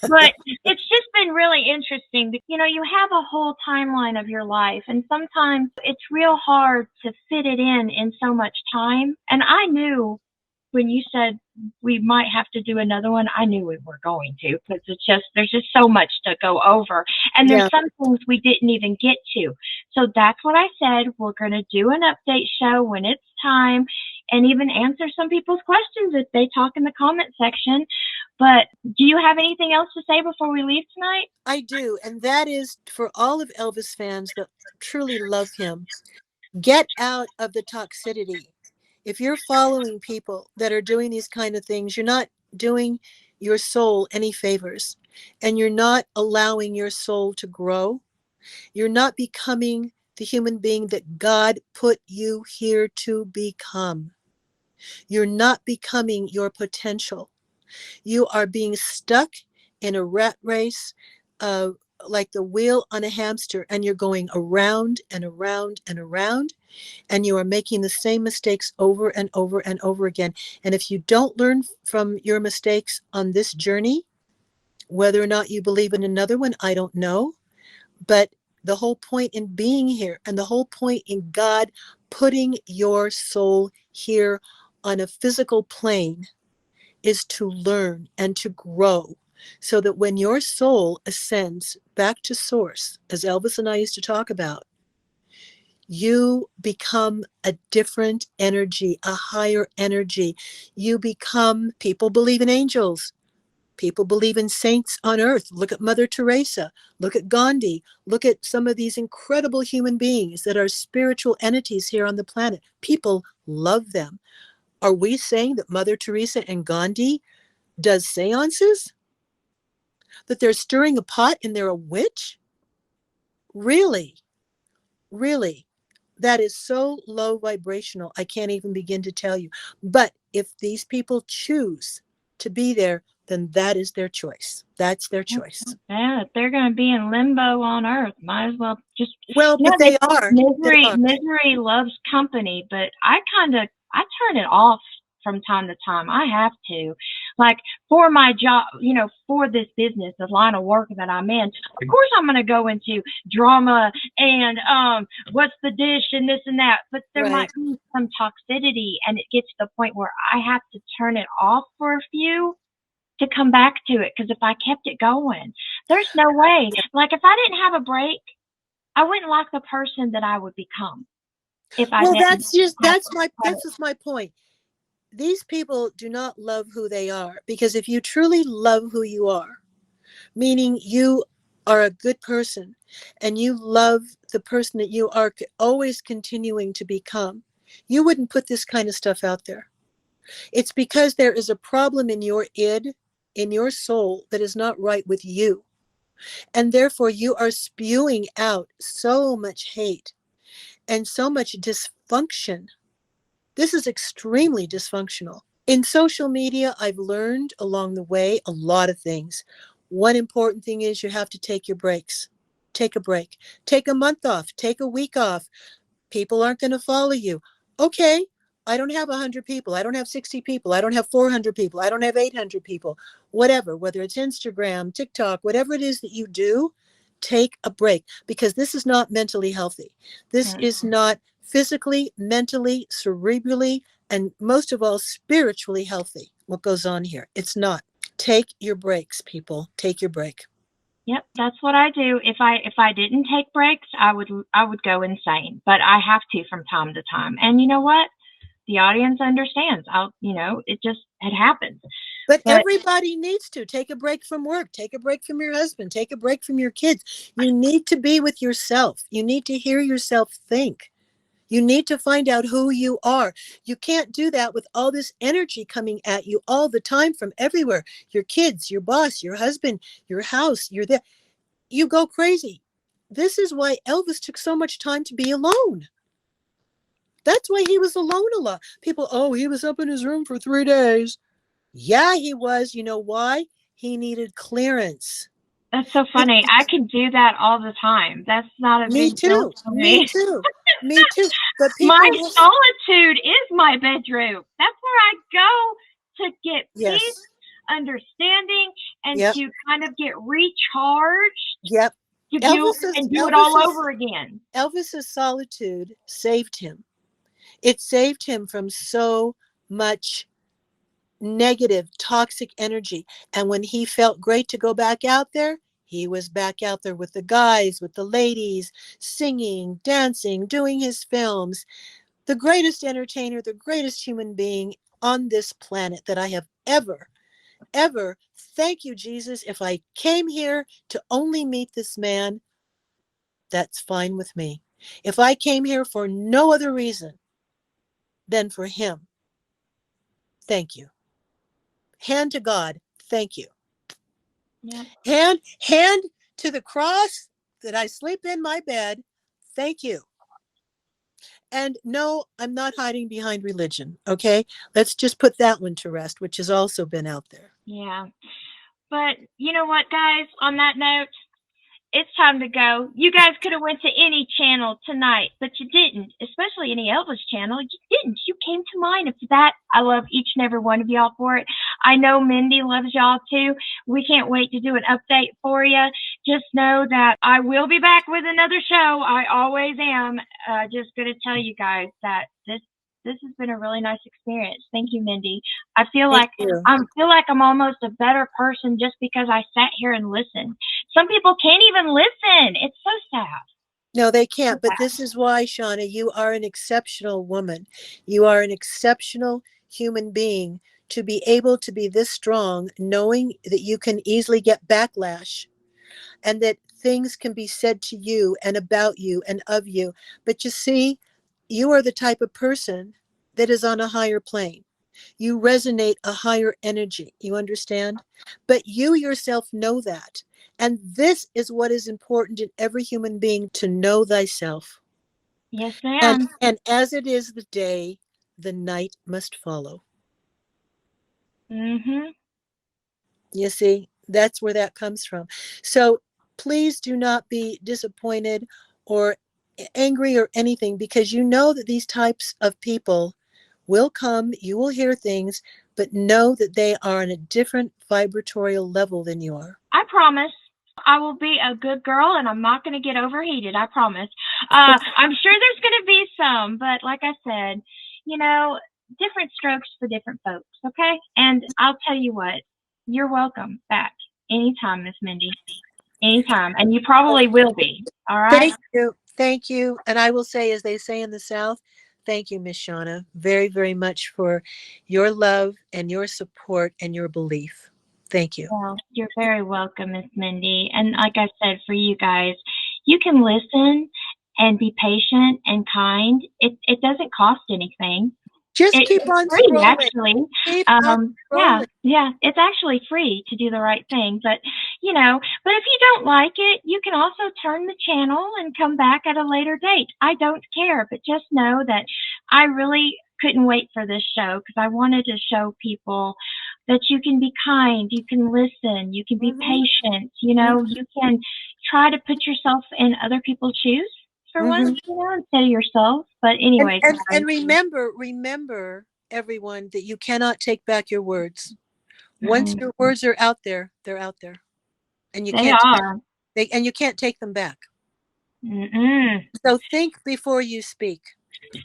But it's just been really interesting. You have a whole timeline of your life, and sometimes it's real hard to fit it in so much time. And I knew when you said we might have to do another one, I knew we were going to because there's just so much to go over. And there's Yeah. some things we didn't even get to. So that's what I said. We're going to do an update show when it's time and even answer some people's questions if they talk in the comment section. But do you have anything else to say before we leave tonight? I do. And that is for all of Elvis fans that truly love him. Get out of the toxicity. If you're following people that are doing these kind of things, you're not doing your soul any favors, and you're not allowing your soul to grow. You're not becoming the human being that God put you here to become. You're not becoming your potential. You are being stuck in a rat race, like the wheel on a hamster, and you're going around and around and around, and you are making the same mistakes over and over and over again. And if you don't learn from your mistakes on this journey, whether or not you believe in another one, I don't know. But the whole point in being here and the whole point in God putting your soul here on a physical plane is to learn and to grow so that when your soul ascends back to source, as Elvis and I used to talk about, you become a different energy, a higher energy. People believe in angels. People believe in saints on earth. Look at Mother Teresa. Look at Gandhi. Look at some of these incredible human beings that are spiritual entities here on the planet. People love them. Are we saying that Mother Teresa and Gandhi does seances? That they're stirring a pot and they're a witch? Really? Really? That is so low vibrational, I can't even begin to tell you. But if these people choose to be there, then that is their choice. That's their choice. Yeah, if they're going to be in limbo on Earth, might as well just. Well, if they are, Misery loves company, but I turn it off from time to time. I have to, like for my job, for this business, the line of work that I'm in. Of course, I'm going to go into drama and what's the dish and this and that. But there Right. might be some toxicity, and it gets to the point where I have to turn it off for a few to come back to it, because if I kept it going, there's no way. Like if I didn't have a break, I wouldn't like the person that I would become if I Well, didn't have that's credit. my point. These people do not love who they are, because if you truly love who you are, meaning you are a good person and you love the person that you are always continuing to become, you wouldn't put this kind of stuff out there. It's because there is a problem in your id, in your soul, that is not right with you. And therefore, you are spewing out so much hate and so much dysfunction. This is extremely dysfunctional. In social media, I've learned along the way a lot of things. One important thing is you have to take your breaks. Take a break. Take a month off. Take a week off. People aren't going to follow you. Okay, I don't have 100 people. I don't have 60 people. I don't have 400 people. I don't have 800 people. Whatever, whether it's Instagram, TikTok, whatever it is that you do, take a break, because this is not mentally healthy. This is not physically, mentally, cerebrally, and most of all, spiritually healthy. What goes on here? It's not. Take your breaks, people. Take your break. Yep, that's what I do. If I didn't take breaks, I would go insane. But I have to from time to time. And you know what? The audience understands. It happens. But But everybody needs to take a break from work, take a break from your husband, take a break from your kids. You need to be with yourself. You need to hear yourself think. You need to find out who you are. You can't do that with all this energy coming at you all the time from everywhere. Your kids, your boss, your husband, your house, you're there. You go crazy. This is why Elvis took so much time to be alone. That's why he was alone a lot. People, oh, he was up in his room for 3 days. Yeah, he was. You know why? He needed clearance. that's so funny. I can do that all the time. That's not a Me big deal too. for Me me. too. Me too. But My people will. solitude is my bedroom. That's where I go to get peace, Yes. understanding, and Yep. to kind of get recharged Yep. to do Elvis's and do it all Elvis's over again. Elvis's solitude saved him. It saved him from so much negative, toxic energy. And when he felt great to go back out there, he was back out there with the guys, with the ladies, singing, dancing, doing his films. The greatest entertainer, the greatest human being on this planet that I have ever. Thank you, Jesus. If I came here to only meet this man, that's fine with me. If I came here for no other reason than for him, thank you. Hand to God, thank you. Yep. Hand to the cross that I sleep in my bed, thank you. And no, I'm not hiding behind religion, okay? Let's just put that one to rest, which has also been out there. Yeah. But you know what, guys? On that note, it's time to go. You guys could have went to any channel tonight, but you didn't, especially any Elvis channel. You didn't. You came to mine. And for that, I love each and every one of y'all for it. I know Mindy loves y'all too. We can't wait to do an update for you. Just know that I will be back with another show. I always am. Just going to tell you guys that this has been a really nice experience. Thank you, Mindy. I feel Thank like you. I'm almost a better person just because I sat here and listened. Some people can't even listen. It's so sad. No, they So can't. But sad. this is why, Shauna, you are an exceptional woman. You are an exceptional human being to be able to be this strong, knowing that you can easily get backlash and that things can be said to you and about you and of you. But you see, you are the type of person that is on a higher plane. You resonate a higher energy. You understand? But you yourself know that. And this is what is important in every human being, to know thyself. Yes, And ma'am. and as it is the day, the night must follow. Mhm. You see, that's where that comes from. So please do not be disappointed or angry or anything, because you know that these types of people will come, you will hear things, but know that they are on a different vibratorial level than you are. I promise. I will be a good girl and I'm not going to get overheated. I promise. I'm sure there's going to be some, but like I said, you know, different strokes for different folks, okay? And I'll tell you what, you're welcome back anytime, Miss Mindy. Anytime. And you probably will be. All right? Thank you. Thank you. And I will say, as they say in the South, thank you, Miss Shauna, very, very much for your love and your support and your belief. Thank you. Well, you're very welcome, Miss Mindy. And like I said, for you guys, you can listen and be patient and kind. It doesn't cost anything. Just keep It's on free, scrolling. actually. Keep on Yeah, scrolling. yeah, it's actually free to do the right thing. But, but if you don't like it, you can also turn the channel and come back at a later date. I don't care, but just know that I really couldn't wait for this show because I wanted to show people that you can be kind, you can listen, you can be Mhm. patient, Mhm. you can try to put yourself in other people's shoes for once, Mhm. instead of yourself. But And, anyways, and guys, and remember, everyone, that you cannot take back your words. Once mhm, your words are out there, they're out there, and you they can't are. and you can't take them back. Mm-mm. So think before you speak.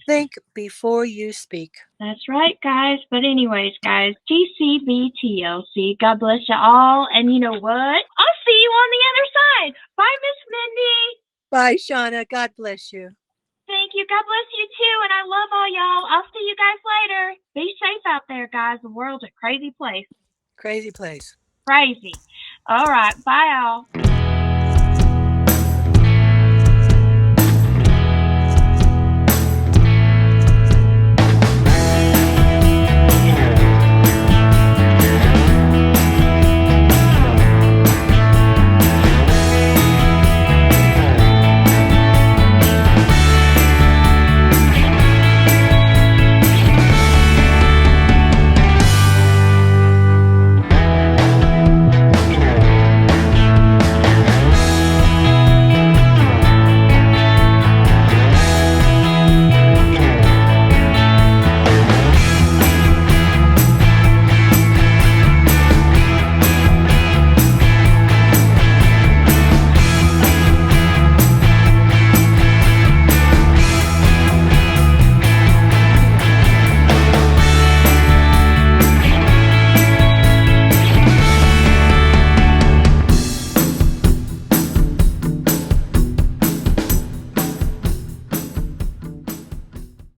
Think before you speak. That's right, guys. But anyways, guys, TCBTLC. God bless you all. And you know what? I'll see you on the other side. Bye, Miss Mindy. Bye, Shauna. God bless you. Thank you. God bless you too. And I love all y'all. I'll see you guys later. Be safe out there, guys. The world's a crazy place. Crazy place. Crazy. All right. Bye, all.